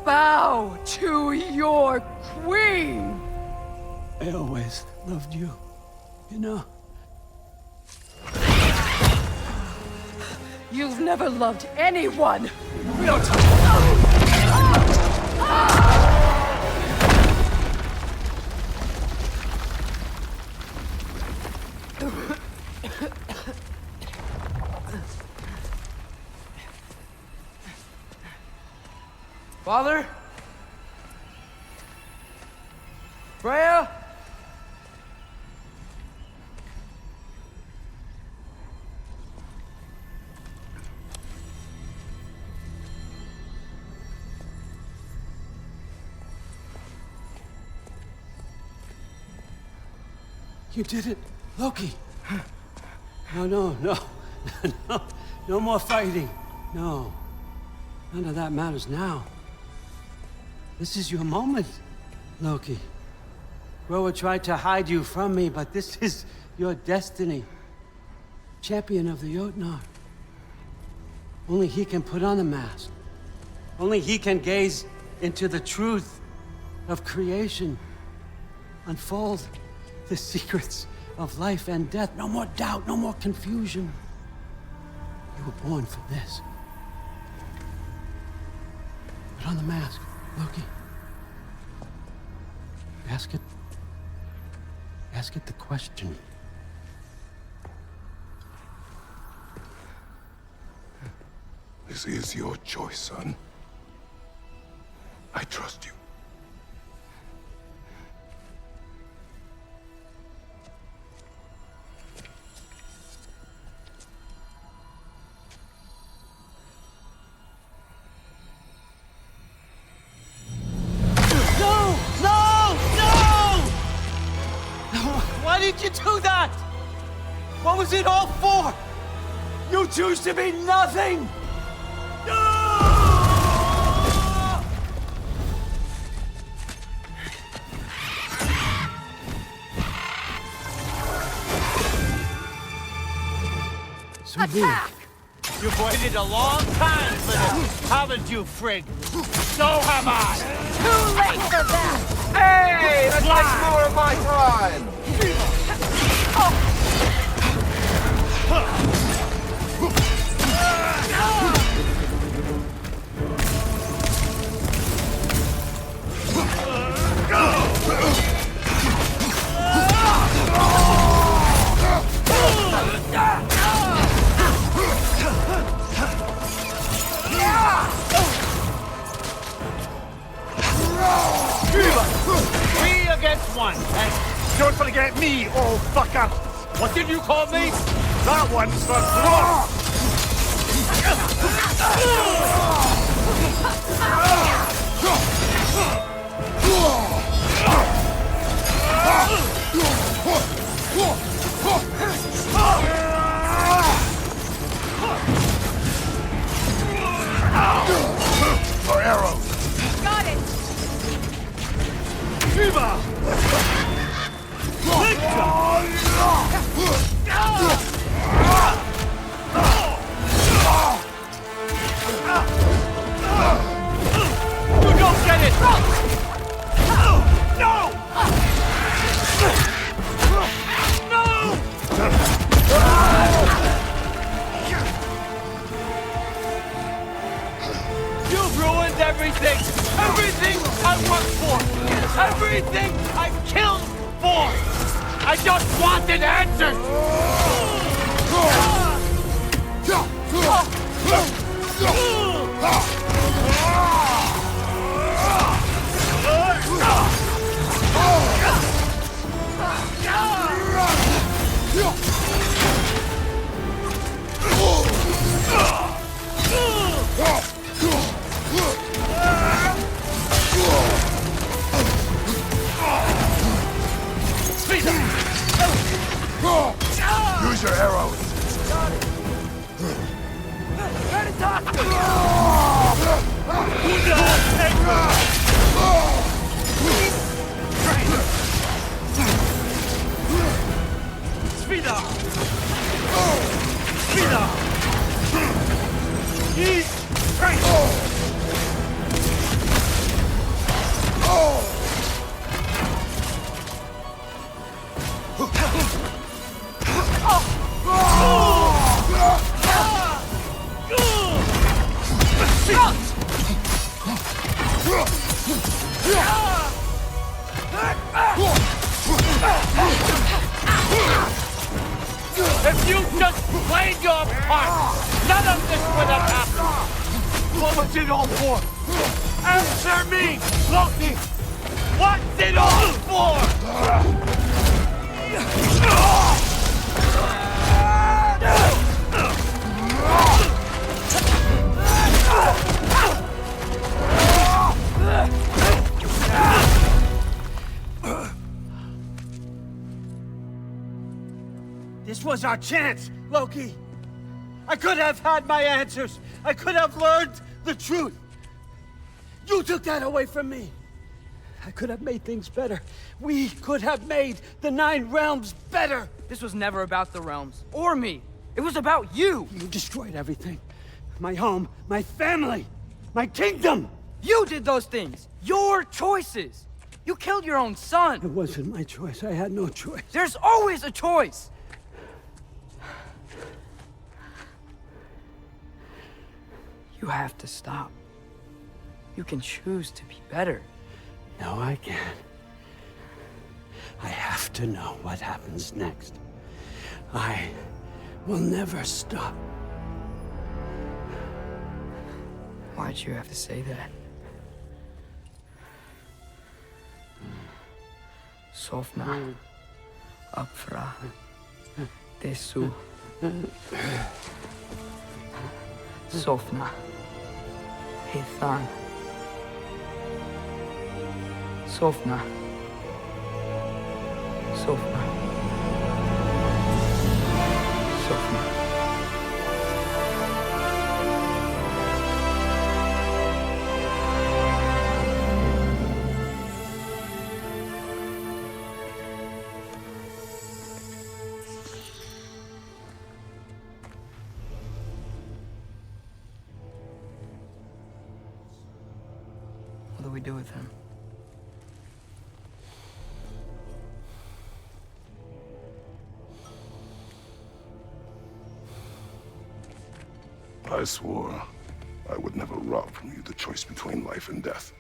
Bow to your queen! I always loved you, you know. You've never loved anyone! Father? Freya? You did it, Loki. No. No more fighting. No. None of that matters now. This is your moment, Loki. Groa tried to hide you from me, but this is your destiny. Champion of the Jotnar. Only he can put on the mask. Only he can gaze into the truth of creation. Unfold the secrets of life and death. No more doubt, no more confusion. You were born for this. Put on the mask, Loki. Ask it the question. This is your choice, son. I trust you. Why did you do that? What was it all for? You choose to be nothing! Attack! You've waited a long time for this, haven't you, Frigg? So have I! Too late for that! Hey, that's like more of my time! Three against one, and don't forget me, old fucker! What did you call me? That one's for Hrólf! arrows! Got it! Shiva! You don't get it! No! You've ruined everything! Everything I worked for! Everything I've killed for! I just wanted answers! Use your arrows! Svida! Svida! He's right! If you just played your part, none of this would have happened! What was it all for? Answer me, Loki! What's it all for? This was our chance, Loki! I could have had my answers! I could have learned the truth! You took that away from me! I could have made things better. We could have made the 9 realms better! This was never about the realms, or me. It was about you! You destroyed everything. My home, my family, my kingdom! You did those things! Your choices! You killed your own son! It wasn't my choice. I had no choice. There's always a choice! You have to stop. You can choose to be better. No, I can't. I have to know what happens next. I will never stop. Why'd you have to say that? Sofna. Upfra. Desu. Sofna. Hithan. Sofna. Sofna. Sofna. What do we do with him? I swore I would never rob from you the choice between life and death.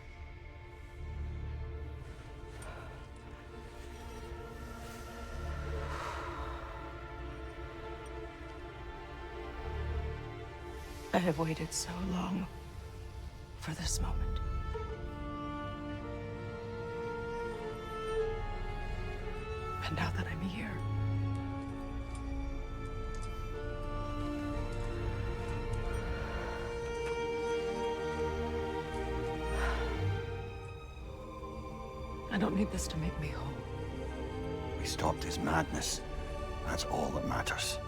I have waited so long for this moment. And now that I'm here, I don't need this to make me whole. We stopped his madness. That's all that matters.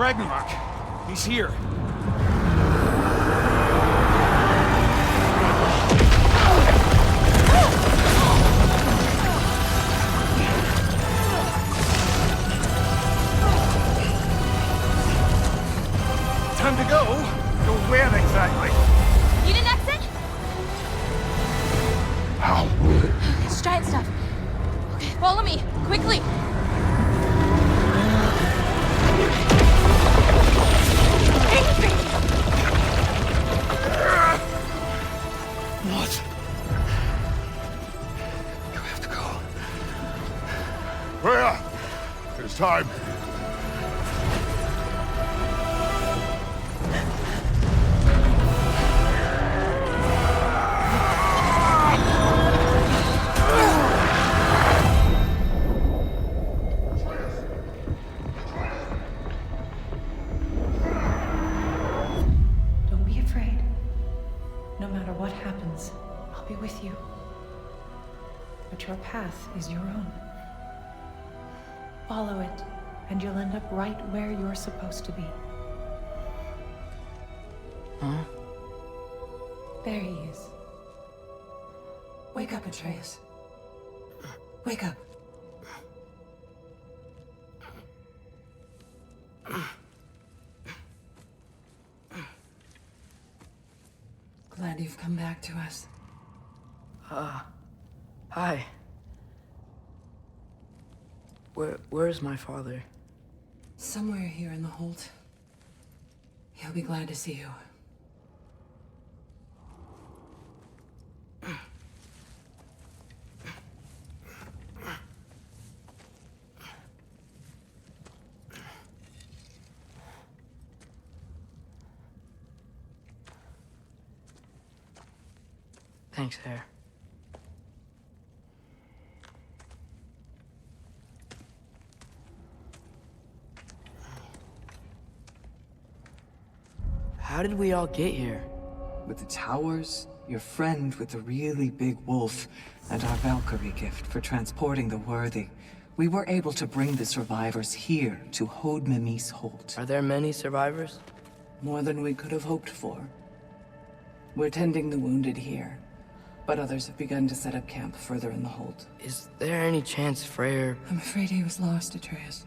Ragnarök. He's here. Time to go? Go where exactly? Need an exit? How? It's giant stuff. Okay, follow me, quickly. What? You have to go. Freya! It's time. Don't be afraid. No matter what happens, I'll be with you. But your path is your own. Follow it, and you'll end up right where you're supposed to be. Huh? There he is. Wake up, Atreus. Wake up. Glad you've come back to us. Hi. Where's my father? Somewhere here in the hold. He'll be glad to see you. Thanks, Hare. How did we all get here? With the towers, your friend with the really big wolf, and our Valkyrie gift for transporting the worthy, we were able to bring the survivors here to Hod Mimi's Hold. Are there many survivors? More than we could have hoped for. We're tending the wounded here, but others have begun to set up camp further in the hold. Is there any chance Freyr... I'm afraid he was lost, Atreus.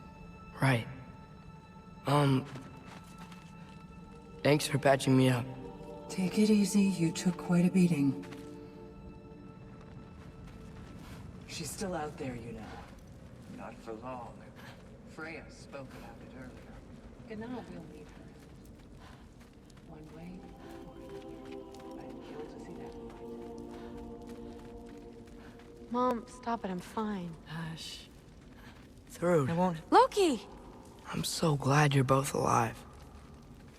Right. Thanks for patching me up. Take it easy, you took quite a beating. She's still out there, you know. Not for long. Freya spoke about it earlier. Gná will need her. One way or another. I'm killed to see that light. Mom, stop it. I'm fine. Hush. Thrud. I won't. Loki! I'm so glad you're both alive.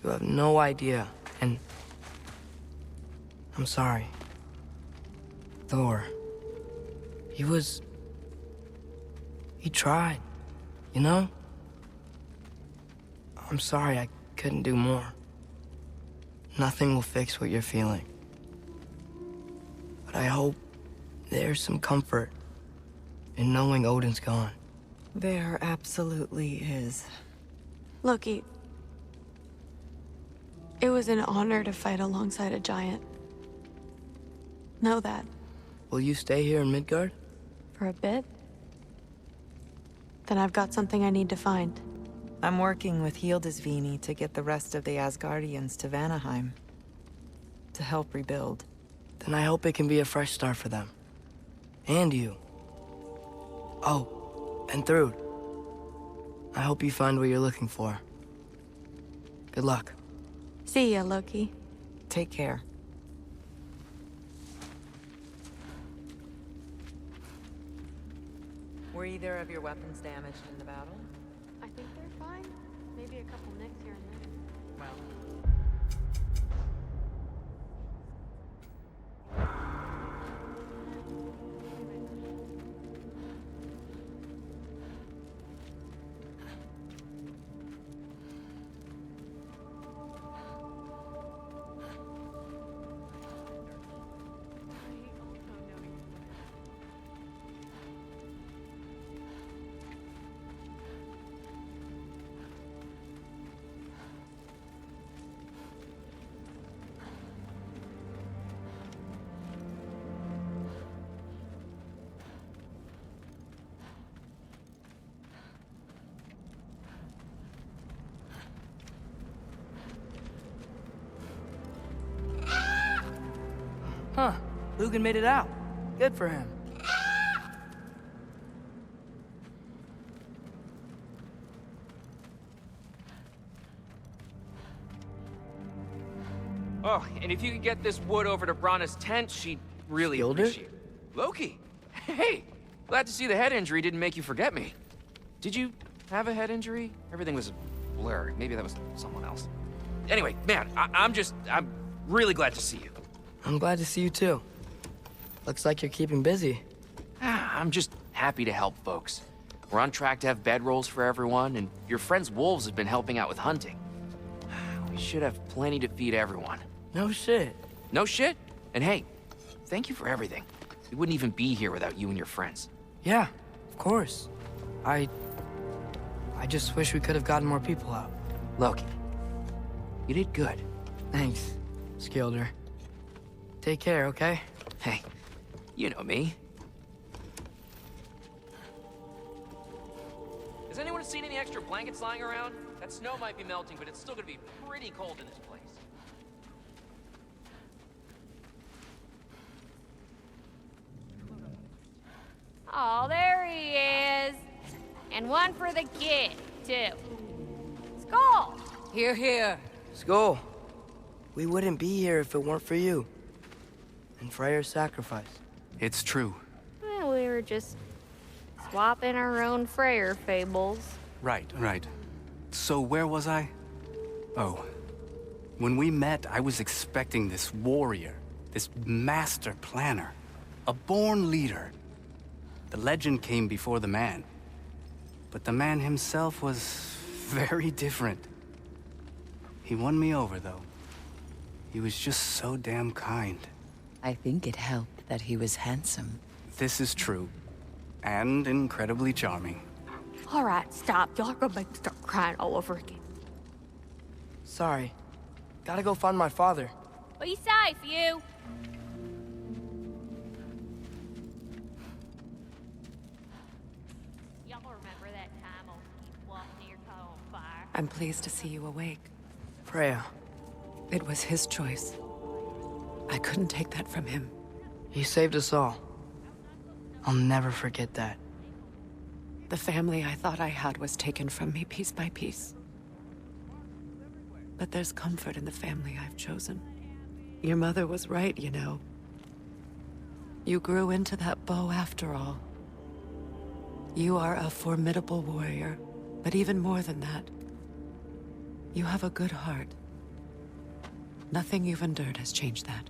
You have no idea, and... I'm sorry. Thor. He tried, you know? I'm sorry I couldn't do more. Nothing will fix what you're feeling. But I hope there's some comfort in knowing Odin's gone. There absolutely is. Loki, it was an honor to fight alongside a giant. Know that. Will you stay here in Midgard? For a bit? Then I've got something I need to find. I'm working with Hildisvíni to get the rest of the Asgardians to Vanaheim. To help rebuild. Then I hope it can be a fresh start for them. And you. Oh, and Thrud. I hope you find what you're looking for. Good luck. See ya, Loki. Take care. Were either of your weapons damaged in the battle? I think they're fine. Maybe a couple nicks here and there. Well... Hugin made it out. Good for him. Oh, and if you could get this wood over to Brana's tent, she'd really appreciate it. Loki! Hey! Glad to see the head injury didn't make you forget me. Did you have a head injury? Everything was a blur. Maybe that was someone else. Anyway, man, I'm really glad to see you. I'm glad to see you too. Looks like you're keeping busy. I'm just happy to help folks. We're on track to have bedrolls for everyone, and your friend's wolves have been helping out with hunting. We should have plenty to feed everyone. No shit. No shit? And hey, thank you for everything. We wouldn't even be here without you and your friends. Yeah, of course. I just wish we could have gotten more people out. Loki, you did good. Thanks, Skilder. Take care, okay? Hey, you know me. Has anyone seen any extra blankets lying around? That snow might be melting, but it's still gonna be pretty cold in this place. Oh, there he is. And one for the kid, too. Skull! Here, here. Skull, we wouldn't be here if it weren't for you. And Freyr's sacrifice. It's true. Well, we were just swapping our own Freyr fables. Right. So where was I? Oh. When we met, I was expecting this warrior, this master planner, a born leader. The legend came before the man. But the man himself was very different. He won me over, though. He was just so damn kind. I think it helped that he was handsome. This is true. And incredibly charming. All right, stop. Y'all are gonna make me start crying all over again. Sorry. Gotta go find my father. Be safe, you. Y'all remember that time old Wolf near caught on fire? I'm pleased to see you awake. Freya. It was his choice. I couldn't take that from him. He saved us all. I'll never forget that. The family I thought I had was taken from me piece by piece. But there's comfort in the family I've chosen. Your mother was right, you know. You grew into that bow after all. You are a formidable warrior, but even more than that, you have a good heart. Nothing you've endured has changed that.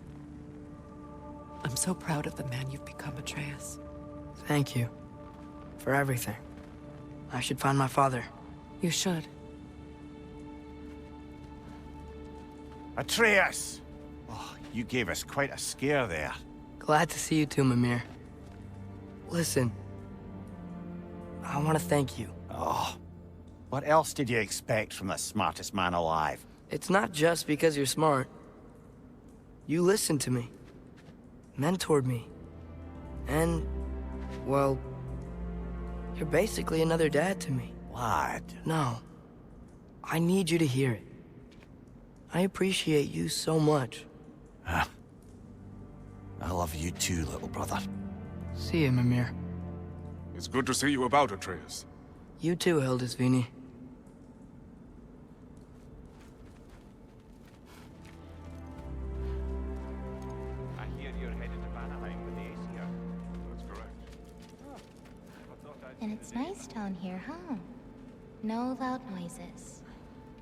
I'm so proud of the man you've become, Atreus. Thank you. For everything. I should find my father. You should. Atreus! Oh, you gave us quite a scare there. Glad to see you too, Mimir. Listen. I want to thank you. Oh, what else did you expect from the smartest man alive? It's not just because you're smart. You listened to me. Mentored me. And, well, you're basically another dad to me. Lad. No. I need you to hear it. I appreciate you so much. I love you too, little brother. See you, Mimir. It's good to see you about, Atreus. You too, Hildisvini. I hear you're headed to Vanaheim with the Aesir. That's correct. And it's nice down here, huh? No loud noises.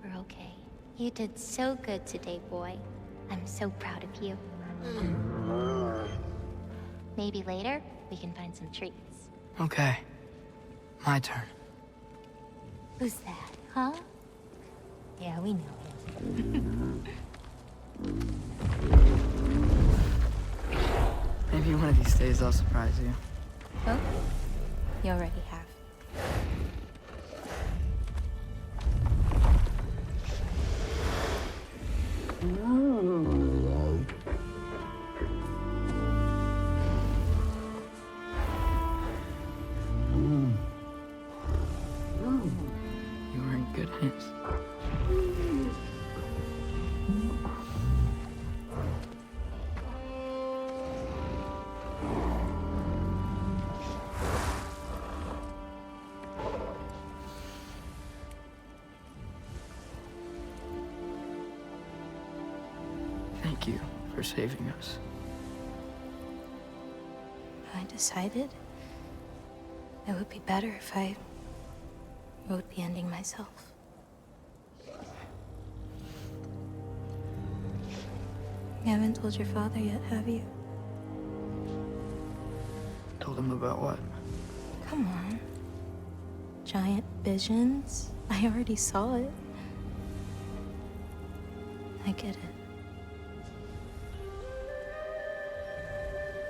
We're okay. You did so good today, boy. I'm so proud of you. Maybe later, we can find some treats. Okay. My turn. Who's that, huh? Yeah, we know him. Maybe one of these days I'll surprise you. Oh? You already have. You were in good hands. for saving us. I decided it would be better if I wrote the ending myself. You haven't told your father yet, have you? Told him about what? Come on. Giant visions? I already saw it. I get it.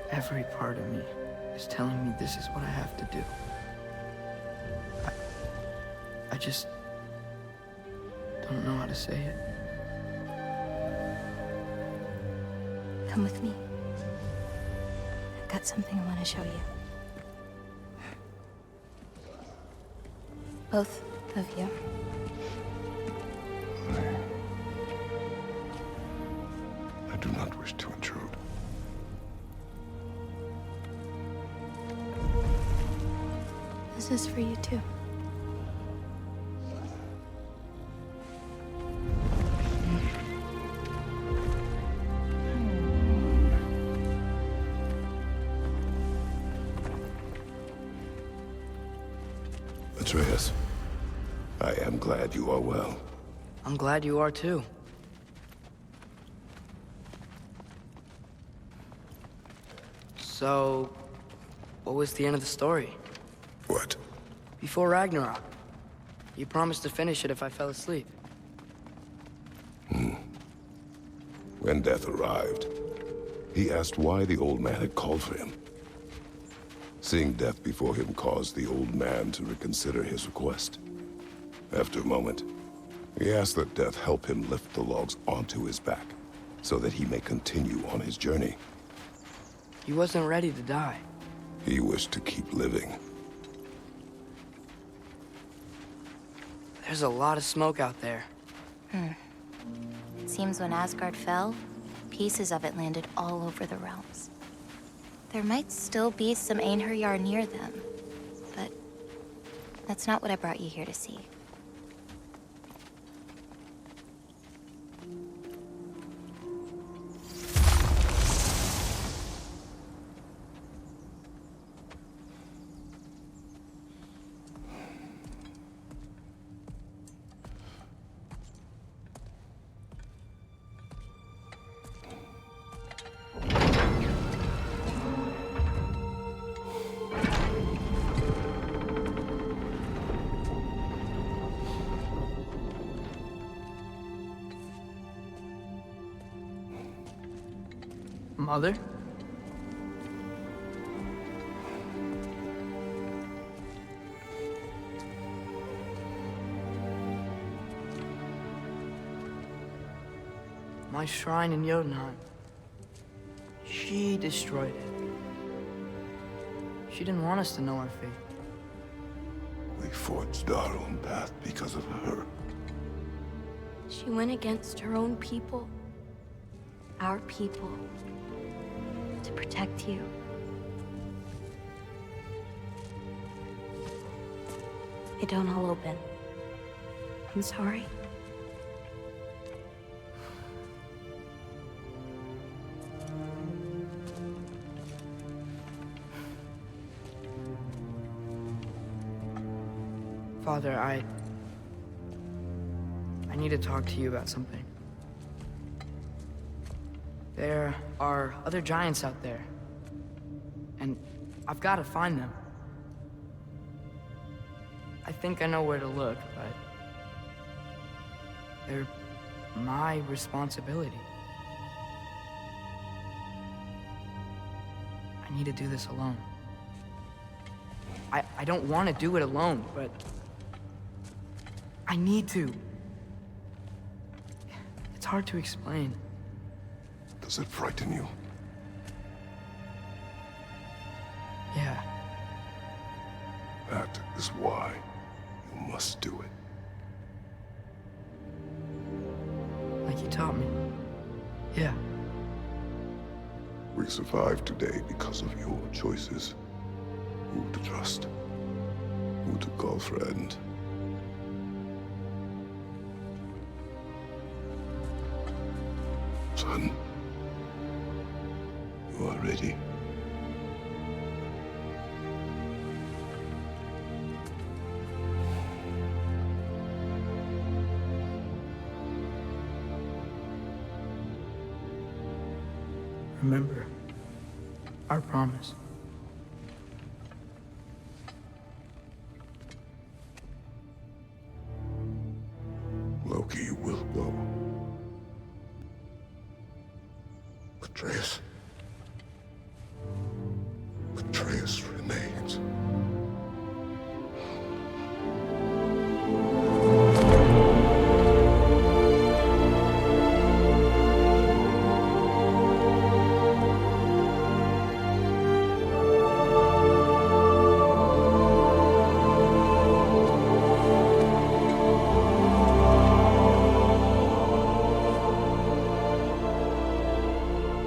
Every part of me is telling me this is what I have to do. I just don't know how to say it. Come with me. I've got something I want to show you. Both of you. I do not wish to intrude. This is for you too. Atreus, I am glad you are well. I'm glad you are too. So, what was the end of the story? What? Before Ragnarok. You promised to finish it if I fell asleep. When death arrived, he asked why the old man had called for him. Seeing death before him caused the old man to reconsider his request. After a moment, he asked that death help him lift the logs onto his back, so that he may continue on his journey. He wasn't ready to die. He wished to keep living. There's a lot of smoke out there. It seems when Asgard fell, pieces of it landed all over the realms. There might still be some Einherjar near them, but that's not what I brought you here to see. Mother? My shrine in Jotunheim. She destroyed it. She didn't want us to know our fate. We forged our own path because of her. She went against her own people. Our people. To protect you. It don't all open. I'm sorry. Father, I need to talk to you about something. There are other giants out there, and I've got to find them. I think I know where to look, but they're my responsibility. I need to do this alone. I don't want to do it alone, but I need to. It's hard to explain. Does it frighten you? Yeah. That is why you must do it. Like you taught me. Yeah. We survived today because of your choices. Who to trust, who to call friend. Son, you are ready. Remember our promise. Loki will go. Atreus. Atreus remains.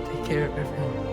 Take care, everyone.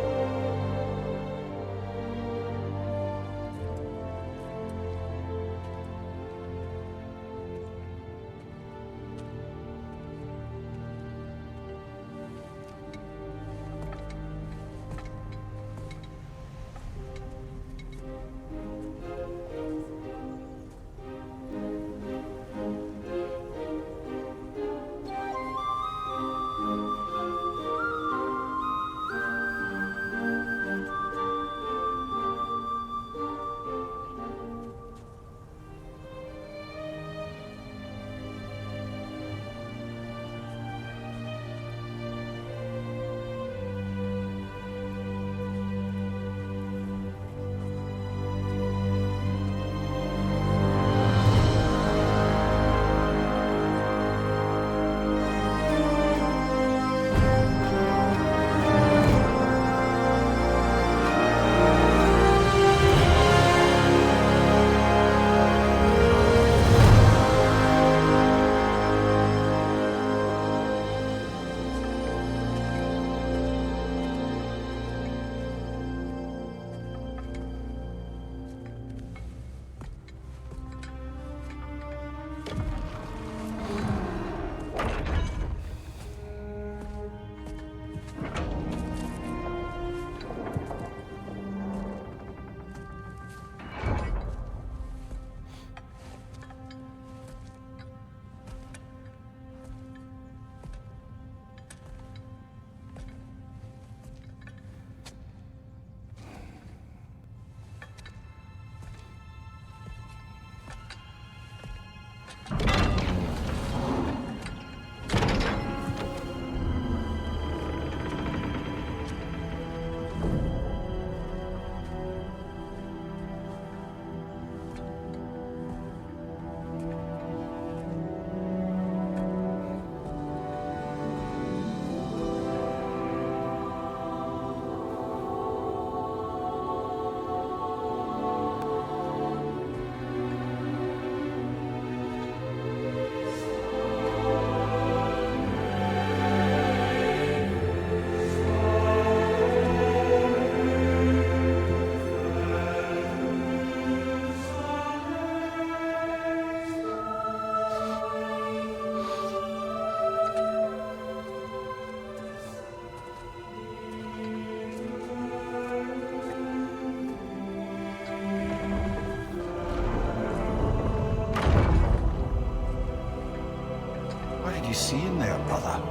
What did you see in there, brother?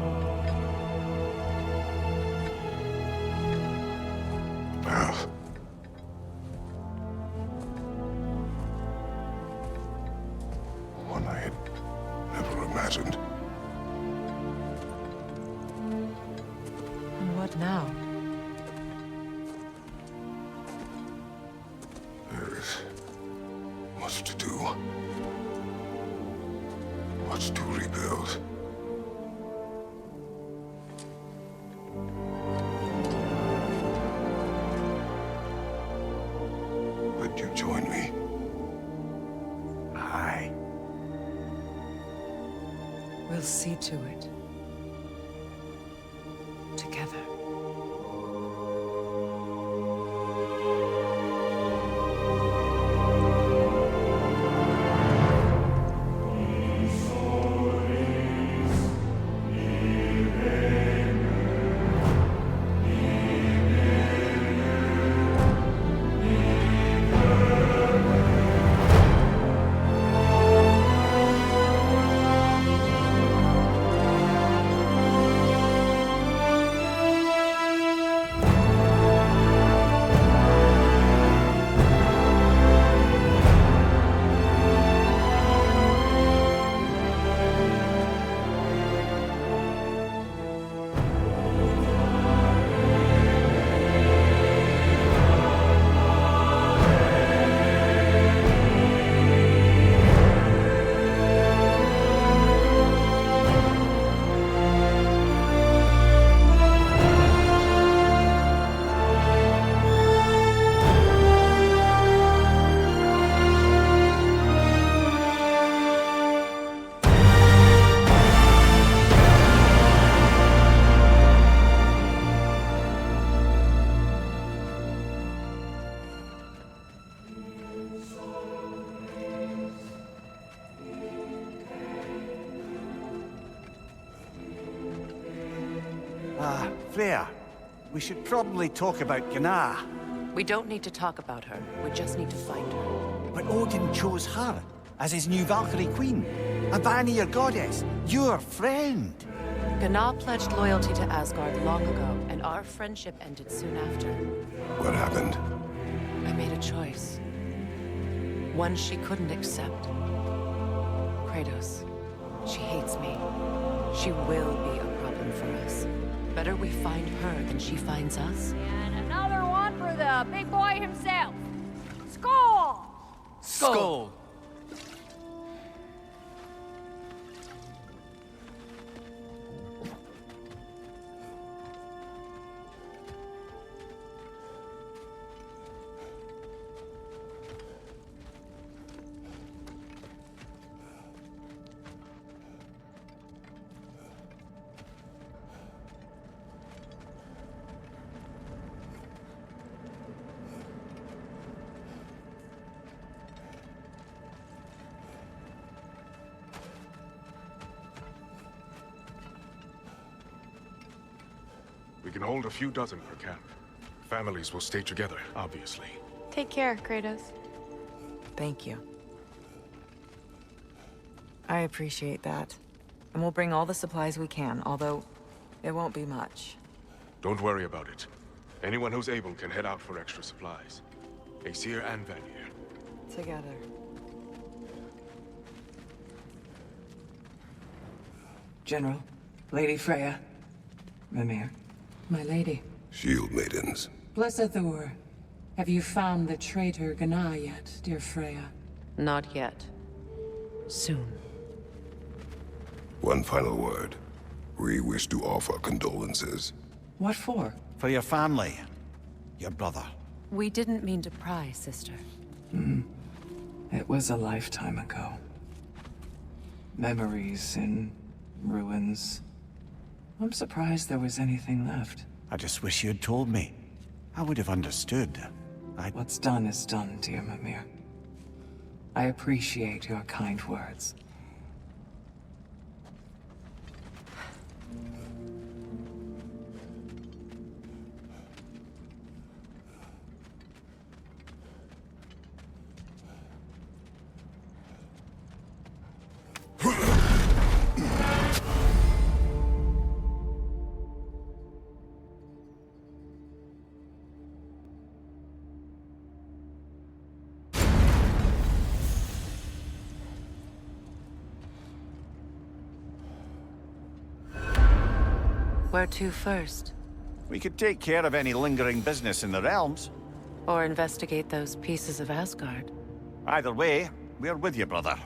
Path. One I had never imagined. And what now? There is much to do. Much to rebuild. Would you join me? Aye. We'll see to it. Together. Freya, we should probably talk about Gná. We don't need to talk about her. We just need to find her. But Odin chose her as his new Valkyrie queen. A Vanir goddess. Your friend. Gná pledged loyalty to Asgard long ago, and our friendship ended soon after. What happened? I made a choice. One she couldn't accept. Kratos. She hates me. She will be a problem for us. Better we find her than she finds us. And another one for the big boy himself. Skull! Skull! We can hold a few dozen per camp. Families will stay together, obviously. Take care, Kratos. Thank you. I appreciate that. And we'll bring all the supplies we can, although it won't be much. Don't worry about it. Anyone who's able can head out for extra supplies. Aesir and Vanir. Together. General, Lady Freya, Mimir, my lady. Shield maidens. Blessed Thor, have you found the traitor Gná yet, dear Freya? Not yet. Soon. One final word. We wish to offer condolences. What for? For your family. Your brother. We didn't mean to pry, sister. It was a lifetime ago. Memories in ruins. I'm surprised there was anything left. I just wish you had told me. I would have understood. What's done is done, dear Mimir. I appreciate your kind words. Where to first? We could take care of any lingering business in the realms. Or investigate those pieces of Asgard. Either way, we're with you, brother.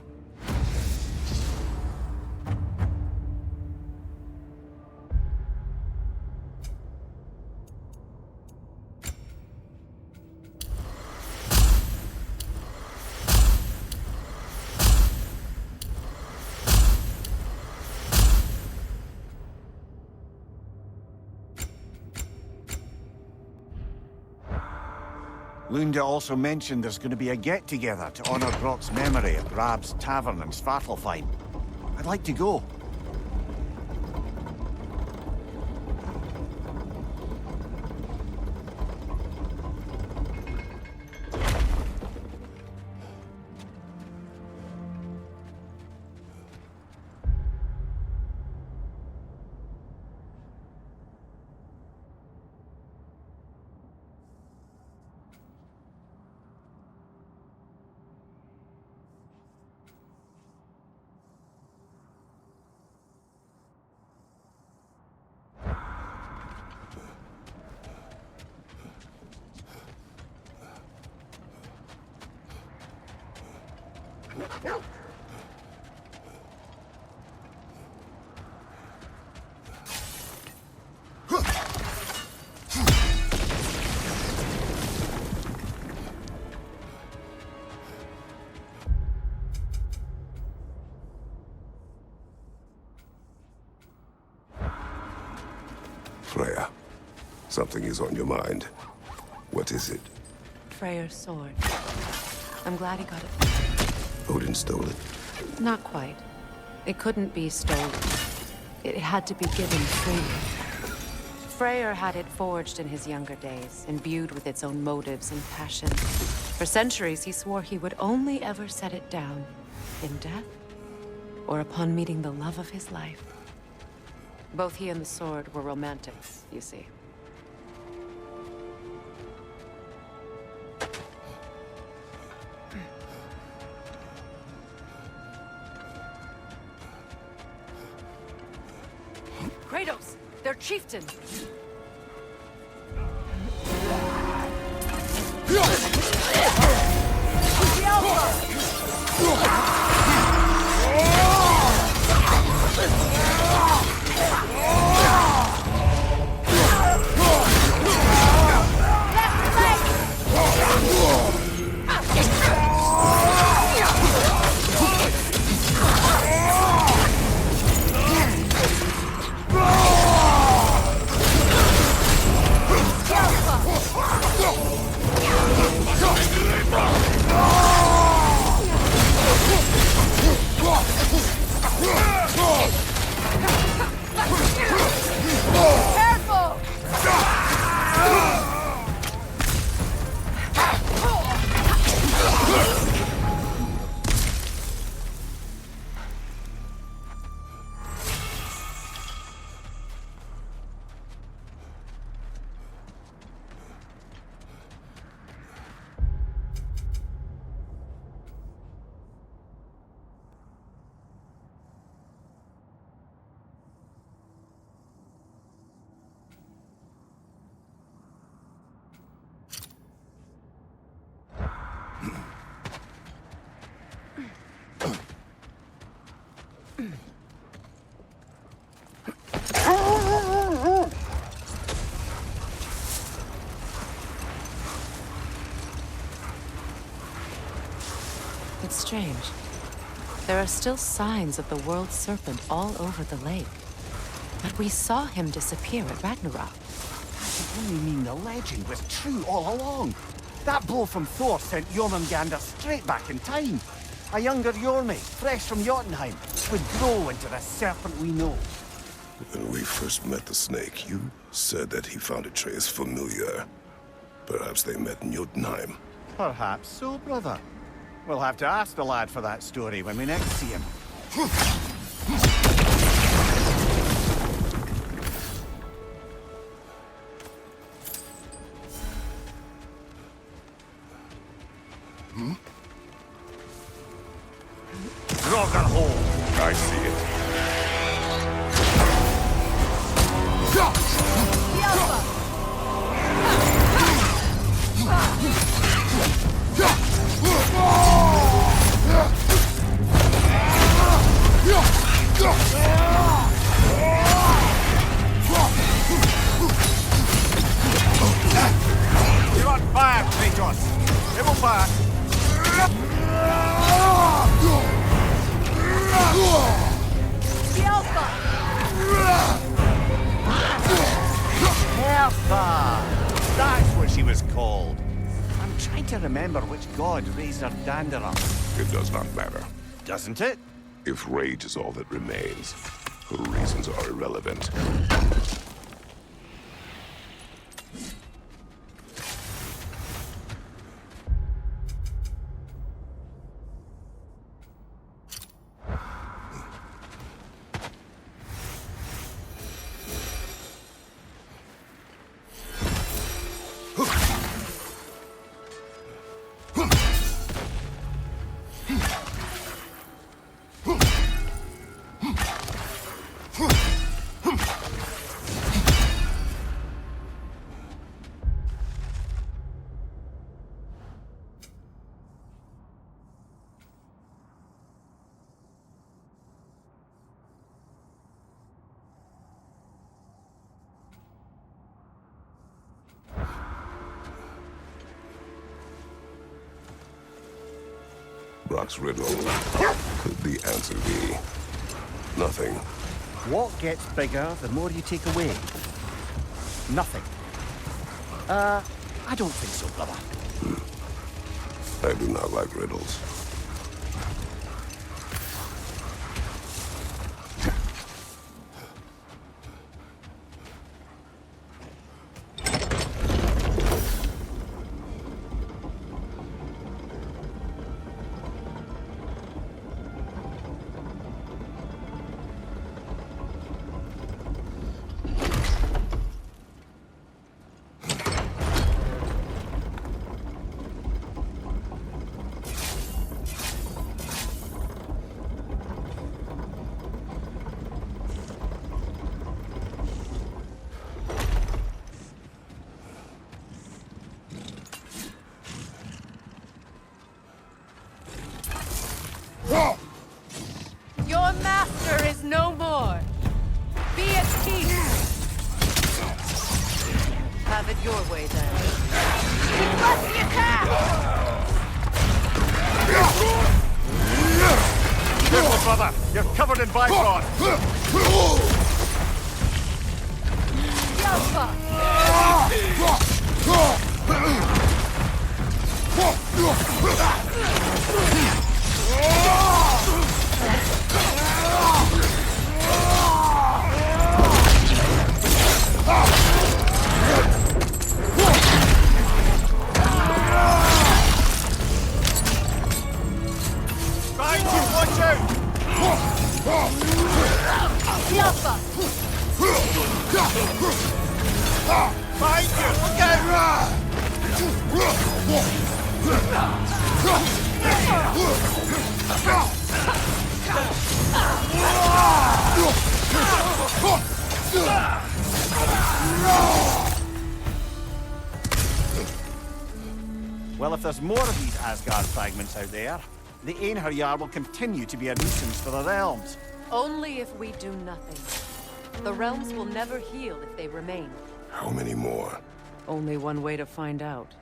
Lunda also mentioned there's going to be a get-together to honor Brock's memory at Rab's Tavern in Svartalfheim. I'd like to go. Freya, something is on your mind. What is it? Freyr's sword. I'm glad he got it. Odin stole it. Not quite. It couldn't be stolen. It had to be given freely. Freyr had it forged in his younger days, imbued with its own motives and passions. For centuries, he swore he would only ever set it down in death or upon meeting the love of his life. Both he and the sword were romantics, you see. Kratos! They're chieftain! It's strange. There are still signs of the world serpent all over the lake. But we saw him disappear at Ragnarok. That can only mean the legend was true all along. That blow from Thor sent Jormungandr straight back in time. A younger Jormi, fresh from Jotunheim, would grow into the serpent we know. When we first met the snake, you said that he found Atreus familiar. Perhaps they met in Jotunheim. Perhaps so, brother. We'll have to ask the lad for that story when we next see him. I see it. You're on fire, Kratos! Level fire! Hertha! That's what she was called. I'm trying to remember which god raised her dander up. It does not matter. Doesn't it? If rage is all that remains, her reasons are irrelevant. Brock's riddle. Could the answer be nothing? What gets bigger the more you take away? Nothing. I don't think so, brother. I do not like riddles. Your master is no more. Be at peace. Have it your way, then. Bless the attack! Careful, brother! You're covered in Bifrost! Yalpa! Behind you! Watch out! Yalpa! Behind you! Look out! Well, if there's more of these Asgard fragments out there, the Einherjar will continue to be a nuisance for the realms. Only if we do nothing. The realms will never heal if they remain. How many more? Only one way to find out.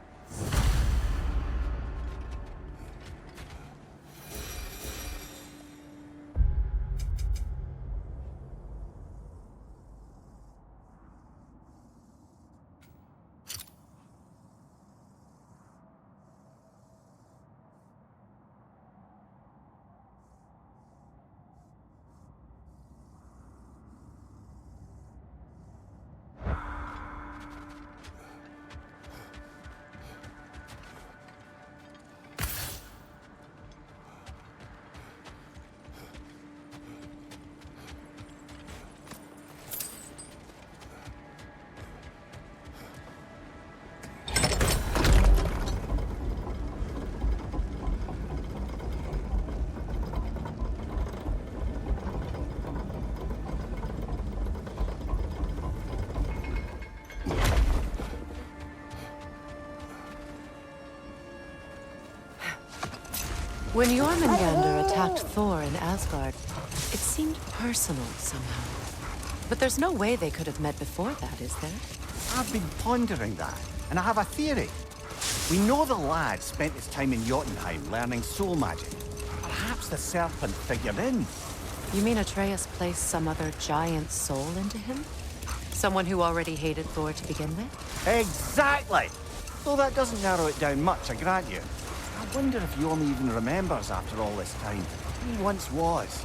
When Jormungandr attacked Thor in Asgard, it seemed personal somehow. But there's no way they could have met before that, is there? I've been pondering that, and I have a theory. We know the lad spent his time in Jotunheim learning soul magic. Perhaps the serpent figured in. You mean Atreus placed some other giant soul into him? Someone who already hated Thor to begin with? Exactly! Though that doesn't narrow it down much, I grant you. I wonder if Jorm even remembers after all this time who he once was.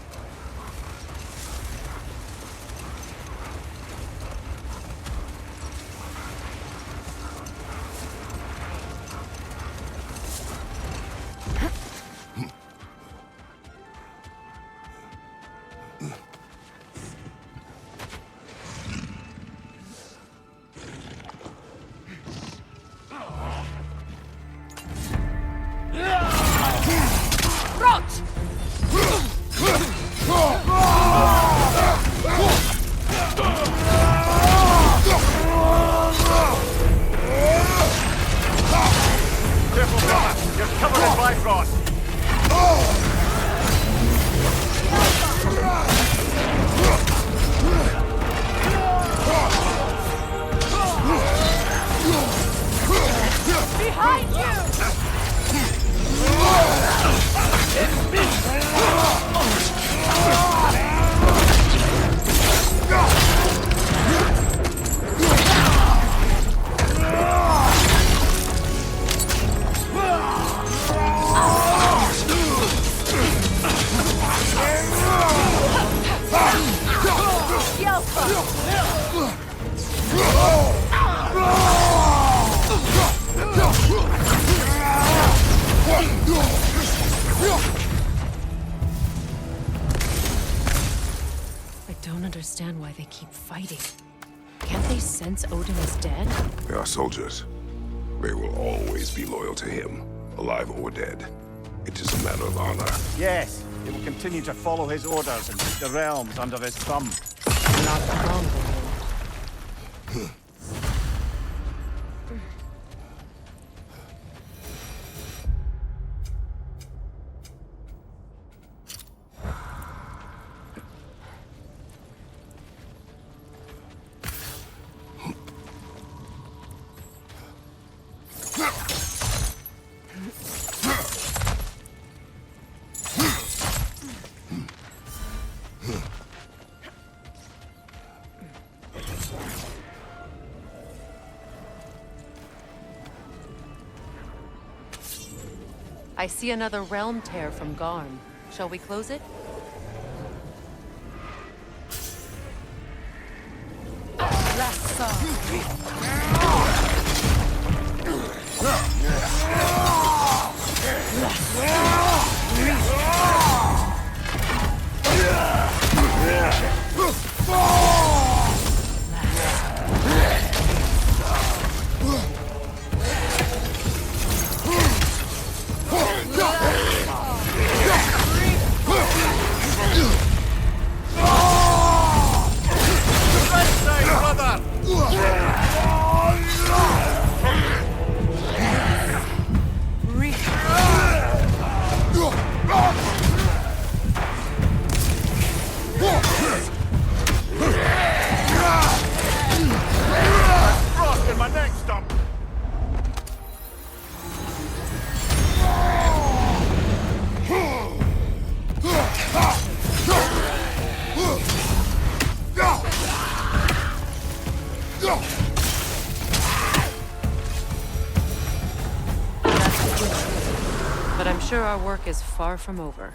They are soldiers. They will always be loyal to him, alive or dead. It is a matter of honor. Yes, they will continue to follow his orders and keep the realms under his thumb. Not for long, though. I see another realm tear from Garm. Shall we close it? But I'm sure our work is far from over.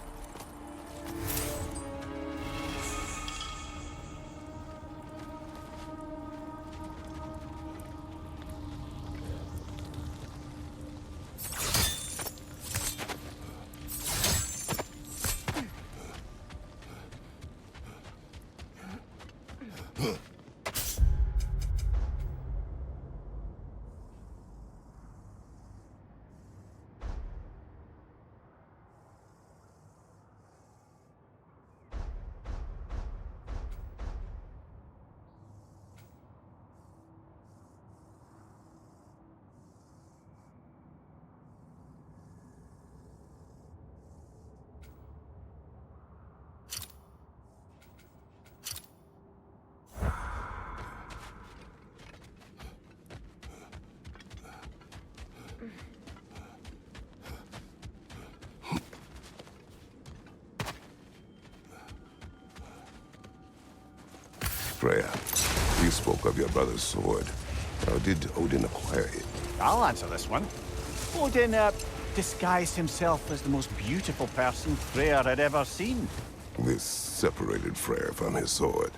Freya, you spoke of your brother's sword. How did Odin acquire it? I'll answer this one. Odin, disguised himself as the most beautiful person Freyr had ever seen. This separated Freyr from his sword.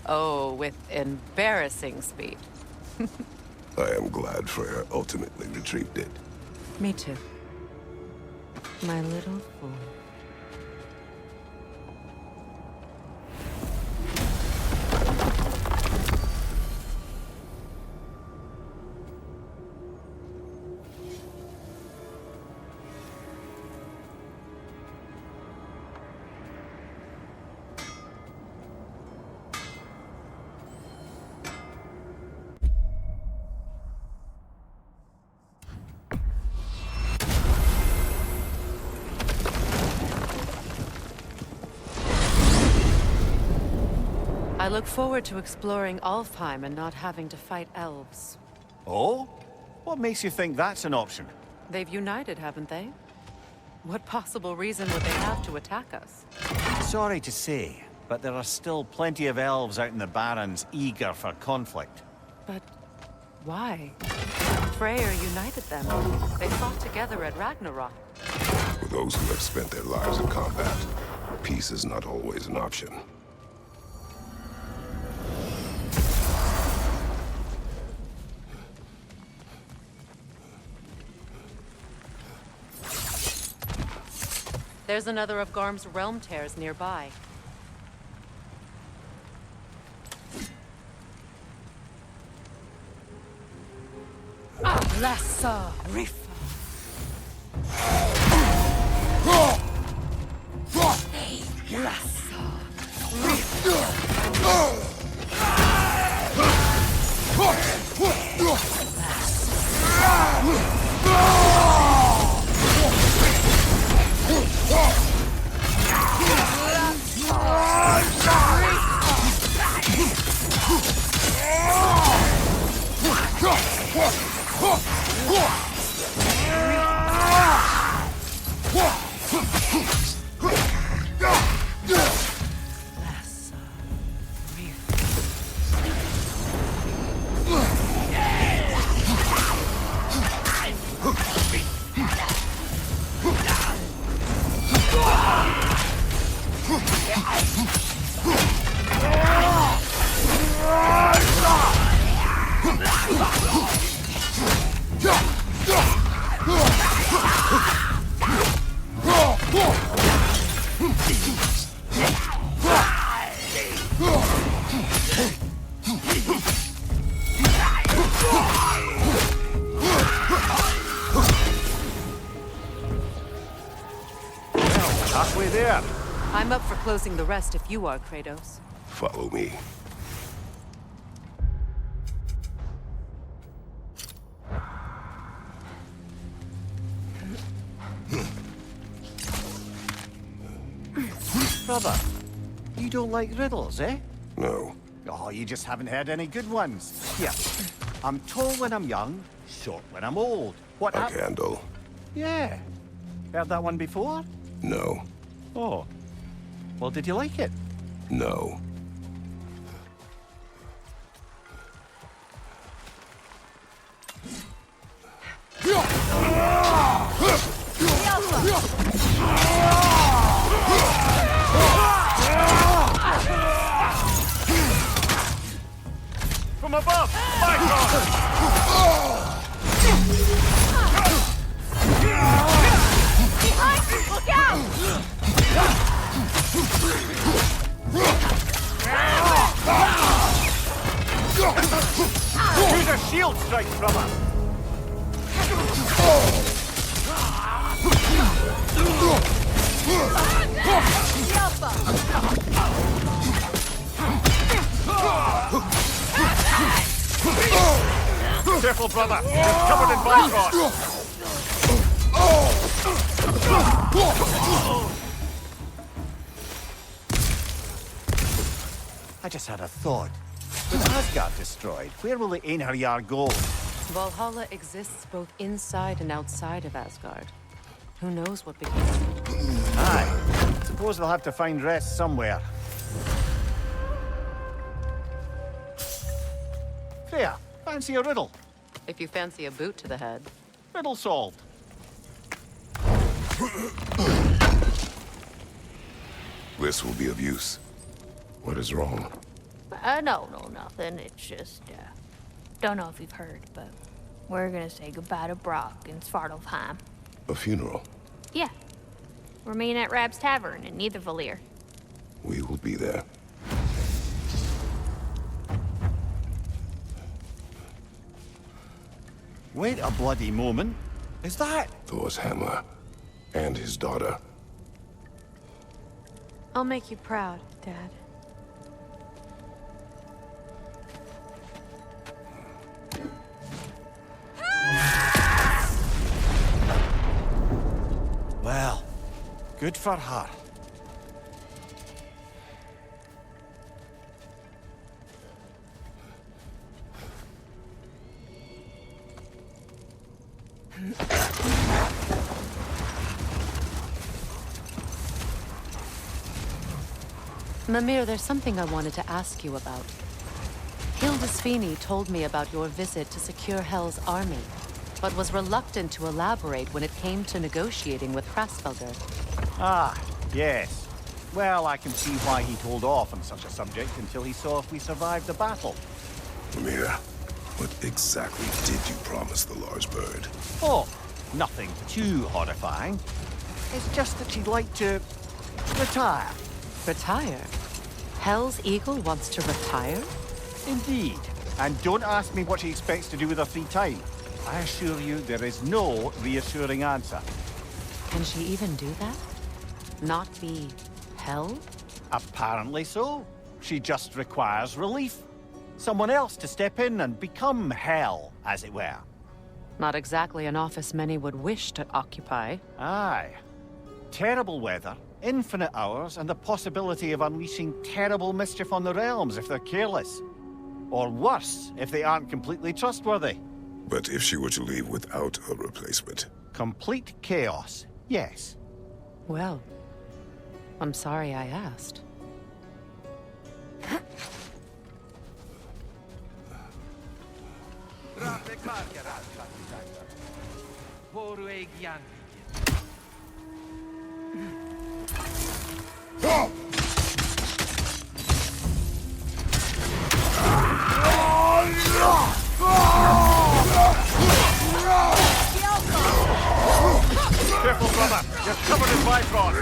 Oh, with embarrassing speed. I am glad Freyr ultimately retrieved it. Me too. My little fool. I look forward to exploring Alfheim and not having to fight elves. Oh? What makes you think that's an option? They've united, haven't they? What possible reason would they have to attack us? Sorry to say, but there are still plenty of elves out in the Barrens eager for conflict. But why? Freyr united them. They fought together at Ragnarok. For those who have spent their lives in combat, peace is not always an option. There's another of Garm's realm tears nearby. Lassa Rifa. Halfway there. I'm up for closing the rest if you are, Kratos. Follow me. Brother, you don't like riddles, eh? No. Oh, you just haven't heard any good ones. Here, I'm tall when I'm young, short when I'm old. What A candle. Yeah. Heard that one before? No. Oh. Well, did you like it? No. From above! My God! Behind you! Look out! Use a shield strike, brother! Careful, brother! You're covered in Bifrost! I just had a thought. With Asgard destroyed, where will the Einherjar go? Valhalla exists both inside and outside of Asgard. Who knows what becomes? Aye. Suppose they'll have to find rest somewhere. Freya, fancy a riddle? If you fancy a boot to the head. Riddle solved. This will be of use. What is wrong? No, nothing. It's just, don't know if you've heard, but we're gonna say goodbye to Brock in Svartalfheim. A funeral. Yeah. We're meeting at Rab's Tavern in Niedervalir. We will be there. Wait a bloody moment. Is that? Thor's hammer. And his daughter. I'll make you proud, Dad. Well, good for her. Mimir, there's something I wanted to ask you about. Hildisvini told me about your visit to secure Hel's army, but was reluctant to elaborate when it came to negotiating with Hrólfr. Ah, yes. Well, I can see why he'd hold off on such a subject until he saw if we survived the battle. Mimir, what exactly did you promise the large bird? Oh, nothing too horrifying. It's just that she'd like to retire. Retire? Hel's Eagle wants to retire? Indeed. And don't ask me what she expects to do with her free time. I assure you there is no reassuring answer. Can she even do that? Not be Hel? Apparently so. She just requires relief. Someone else to step in and become Hel, as it were. Not exactly an office many would wish to occupy. Aye. Terrible weather, infinite hours, and the possibility of unleashing terrible mischief on the realms if they're careless. Or worse, if they aren't completely trustworthy. But if she were to leave without a replacement? Complete chaos, yes. Well, I'm sorry I asked. Careful, brother! You're covered in Bifrost!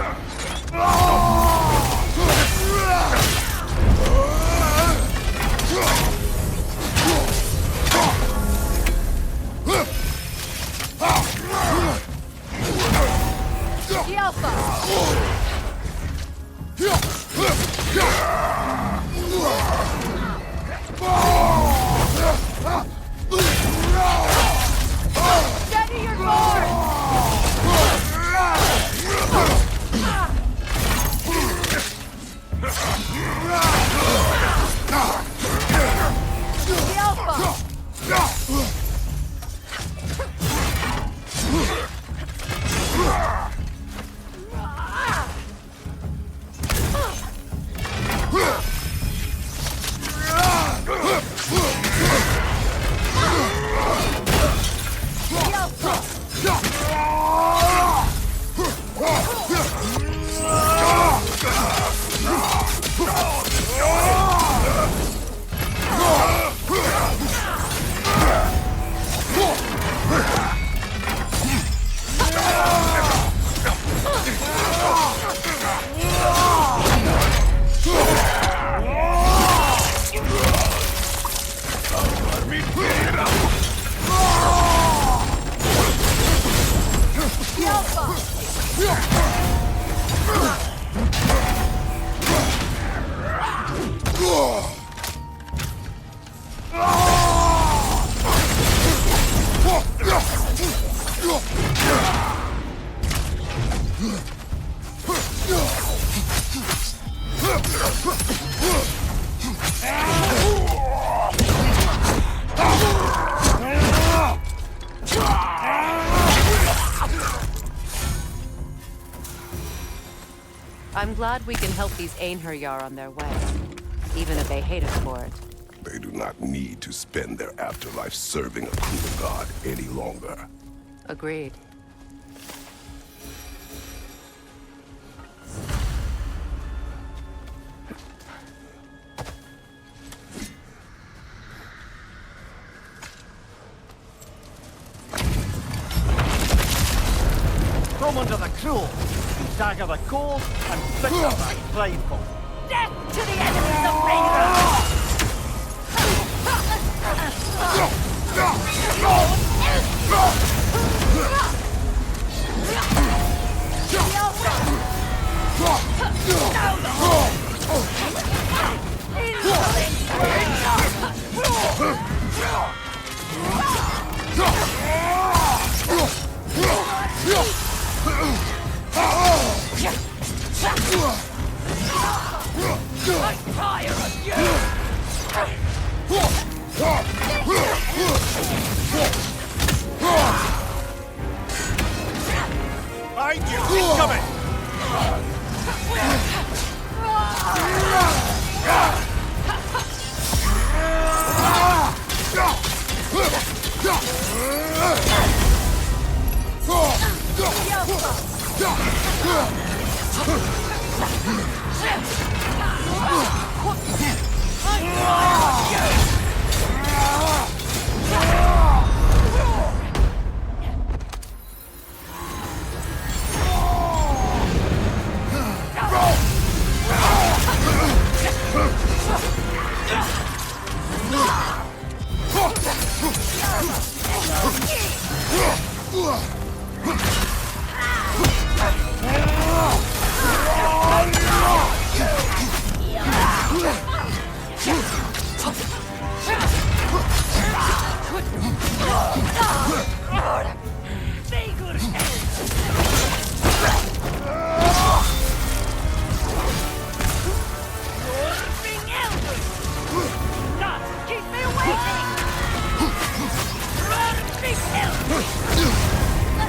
I'm glad we can help these Einherjar on their way, even if they hate us for it. They do not need to spend their afterlife serving a cruel god any longer. Agreed. Come under the cruel, dagger the cold, and bitter the prideful. Death to the enemies of Ragnarök! I'm tired of you! Behind you! He's coming!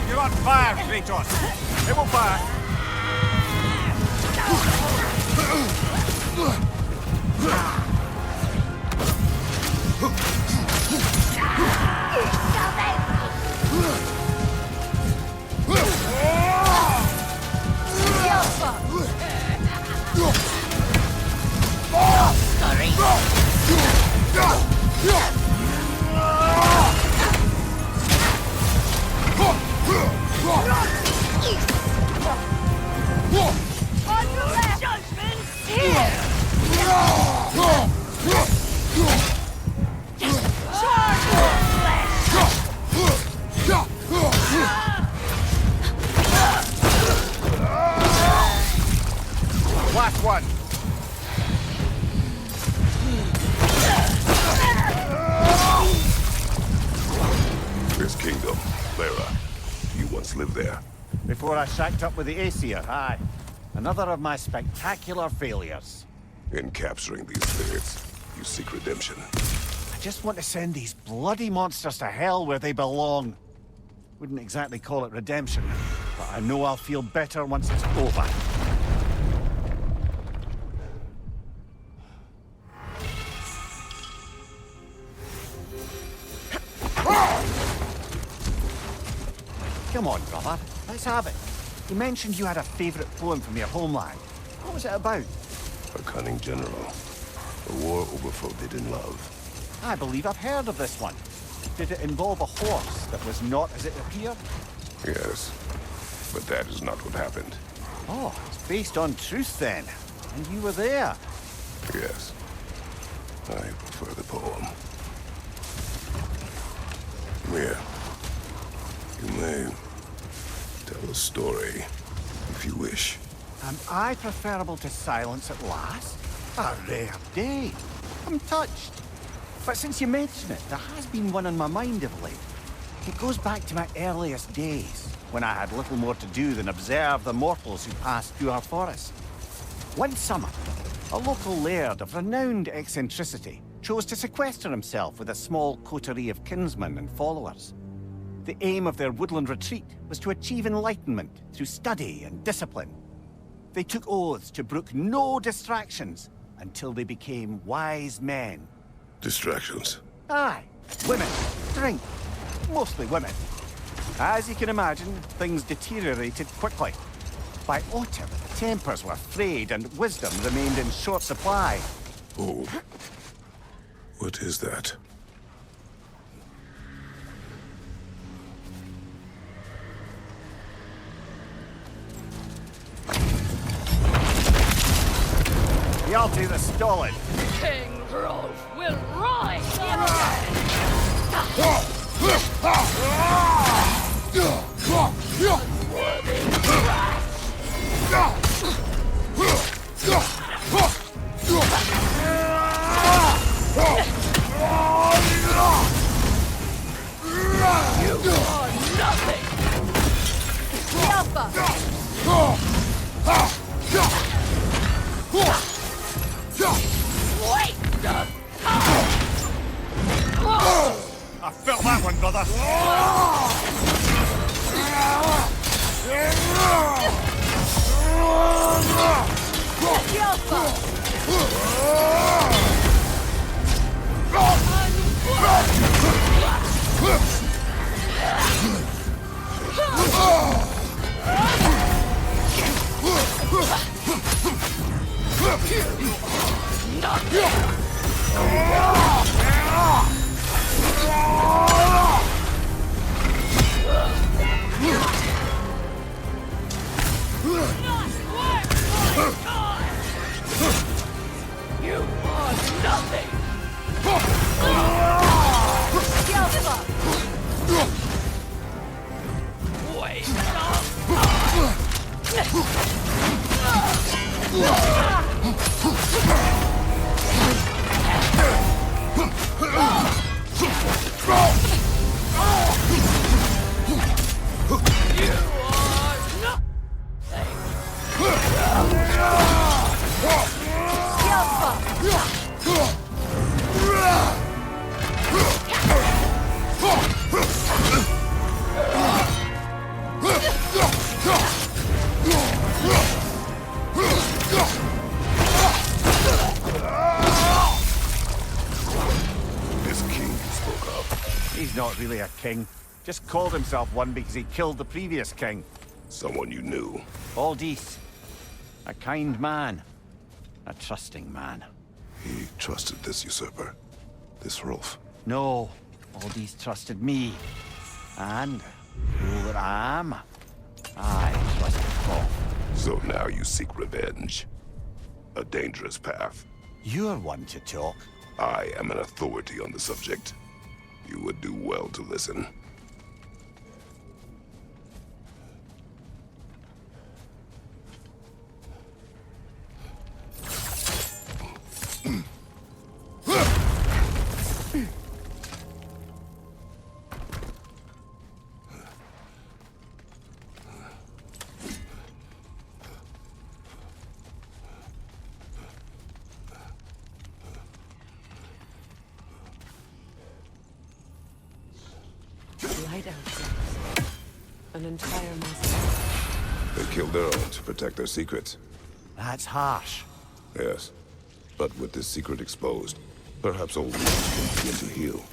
You're on fire, Kratos! It will back! Last one! This kingdom, Lara. You once lived there. Before I shacked up with the Aesir, aye. Another of my spectacular failures. In capturing these spirits, you seek redemption. I just want to send these bloody monsters to hell where they belong. Wouldn't exactly call it redemption, but I know I'll feel better once it's over. Come on, brother. Let's have it. You mentioned you had a favorite poem from your homeland. What was it about? A cunning general. A war overfolded in love. I believe I've heard of this one. Did it involve a horse that was not as it appeared? Yes, but that is not what happened. Oh, it's based on truth then. And you were there. Yes. I prefer the poem. Here. You may tell a story, if you wish. Am I preferable to silence at last? A rare day. I'm touched. But since you mention it, there has been one on my mind of late. It goes back to my earliest days, when I had little more to do than observe the mortals who passed through our forest. One summer, a local laird of renowned eccentricity chose to sequester himself with a small coterie of kinsmen and followers. The aim of their woodland retreat was to achieve enlightenment through study and discipline. They took oaths to brook no distractions until they became wise men. Distractions? Aye. Women. Drink. Mostly women. As you can imagine, things deteriorated quickly. By autumn, tempers were frayed and wisdom remained in short supply. Oh. What is that? The altar is stolen. King Hrólf will rise again. You are nothing. Wait the I felt that one, brother. You are nothing. Wait This king you spoke of. He's not really a king. Just called himself one because he killed the previous king. Someone you knew. Aldis. A kind man. A trusting man. He trusted this usurper. This Hrólf. No. Aldis trusted me. And, who that I am, I trusted Paul. So now you seek revenge. A dangerous path. You're one to talk. I am an authority on the subject. You would do well to listen. An entire mess. They killed their own to protect their secrets. That's harsh. Yes. But with this secret exposed, perhaps old wounds can begin to heal.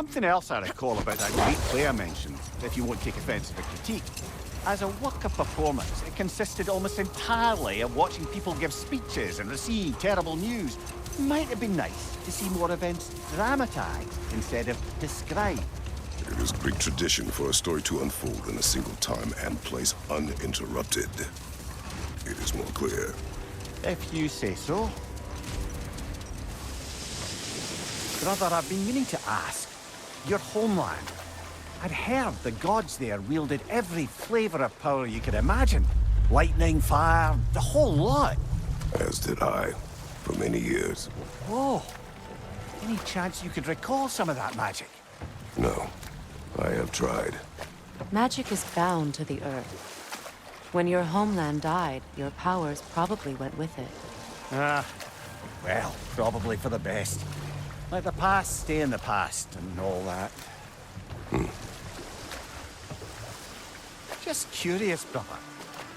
Something else I recall about that great player mentioned, if you won't take offense to the critique. As a work of performance, it consisted almost entirely of watching people give speeches and receive terrible news. Might have been nice to see more events dramatized instead of described. It is Greek tradition for a story to unfold in a single time and place uninterrupted. It is more clear. If you say so. Brother, I've been meaning to ask. Your homeland. I'd heard the gods there wielded every flavor of power you could imagine. Lightning, fire, the whole lot. As did I, for many years. Whoa. Any chance you could recall some of that magic? No, I have tried. Magic is bound to the earth. When your homeland died, your powers probably went with it. Well, probably for the best. Let the past stay in the past and all that. Just curious, brother.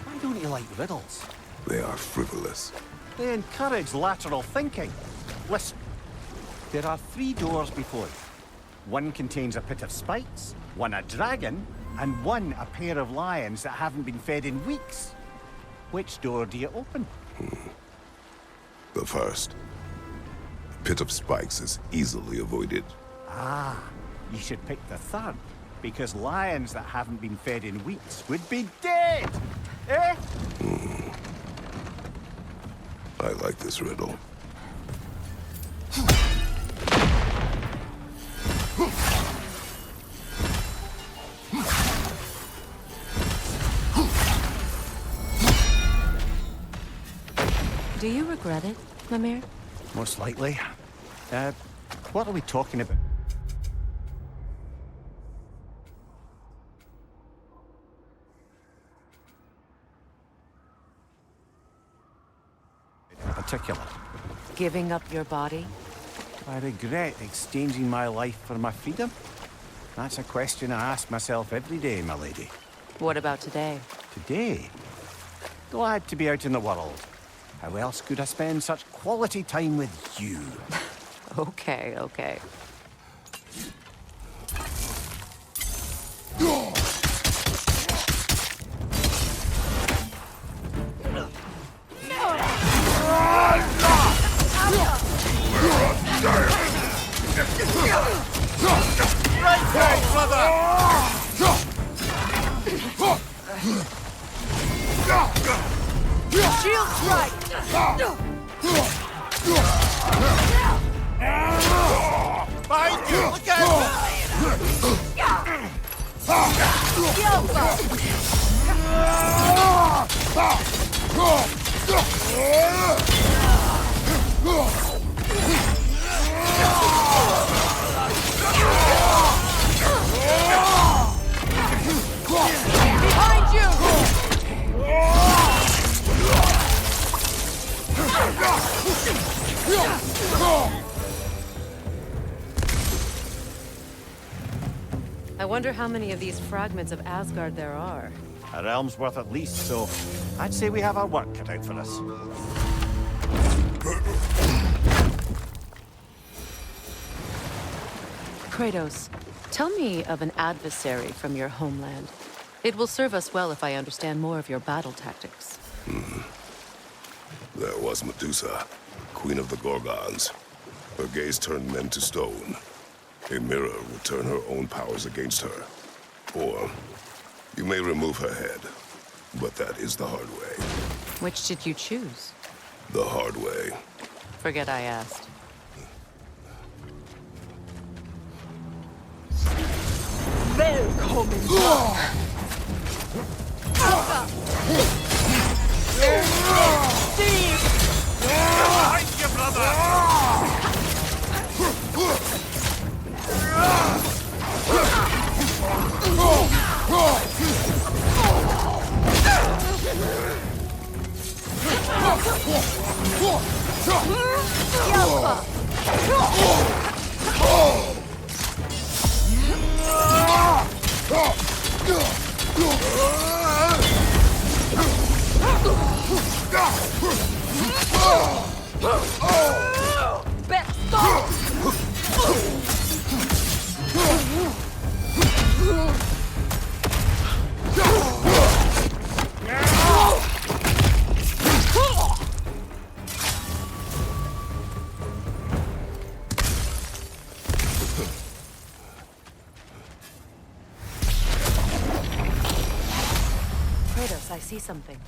Why don't you like riddles? They are frivolous. They encourage lateral thinking. Listen, there are 3 doors before you. One contains a pit of spikes, one a dragon, and one a pair of lions that haven't been fed in weeks. Which door do you open? The first. The pit of spikes is easily avoided. Ah, you should pick the third, because lions that haven't been fed in weeks would be dead! Eh? I like this riddle. Do you regret it, Mimir? Most likely. What are we talking about? In particular. Giving up your body? I regret exchanging my life for my freedom? That's a question I ask myself every day, my lady. What about today? Today? Glad to be out in the world. How else could I spend such quality time with you? Okay, okay. Right back, brother! Shield strike! Behind you! Look Behind you! I wonder how many of these fragments of Asgard there are. A realm's worth at least, so I'd say we have our work cut out for us. Kratos, tell me of an adversary from your homeland. It will serve us well if I understand more of your battle tactics. There was Medusa, queen of the Gorgons. Her gaze turned men to stone. A mirror would turn her own powers against her. Or you may remove her head, but that is the hard way. Which did you choose? The hard way. Forget I asked. Välkommen! Behind you, brother! Kratos, I see something.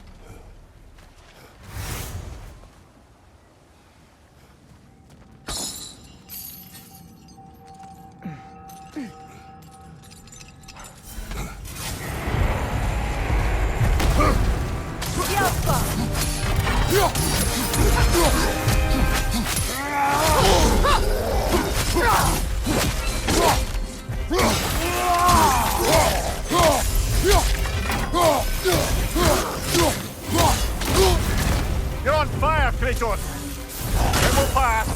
You're on fire, Kratos! It will pass!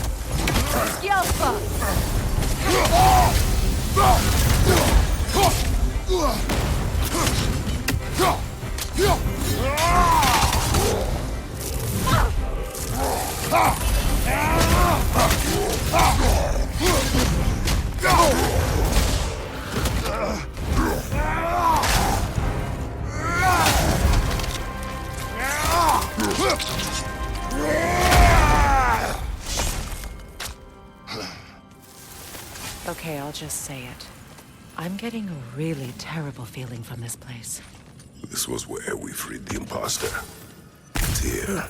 Okay, I'll just say it. I'm getting a really terrible feeling from this place. This was where we freed the imposter. It's here.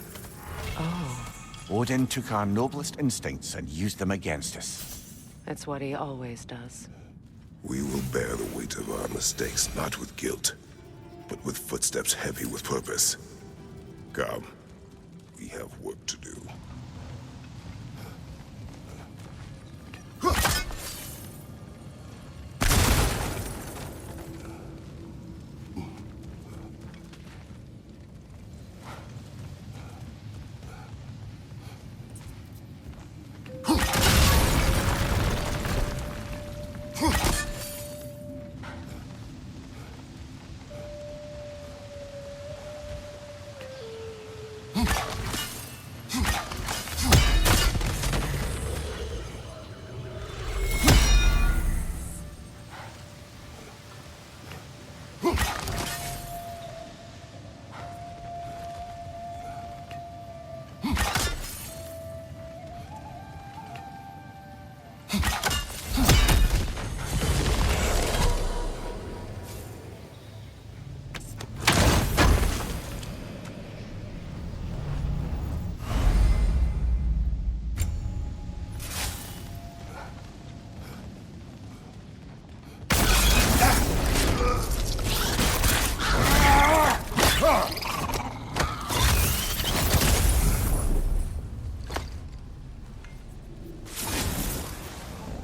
Oh. Odin took our noblest instincts and used them against us. It's what he always does. We will bear the weight of our mistakes, not with guilt, but with footsteps heavy with purpose. Come, we have work to do.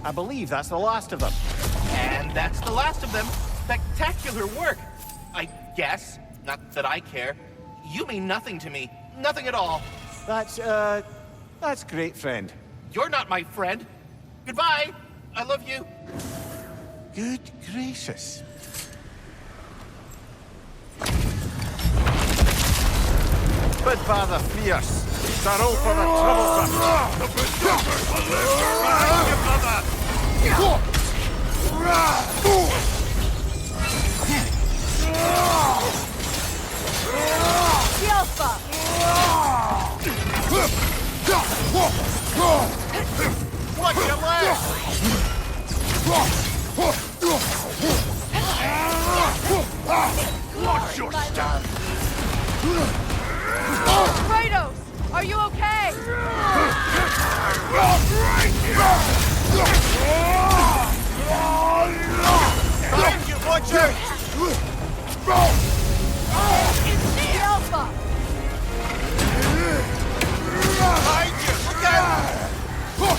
I believe that's the last of them. And that's the last of them. Spectacular work, I guess. Not that I care. You mean nothing to me. Nothing at all. That's great, friend. You're not my friend. Goodbye. I love you. Good gracious. Spitfather fierce. Sorrow for the troublesome. The Berserker will live behind you, brother. Watch your leg! Watch your step! Kratos! Are you okay? Behind you, Butcher! The Alpha! Behind you! Look out! The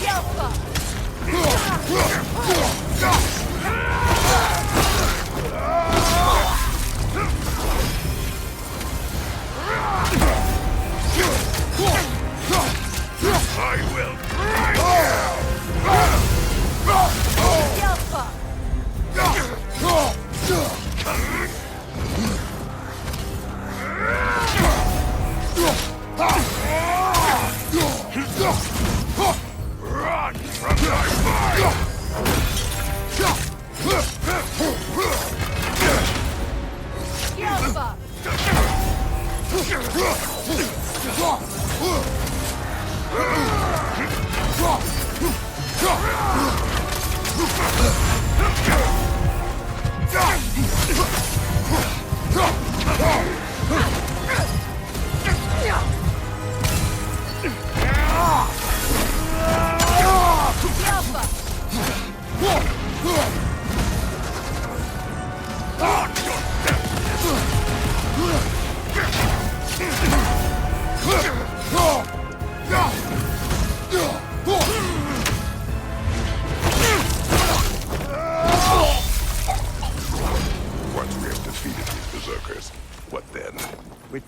Alpha!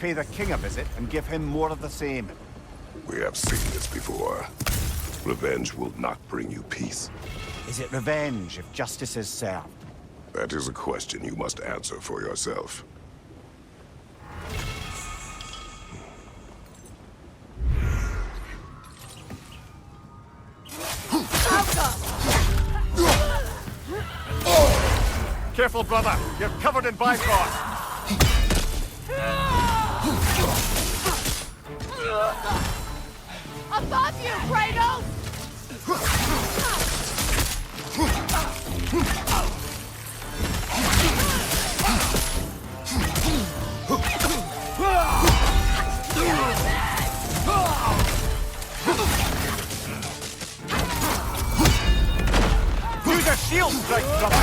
pay the king a visit and give him more of the same. We have seen this before. Revenge will not bring you peace. Is it revenge if justice is served? That is a question you must answer for yourself. Careful, brother. You're covered in bifrost. Above you, Kratos! Use a shield strike, brother.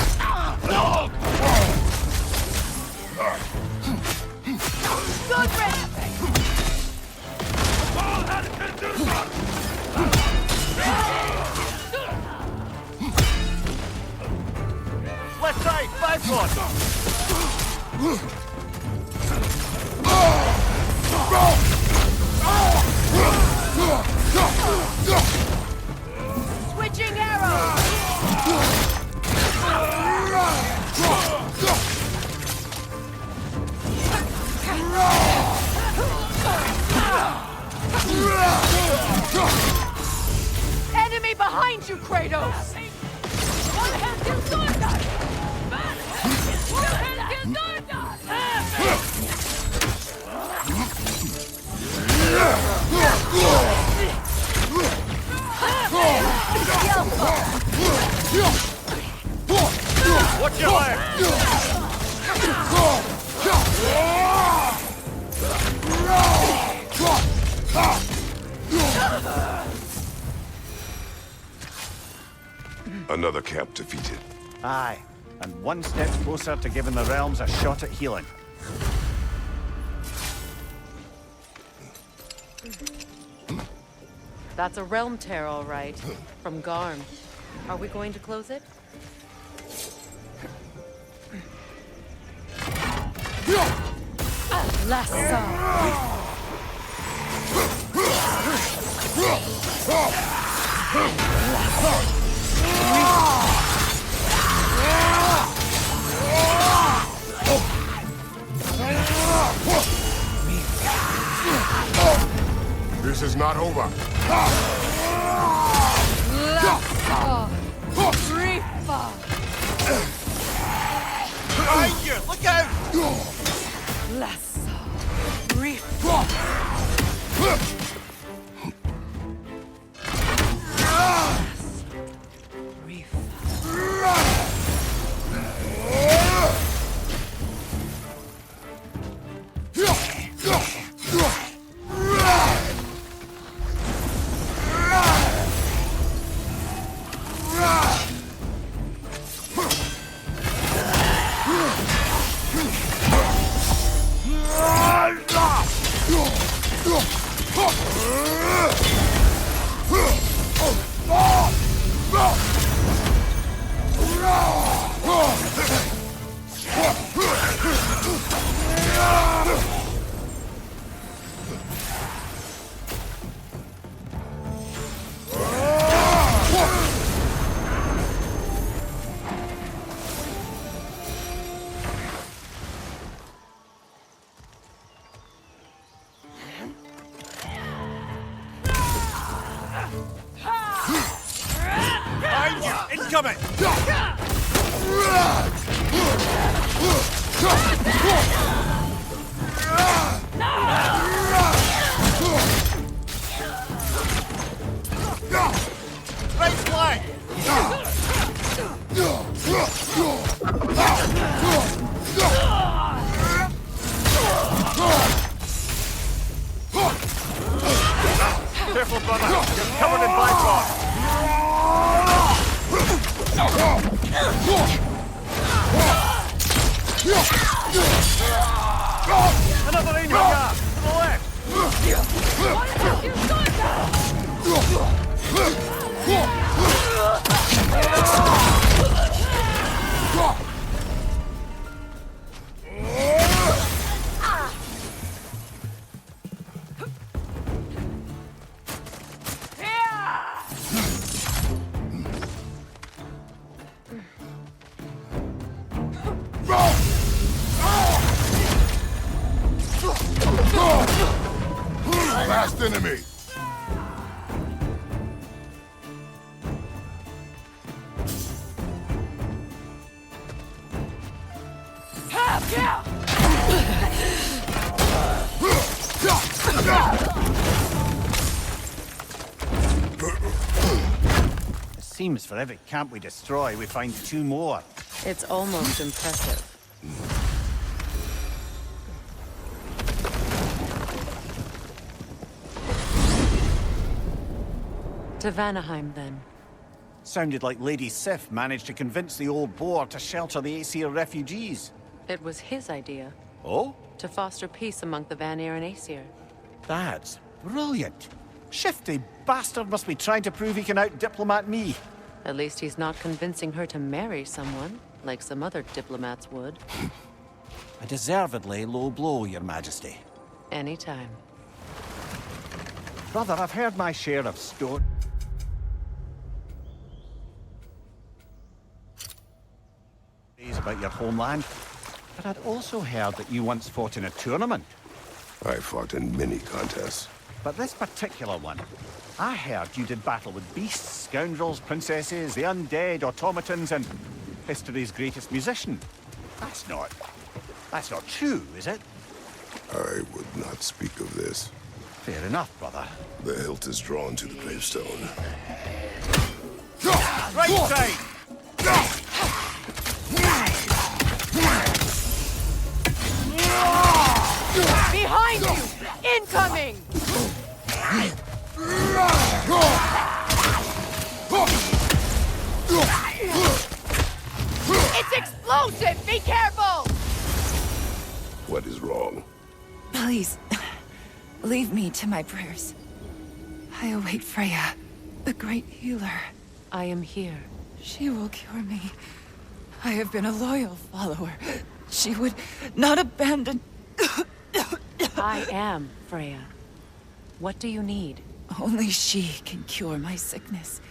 Good rest! Left side, bifrost. Switching arrows! Enemy behind you, Kratos! Watch your leg! Another camp defeated. Aye, and one step closer to giving the realms a shot at healing. That's a realm tear, all right. From Garm. Are we going to close it? Less This is not over. Behind you! Look out! Incoming! Right flank! Careful, brother. You're covered in bifrost. Another in your guard. To the left. last enemy! It seems for every camp we destroy, we find 2 more. It's almost impressive. To Vanaheim, then. Sounded like Lady Sif managed to convince the old boar to shelter the Aesir refugees. It was his idea. Oh? To foster peace among the Vanir and Aesir. That's brilliant. Shifty bastard must be trying to prove he can out-diplomat me. At least he's not convincing her to marry someone, like some other diplomats would. A deservedly low blow, Your Majesty. Anytime. Brother, I've heard my share of stories about your homeland, but I'd also heard that you once fought in a tournament. I fought in many contests. But this particular one, I heard you did battle with beasts, scoundrels, princesses, the undead, automatons, and history's greatest musician. That's not true, is it? I would not speak of this. Fair enough, brother. The hilt is drawn to the gravestone. Right side! Behind you! Incoming! It's explosive! Be careful! What is wrong? Please, leave me to my prayers. I await Freya, the great healer. I am here. She will cure me. I have been a loyal follower. She would not abandon... I am Freya. What do you need? Only she can cure my sickness.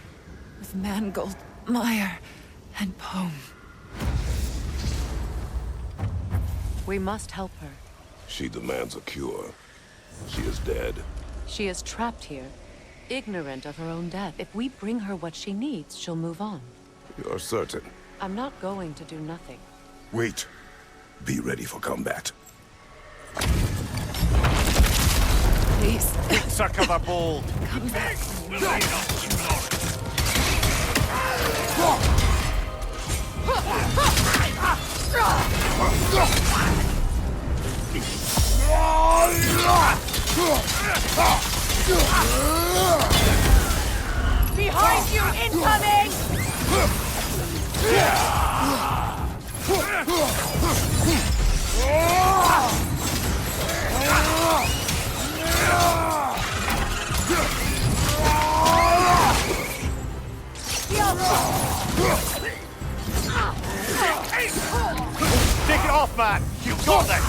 With mangold, mire, and poem. We must help her. She demands a cure. She is dead. She is trapped here, ignorant of her own death. If we bring her what she needs, she'll move on. You're certain? I'm not going to do nothing. Wait. Be ready for combat. Please. Sucker the bold. Come back. Behind you! Incoming! Take it off, man! You got this!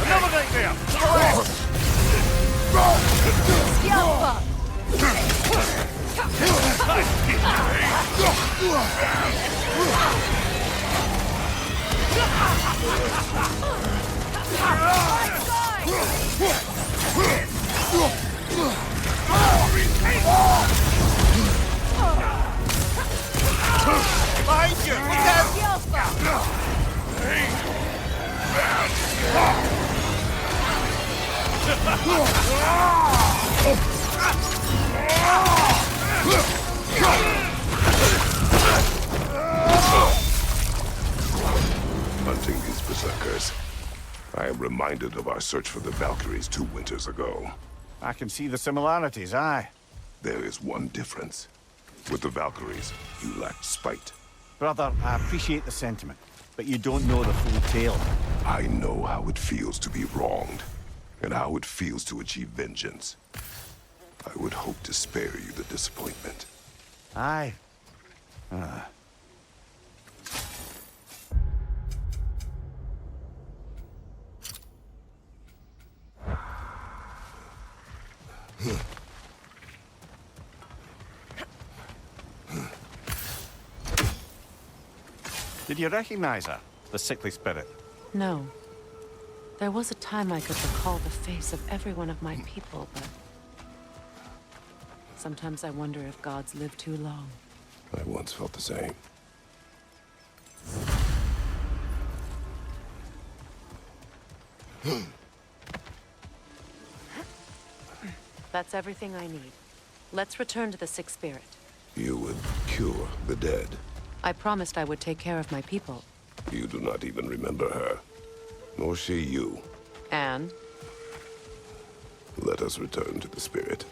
Another nightmare! Behind you! Hunting these berserkers, I am reminded of our search for the Valkyries 2 winters ago. I can see the similarities, aye. There is one difference. With the Valkyries, you lacked spite. Brother, I appreciate the sentiment. but you don't know the full tale. I know how it feels to be wronged, and how it feels to achieve vengeance. I would hope to spare you the disappointment. Aye. Did you recognize her? The sickly spirit? No. There was a time I could recall the face of every one of my people, but... sometimes I wonder if gods live too long. I once felt the same. That's everything I need. Let's return to the sick spirit. You would cure the dead. I promised I would take care of my people. You do not even remember her, nor she you. And? Let us return to the spirit.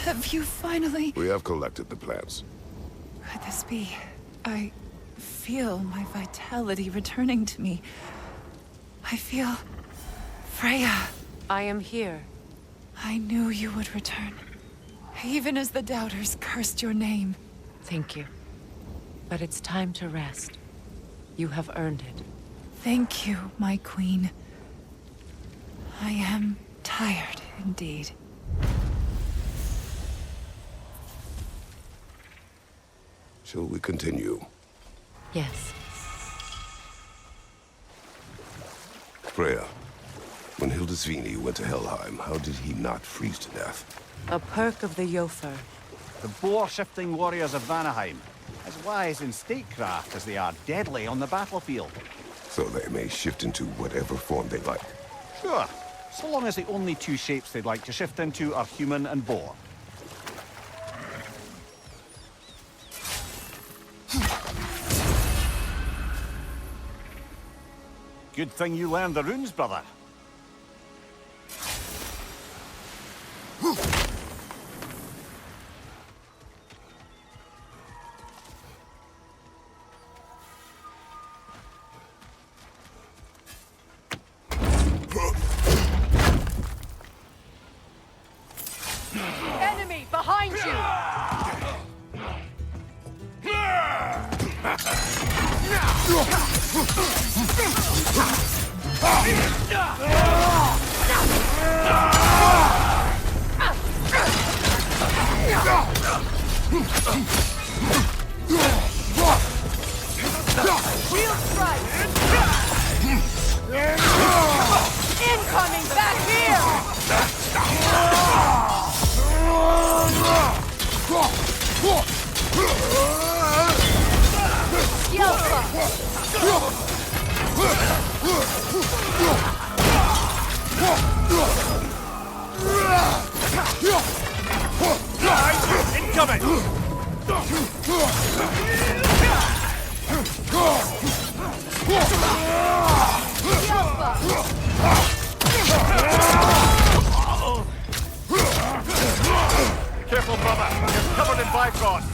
Have you finally... We have collected the plants. Could this be? I feel my vitality returning to me. I feel... Freya. I am here. I knew you would return. Even as the doubters cursed your name. Thank you. But it's time to rest. You have earned it. Thank you, my queen. I am tired indeed. Shall we continue? Yes. Freya, when Hildisvini went to Helheim, how did he not freeze to death? A perk of the Jofer. The boar-shifting warriors of Vanaheim. As wise in statecraft as they are deadly on the battlefield. So they may shift into whatever form they like. Sure, so long as the only two shapes they'd like to shift into are human and boar. Good thing you learned the runes, brother. Enemy behind you! Wheel strike! Incoming back here! Incoming! Careful, brother. You're covered in Bifrost.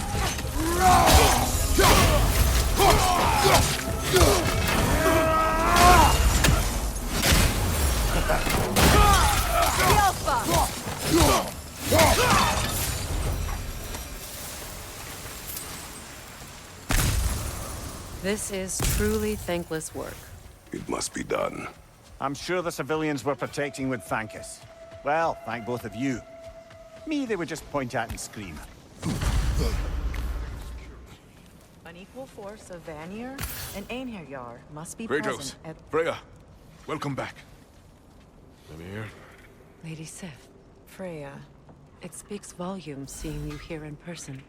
This is truly thankless work. It must be done. I'm sure the civilians were protecting would thank us. Well, thank both of you. Me, they would just point at and scream. An equal force of Vanir and Einherjar must be Kratos, present at... Freya, welcome back. Mimir. Lady Sif. Freya. It speaks volumes seeing you here in person.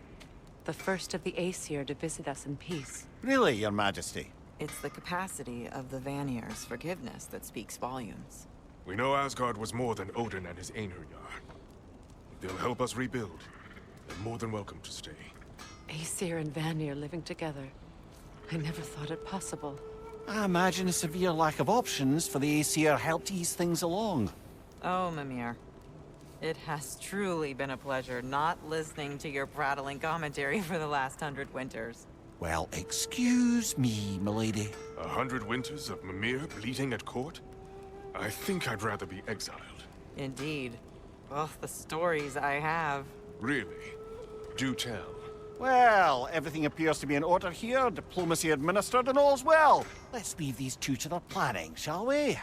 The first of the Aesir to visit us in peace. Really, Your Majesty? It's the capacity of the Vanir's forgiveness that speaks volumes. We know Asgard was more than Odin and his Einherjar. If they'll help us rebuild, they're more than welcome to stay. Aesir and Vanir living together. I never thought it possible. I imagine a severe lack of options for the Aesir helped ease things along. Oh, Mimir. It has truly been a pleasure not listening to your prattling commentary for the last 100 winters. Well, excuse me, milady. 100 winters of Mimir bleating at court? I think I'd rather be exiled. Indeed. Oh, the stories I have. Really? Do tell. Well, everything appears to be in order here, diplomacy administered, and all's well. Let's leave these two to their planning, shall we?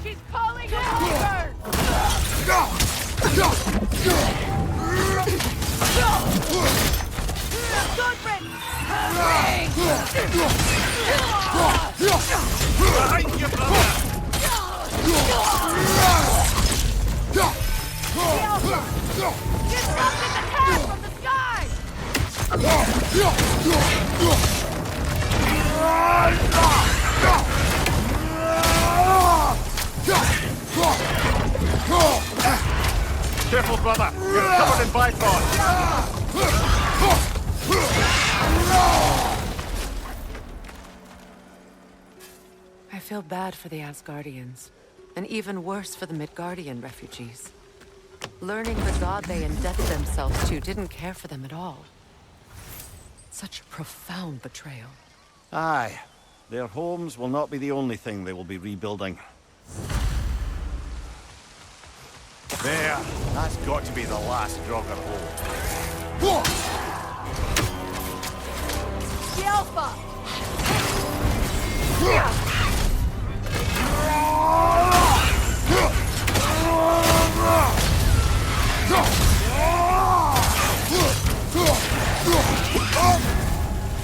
She's calling it over! Behind you, brother! Disrupted the attack from the sky! Careful, brother. You're covered in Bifrost. I feel bad for the Asgardians, and even worse for the Midgardian refugees. Learning the god they indebted themselves to didn't care for them at all. Such a profound betrayal. Aye. Their homes will not be the only thing they will be rebuilding. There. That's got to be the last Draugr hole. The Alpha!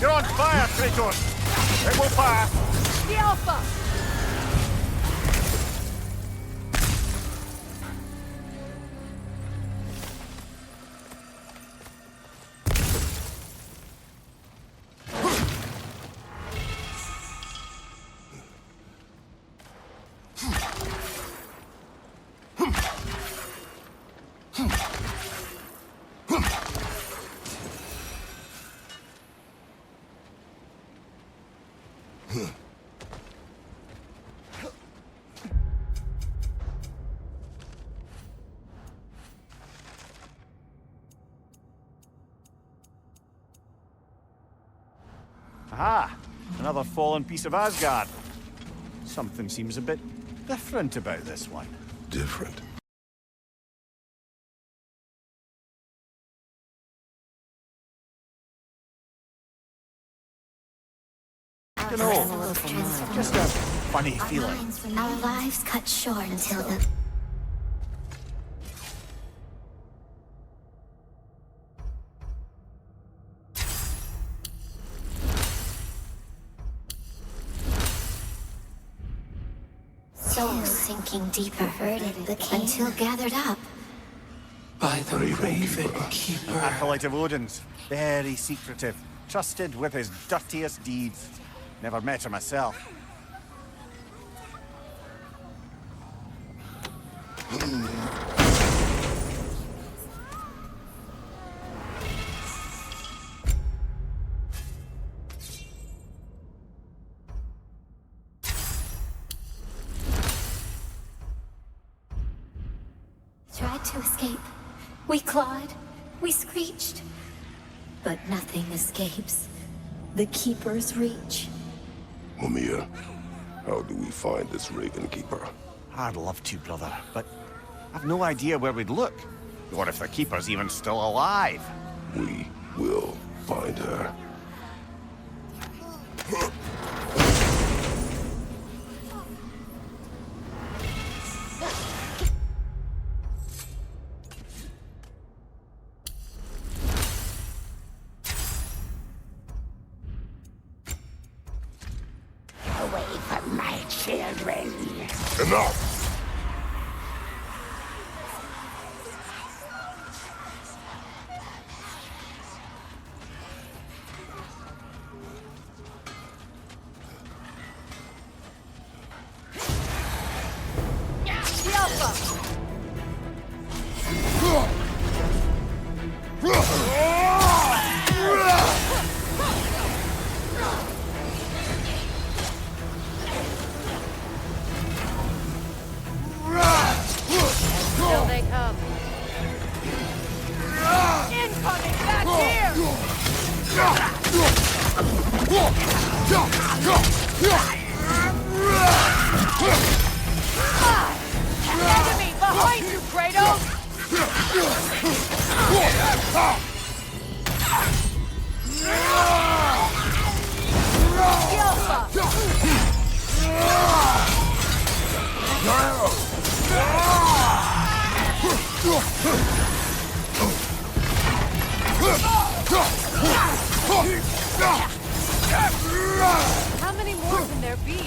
You're on fire, Kratos! It will pass! The Alpha! Aha! Another fallen piece of Asgard. Something seems a bit different about this one. Different? You know, just a funny feeling. Our lives cut short until the... Souls sinking deeper, perverted until gathered up. By the Raven Keeper. Acolyte of Odin's. Very secretive. Trusted with his dirtiest deeds. Never met her myself. Tried to escape. We clawed. We screeched. But nothing escapes the Keeper's reach. Mimir, how do we find this Raven Keeper? I'd love to, brother, but I've no idea where we'd look. Or if the Keeper's even still alive. We will find her. Away from my children. Enough! Enemy behind you, Kratos! How many more can there be?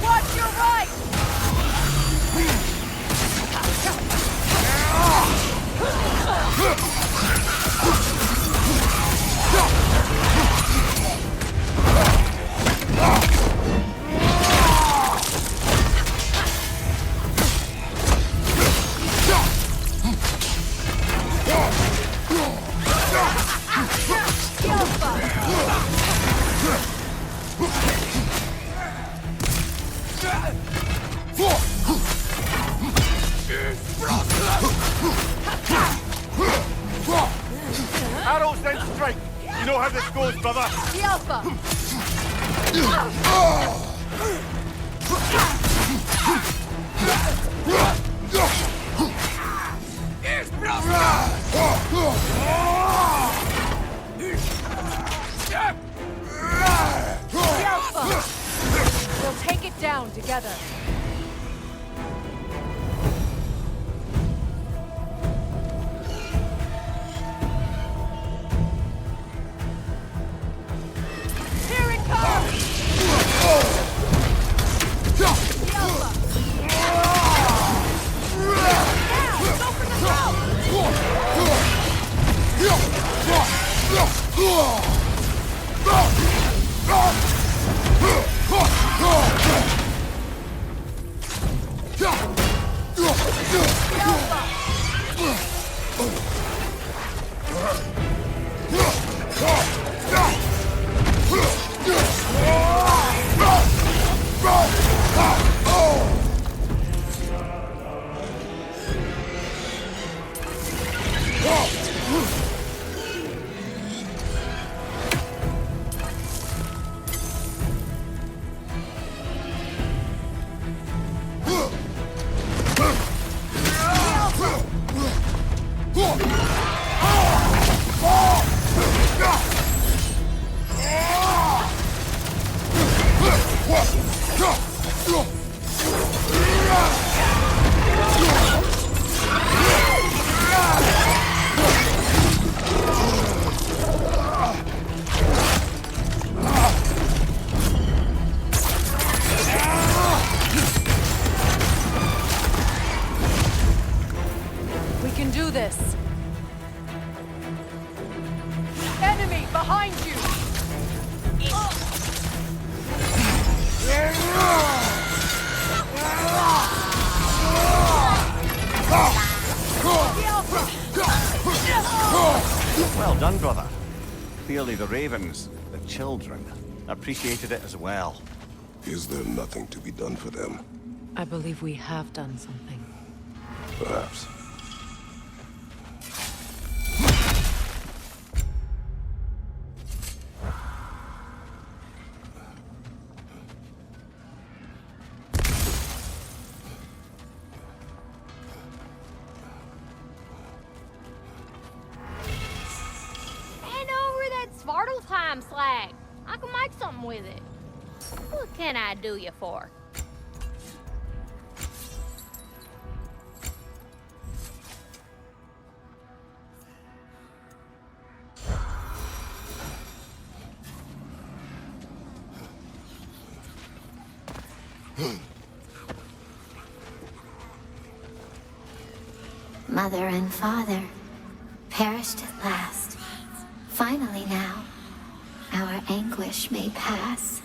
Watch your right! Arrows then strike. You know how this goes, brother. The Alpha! The Alpha! We'll take it down together. Here it comes! The Alpha! Now, go for the We can do this. enemy behind you! Well done, brother. Clearly the ravens, the children, appreciated it as well. Is there nothing to be done for them? I believe we have done something. Perhaps. Hand over that Svartalfheim slag. I can make something with it. What can I do you for? Mother and father perished at last. Finally now, our anguish may pass.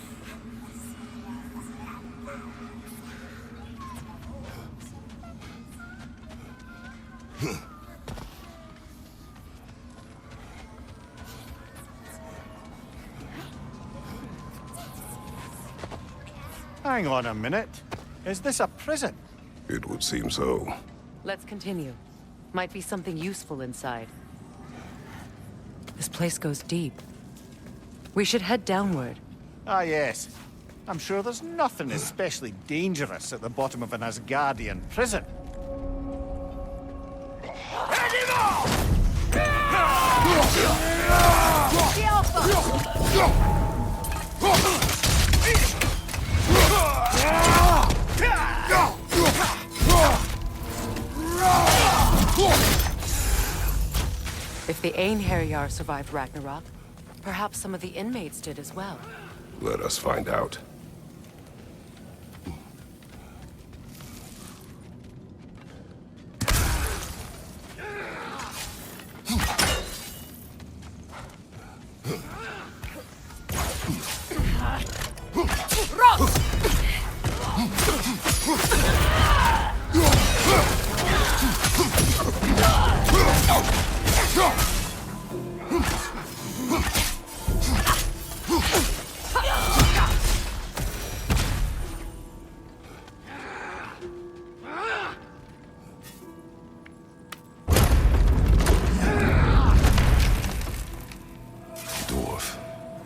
Hang on a minute. Is this a prison? It would seem so. Let's continue. Might be something useful inside. This place goes deep. We should head downward. Ah, yes. I'm sure there's nothing especially dangerous at the bottom of an Asgardian prison. If the Einherjar survived Ragnarok, perhaps some of the inmates did as well. Let us find out.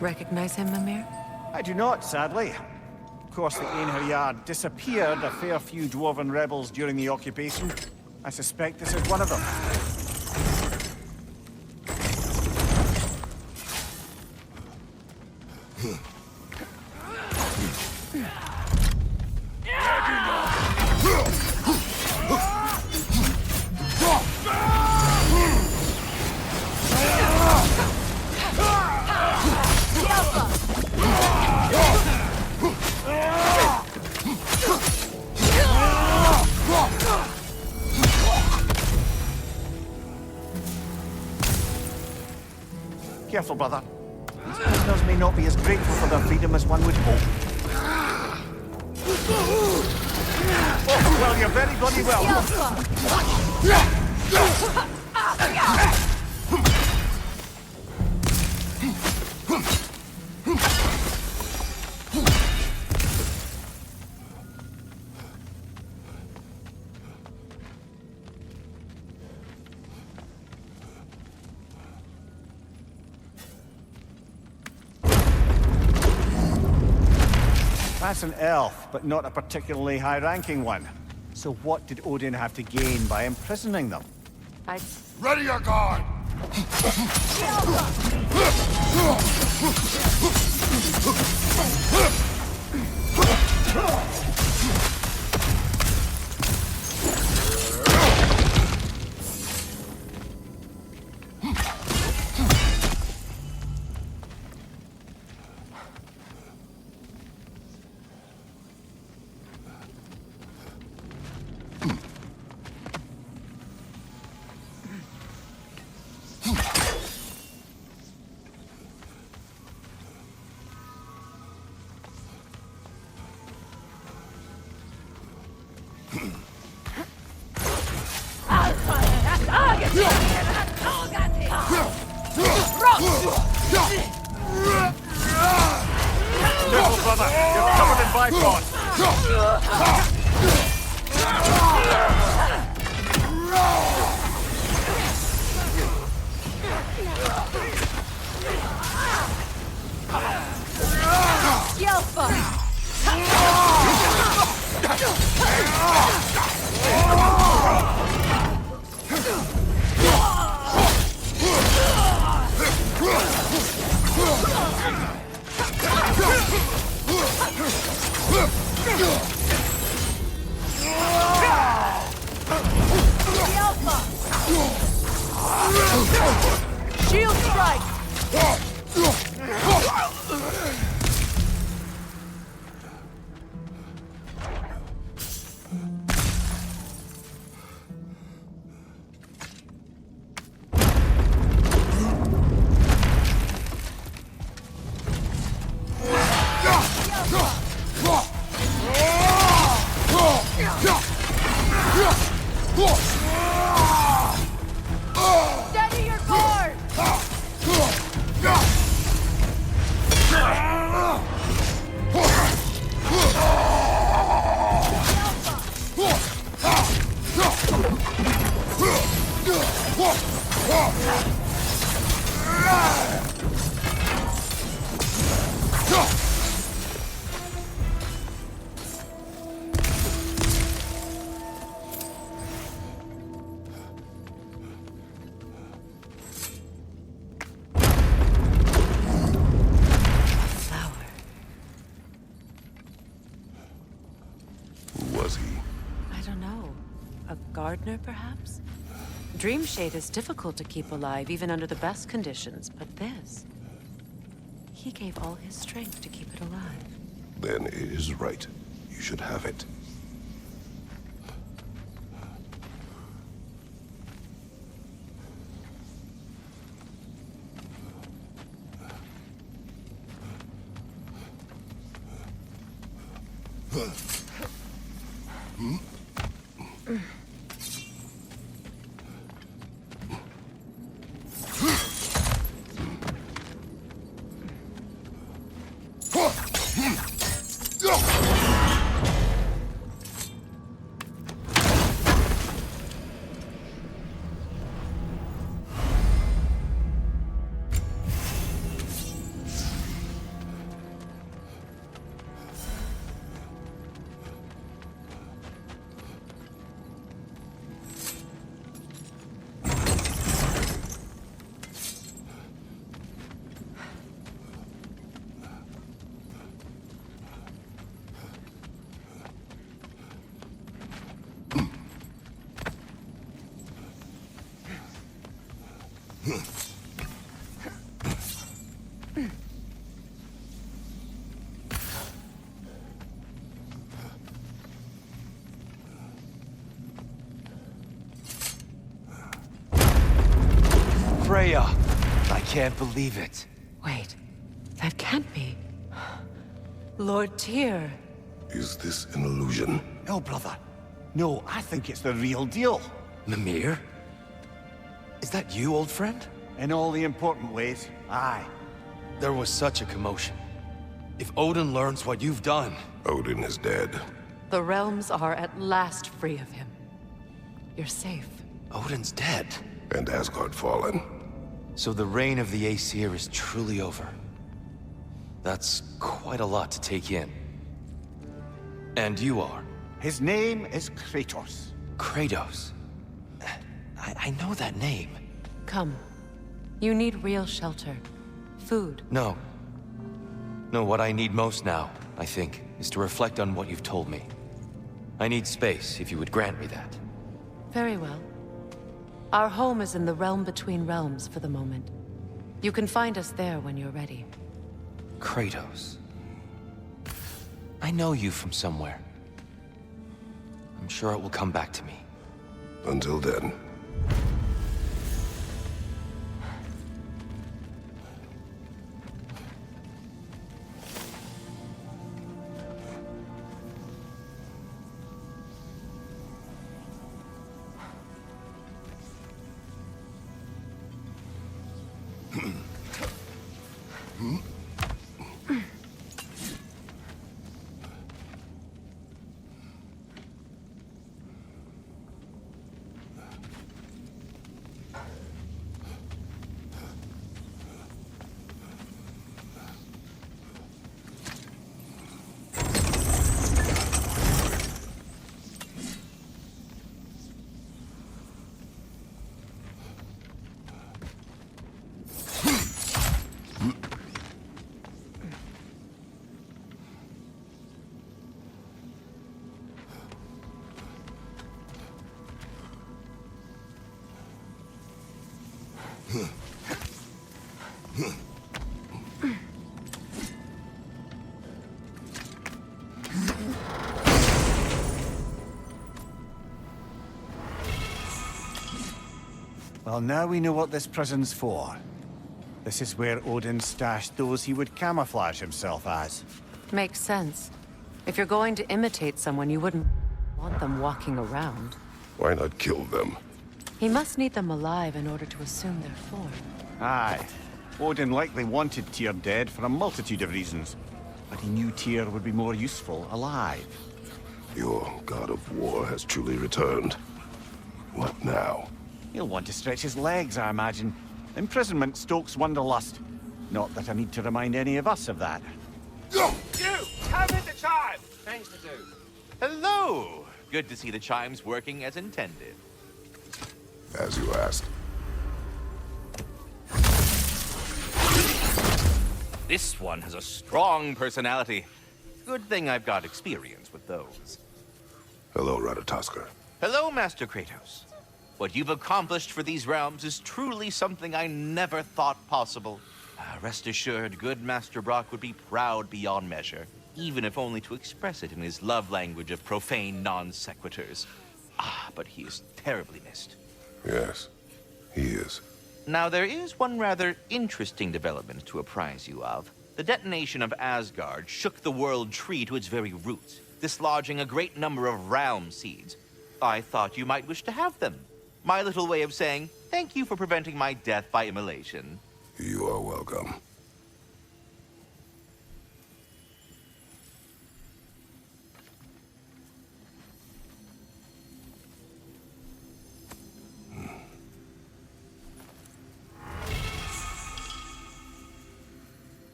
Recognize him, Mimir? I do not, sadly. Of course, the Einherjar disappeared a fair few dwarven rebels during the occupation. I suspect this is one of them. Careful, brother. These prisoners may not be as grateful for their freedom as one would hope. Oh, well, you're very bloody welcome. That's an elf, but not a particularly high-ranking one. So what did Odin have to gain by imprisoning them? Ready your guard! Careful, brother. You're covered in bifrost. Shield strike! Steady your guard! Gardener, perhaps? Dreamshade is difficult to keep alive, even under the best conditions, but this... He gave all his strength to keep it alive. Then it is right. You should have it. Freya! I can't believe it. Wait, that can't be. Lord Tyr. Is this an illusion? No, brother. No, I think it's the real deal. Mimir? Is that you, old friend? In all the important ways, aye. There was such a commotion. If Odin learns what you've done... Odin is dead. The realms are at last free of him. You're safe. Odin's dead. And Asgard fallen. So the reign of the Aesir is truly over. That's quite a lot to take in. And you are? His name is Kratos. Kratos? I know that name. Come. You need real shelter. Food. No. No, what I need most now, I think, is to reflect on what you've told me. I need space, if you would grant me that. Very well. Our home is in the realm between realms for the moment. You can find us there when you're ready. Kratos. I know you from somewhere. I'm sure it will come back to me. Until then. Well, now we know what this prison's for. This is where Odin stashed those he would camouflage himself as. Makes sense. If you're going to imitate someone, you wouldn't want them walking around. Why not kill them? He must need them alive in order to assume their form. Aye. Odin likely wanted Tyr dead for a multitude of reasons. But he knew Tyr would be more useful alive. Your God of War has truly returned. What now? He'll want to stretch his legs, I imagine. Imprisonment stokes wanderlust. Not that I need to remind any of us of that. You! Come in the chime! Things to do. Hello! Good to see the chimes working as intended. As you asked. This one has a strong personality. Good thing I've got experience with those. Hello, Ratatoskr. Hello, Master Kratos. What you've accomplished for these realms is truly something I never thought possible. Rest assured, good Master Brock would be proud beyond measure, even if only to express it in his love language of profane non-sequiturs. But he is terribly missed. Yes, he is. Now, there is one rather interesting development to apprise you of. The detonation of Asgard shook the world tree to its very roots, dislodging a great number of realm seeds. I thought you might wish to have them. My little way of saying, thank you for preventing my death by immolation. You are welcome.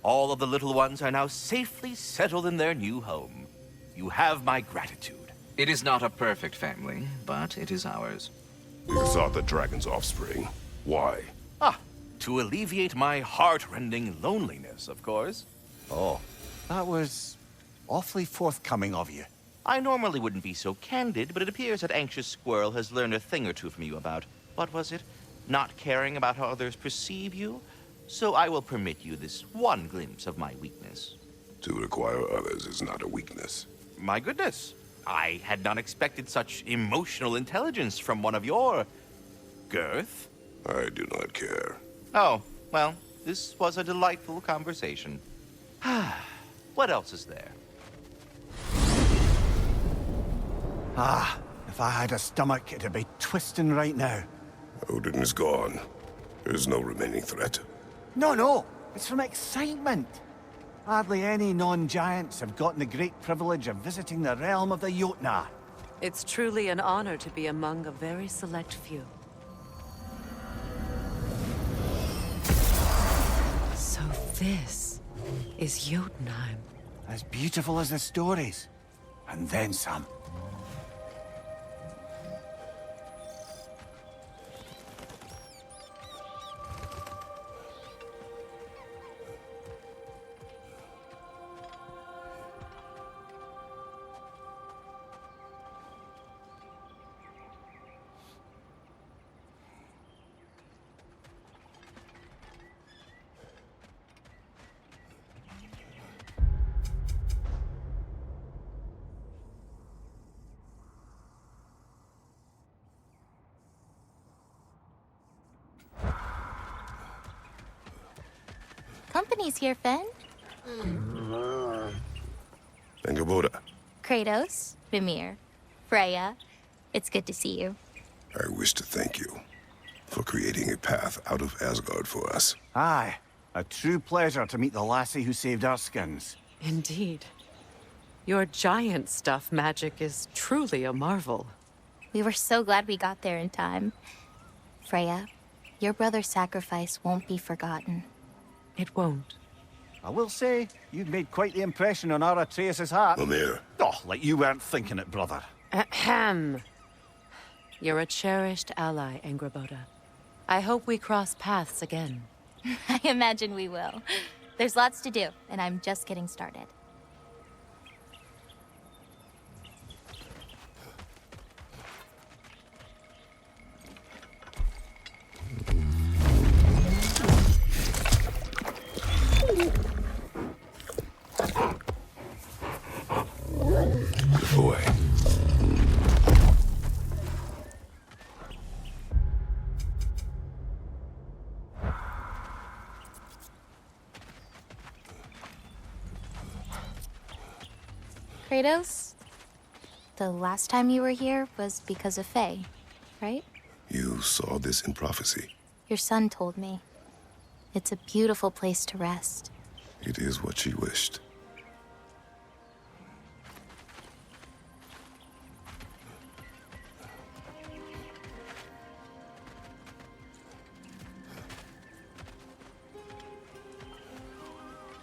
All of the little ones are now safely settled in their new home. You have my gratitude. It is not a perfect family, but it is ours. You sought the dragon's offspring. Why? To alleviate my heart-rending loneliness, of course. Oh, that was awfully forthcoming of you. I normally wouldn't be so candid, but it appears that Anxious Squirrel has learned a thing or two from you about, what was it? Not caring about how others perceive you? So I will permit you this one glimpse of my weakness. To require others is not a weakness. My goodness. I had not expected such emotional intelligence from one of your... girth? I do not care. Oh, well, this was a delightful conversation. What else is there? If I had a stomach, it'd be twisting right now. Odin is gone. There's no remaining threat. No, it's from excitement. Hardly any non-giants have gotten the great privilege of visiting the realm of the Jotnar. It's truly an honor to be among a very select few. So this is Jotunheim. As beautiful as the stories. And then some. Company's here, Finn. Angerboda. Kratos, Mimir, Freya. It's good to see you. I wish to thank you for creating a path out of Asgard for us. Aye, a true pleasure to meet the lassie who saved our skins. Indeed. Your giant stuff magic is truly a marvel. We were so glad we got there in time. Freya, your brother's sacrifice won't be forgotten. It won't. I will say, you've made quite the impression on our Atreus' heart. Mimir. Oh, like you weren't thinking it, brother. Ahem. You're a cherished ally, Angerboda. I hope we cross paths again. I imagine we will. There's lots to do, and I'm just getting started. Boy. Kratos, the last time you were here was because of Faye, right? You saw this in prophecy. Your son told me. It's a beautiful place to rest. It is what she wished.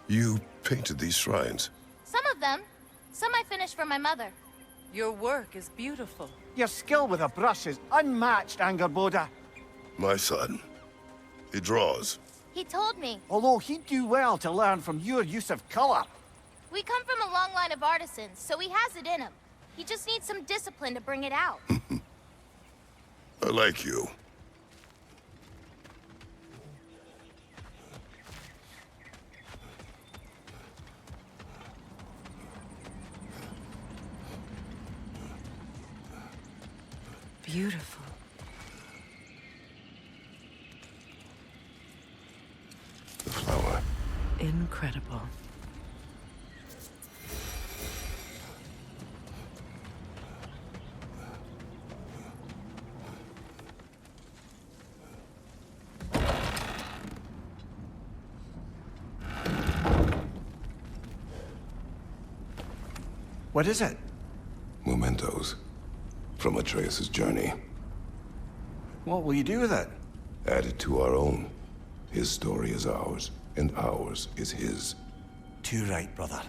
You painted these shrines. Some of them. Some I finished for my mother. Your work is beautiful. Your skill with a brush is unmatched, Angerboda. My son. He draws. He told me. Although he'd do well to learn from your use of color. We come from a long line of artisans, so he has it in him. He just needs some discipline to bring it out. I like you. Beautiful. The flower. Incredible. What is it? Mementos. From Atreus' journey. What will you do with it? Add it to our own. His story is ours, and ours is his. Too right, brother.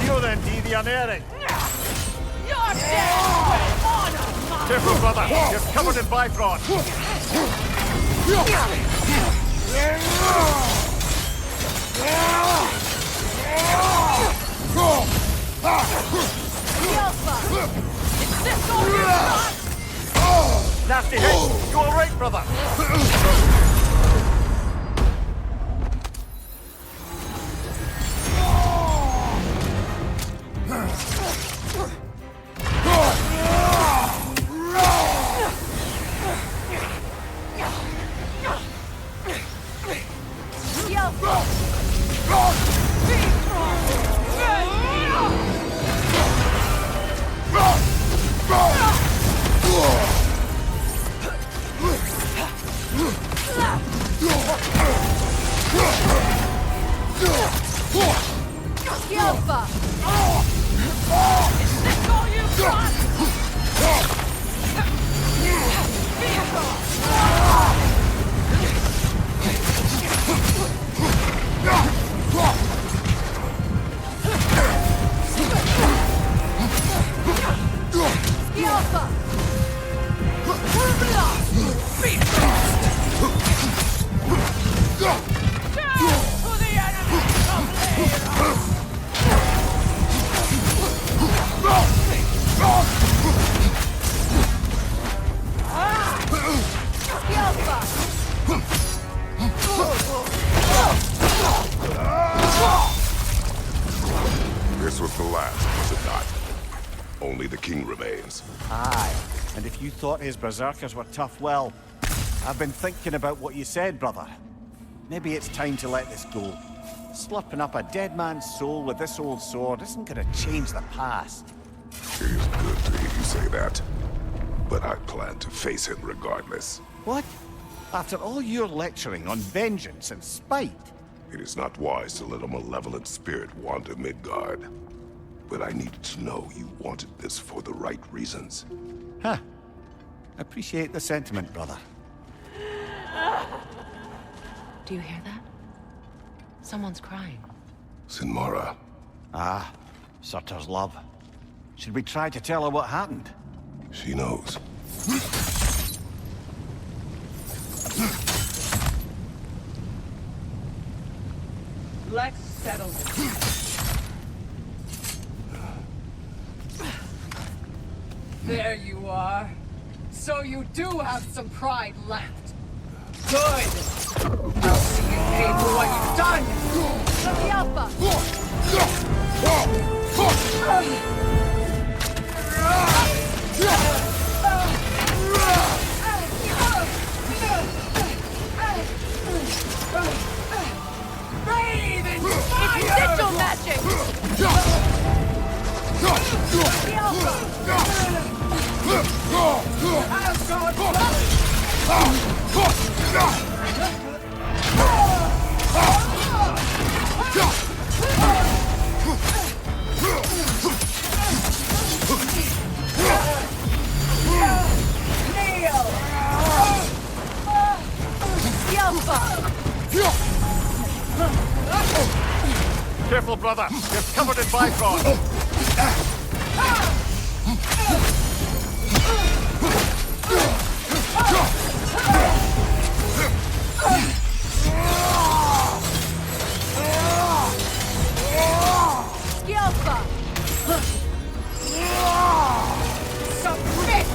Dio then, Devianere! You're dead with honor! Careful, brother! You're covered in Bifrost! Is this all you got? Nasty hit! You alright, brother? This was the last, was it not? Only the king remains. Aye, and if you thought his berserkers were tough, well, I've been thinking about what you said, brother. Maybe it's time to let this go. Slurping up a dead man's soul with this old sword isn't gonna change the past. It is good to hear you say that. But I plan to face him regardless. What? After all your lecturing on vengeance and spite? It is not wise to let a malevolent spirit wander Midgard. But I needed to know you wanted this for the right reasons. Huh. Appreciate the sentiment, brother. Do you hear that? Someone's crying. Sinmara. Ah, Surtur's love. Should we try to tell her what happened? She knows. Let's settle this. There you are. So you do have some pride left. Good. I'll see you pay for what you've done. Let the Alpha! Bathe in It's fire! sigil magic! The Alpha! Asgard blood! brother! You're covered in Bifrost! Submit!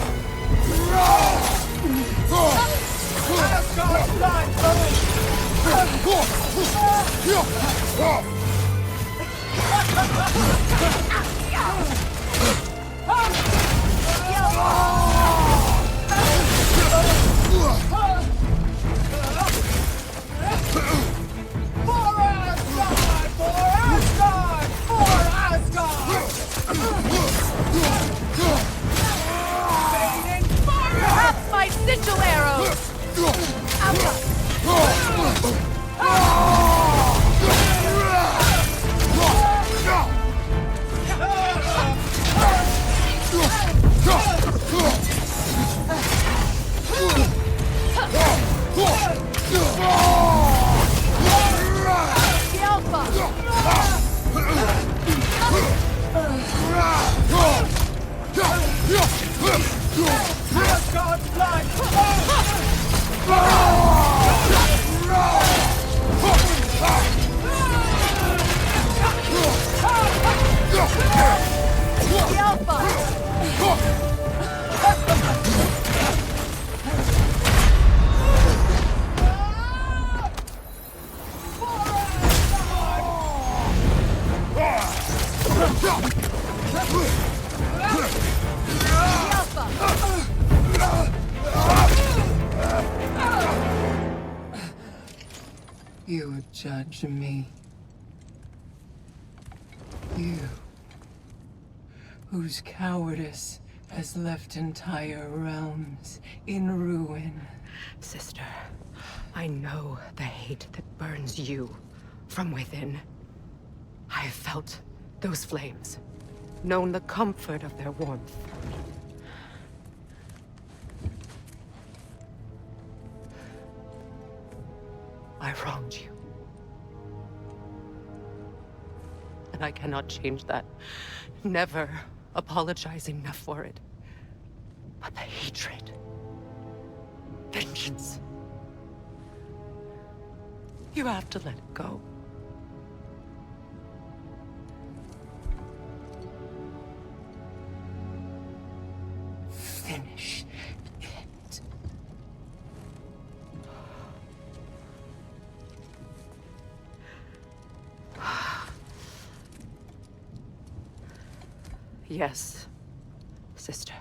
Perhaps my sigil arrows! Asgard's blood! You would judge me. You, whose cowardice has left entire realms in ruin. Sister, I know the hate that burns you from within. I have felt those flames, known the comfort of their warmth. I wronged you. And I cannot change that. Never apologize enough for it. But the hatred, vengeance, you have to let it go. Finish it. Yes, sister.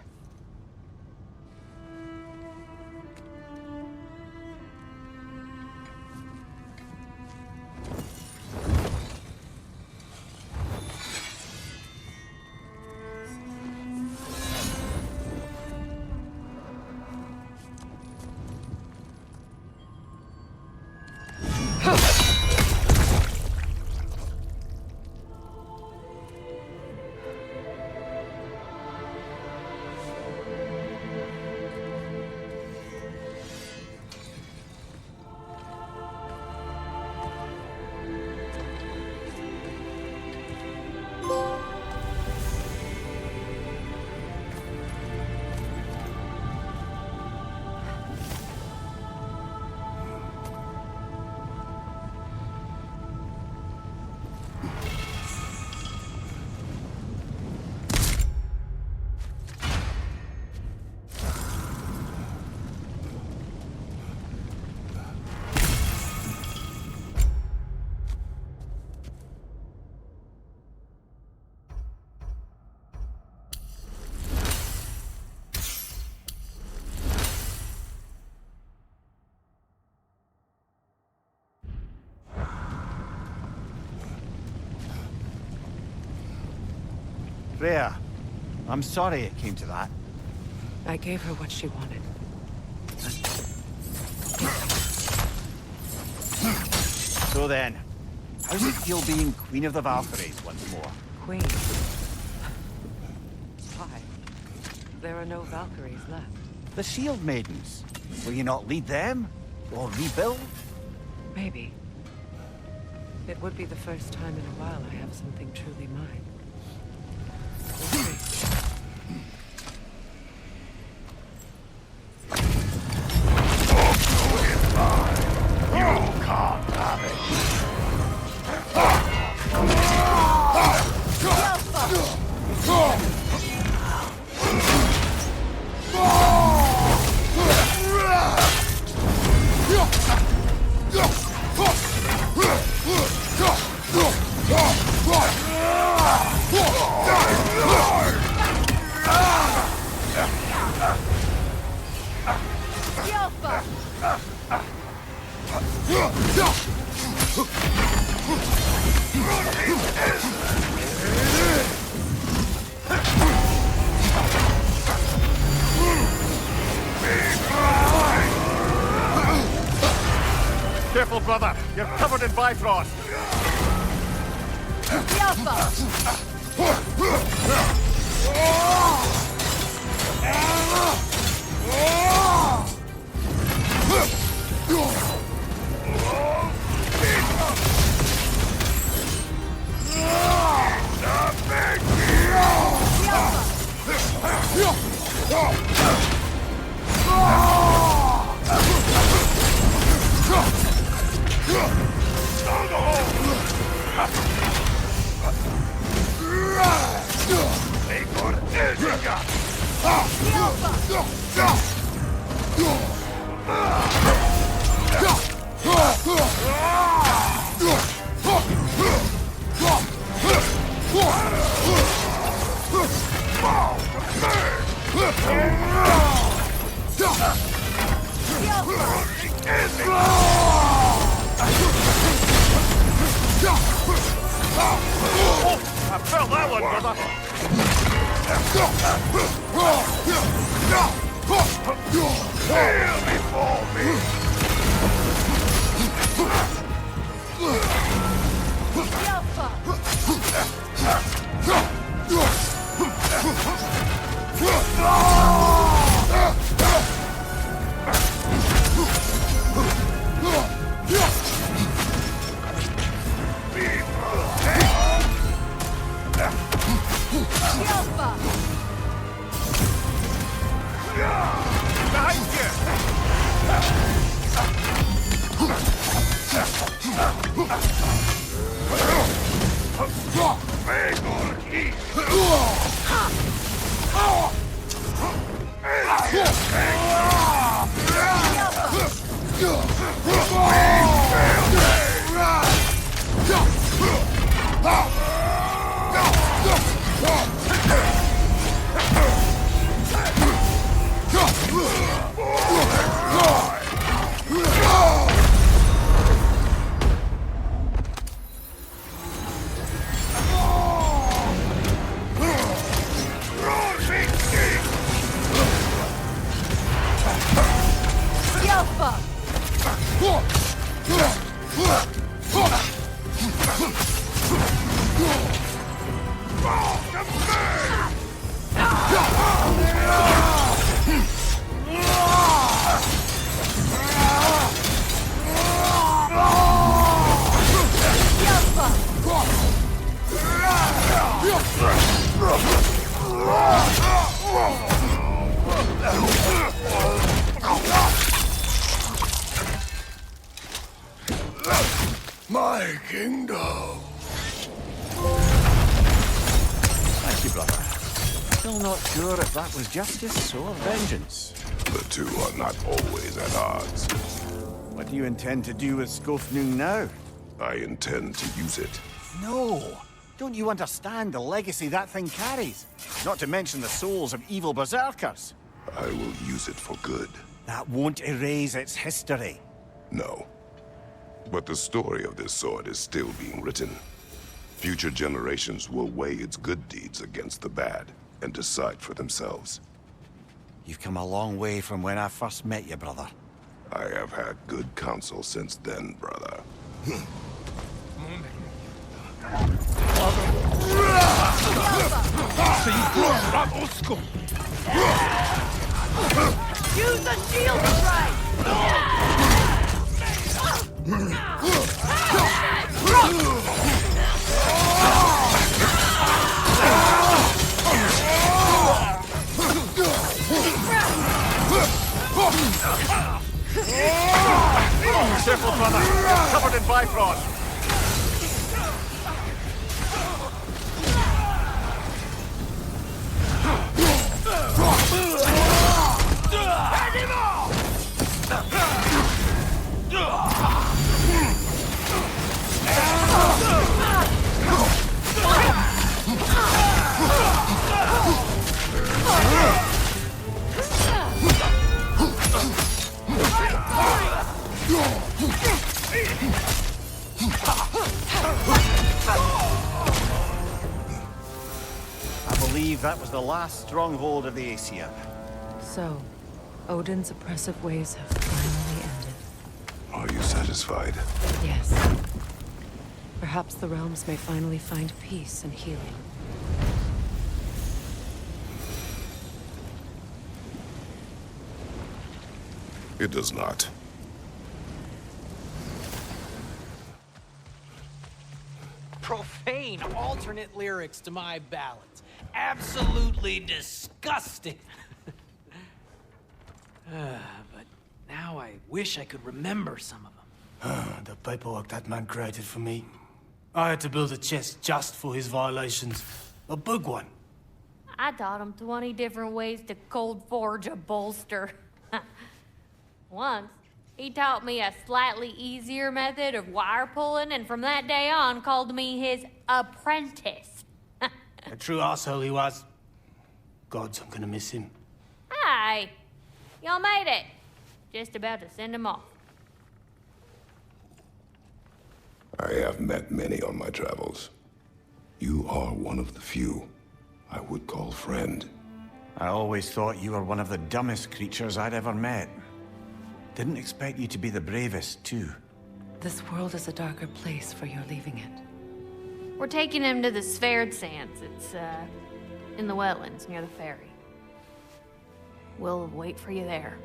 Freya, I'm sorry it came to that. I gave her what she wanted. So then, how's it feel being Queen of the Valkyries once more? Queen. Why? There are no Valkyries left. The Shield Maidens. Will you not lead them? Or rebuild? Maybe. It would be the first time in a while I have something truly mine. You can't have it. Careful, brother. You're covered in Bifrost. I felt that one, brother. Kneel before me. My kingdom. Thank you, brother. Still not sure if that was justice or vengeance. The two are not always at odds. What do you intend to do with Skofnung now? I intend to use it. No! Don't you understand the legacy that thing carries? Not to mention the souls of evil berserkers. I will use it for good. That won't erase its history. No. But the story of this sword is still being written. Future generations will weigh its good deeds against the bad and decide for themselves. You've come a long way from when I first met you, brother. I have had good counsel since then, brother. Use the shield strike! Careful, brother. You're covered in Bifrost. I believe that was the last stronghold of the Aesir. So, Odin's oppressive ways have finally ended. Are you satisfied? Yes. Perhaps the realms may finally find peace and healing. It does not. Profane alternate lyrics to my ballads. Absolutely disgusting. But now I wish I could remember some of them. The paperwork that man created for me. I had to build a chest just for his violations. A big one. I taught him 20 different ways to cold forge a bolster. Once, he taught me a slightly easier method of wire pulling, and from that day on called me his apprentice. A true asshole he was. Gods, I'm gonna miss him. Hi! Y'all made it. Just about to send him off. I have met many on my travels. You are one of the few I would call friend. I always thought you were one of the dumbest creatures I'd ever met. Didn't expect you to be the bravest, too. This world is a darker place for your leaving it. We're taking him to the Sverd Sands. It's, in the wetlands near the ferry. We'll wait for you there.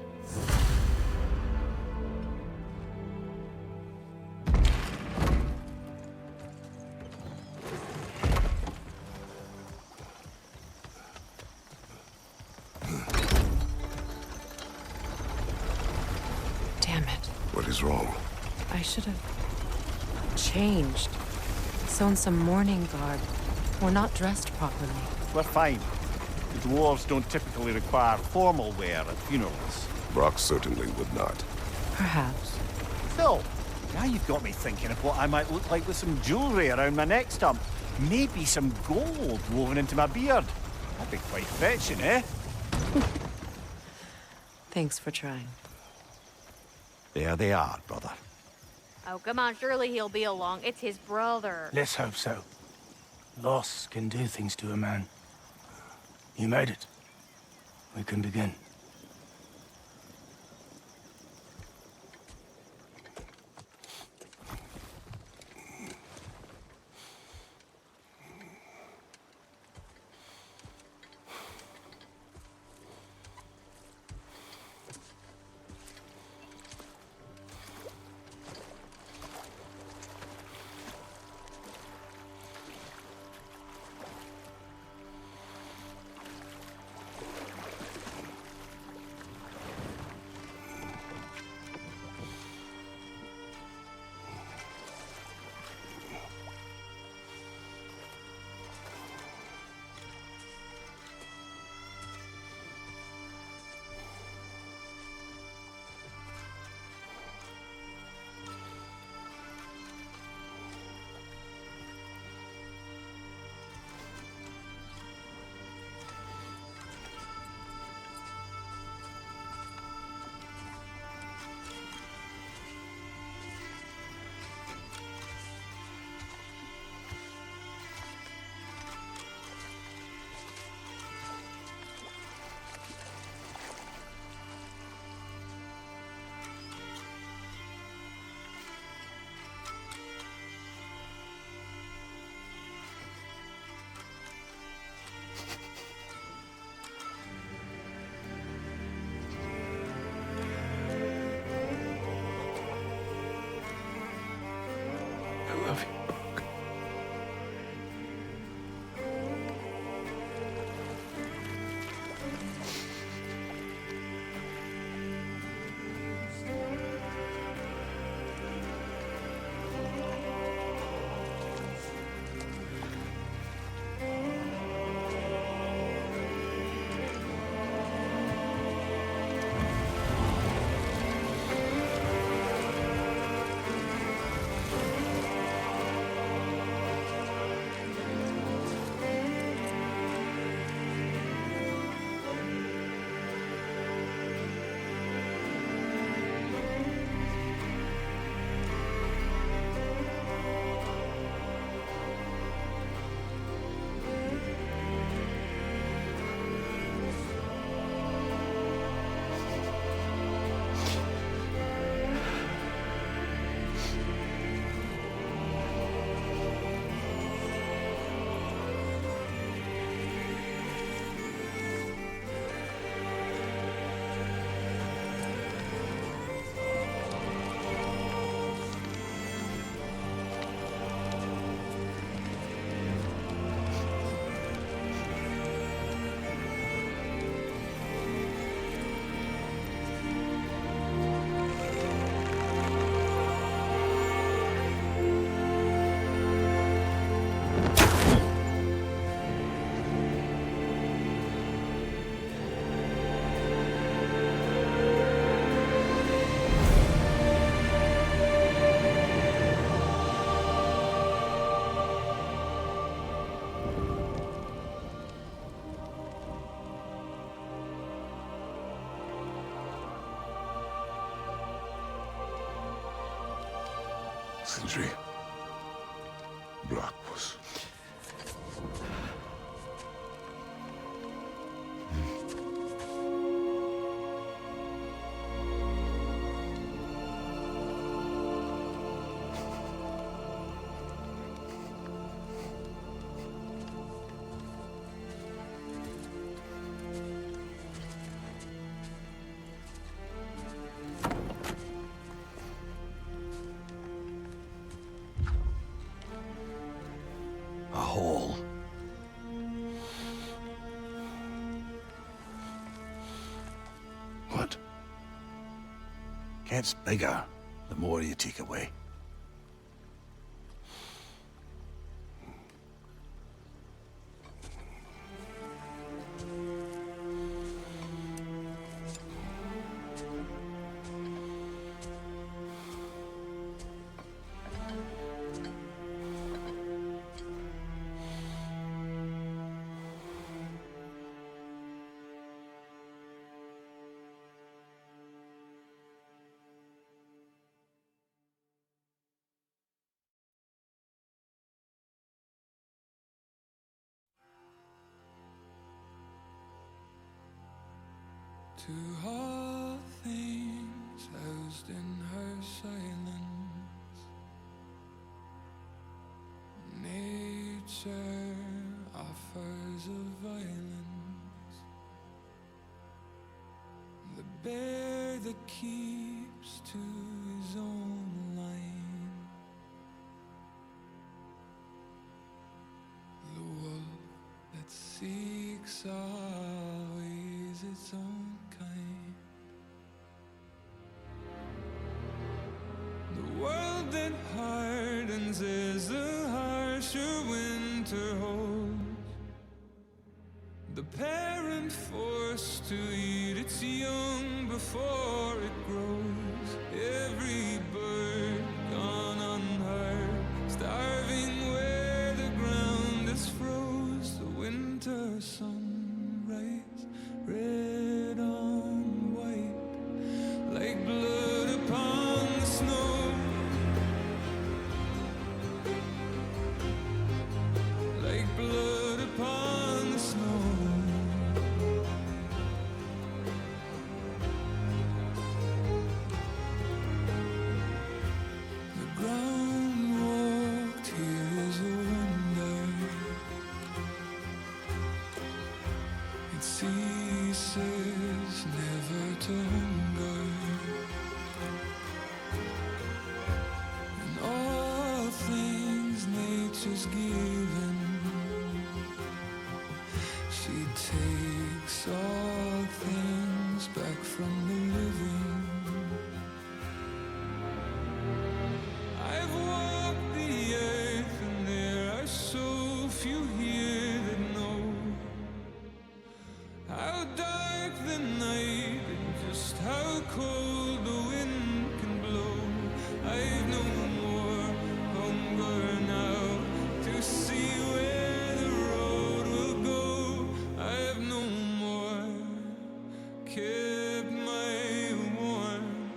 Damn it. What is wrong? I should have changed. Sewn some mourning garb. We're not dressed properly. We're fine. The dwarves don't typically require formal wear at funerals. Brock certainly would not. Perhaps. Phil, now you've got me thinking of what I might look like with some jewelry around my neck stump. Maybe some gold woven into my beard. That'd be quite fetching, eh? Thanks for trying. There they are, brother. Oh, come on, surely he'll be along. It's his brother. Let's hope so. Loss can do things to a man. You made it. We can begin. peasantry. Brock was... A hole. What? Gets bigger the more you take away. To all things housed in her silence, nature offers a violence, the bear that keeps to his own line, the wolf that seeks always its own kind. The world that hardens as the harsher winter holds, the parent forced to eat its young before it grows. Every bird gone unheard, starving where the ground is froze. The winter sunrise, red on white, like blood upon the snow, like blood upon the snow. The ground walked here is a wonder. It ceases never to hunger, and all things nature's given, she takes all things back from the living. I've walked the earth and there are so few here that know how dark the night and just how cold the wind can blow. I've no more hunger now to see where the road will go. I've no more kept my warmth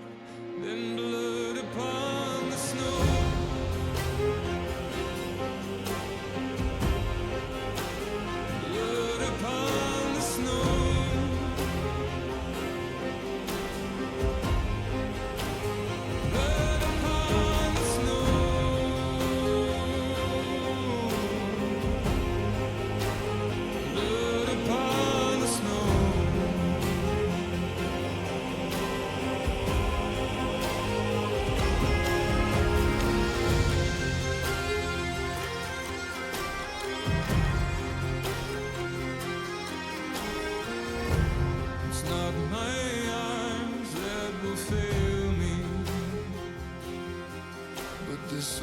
than blood upon the snow. Blood upon the snow. Blood upon the snow. Blood upon the snow. It's not my arms that will fail me, but this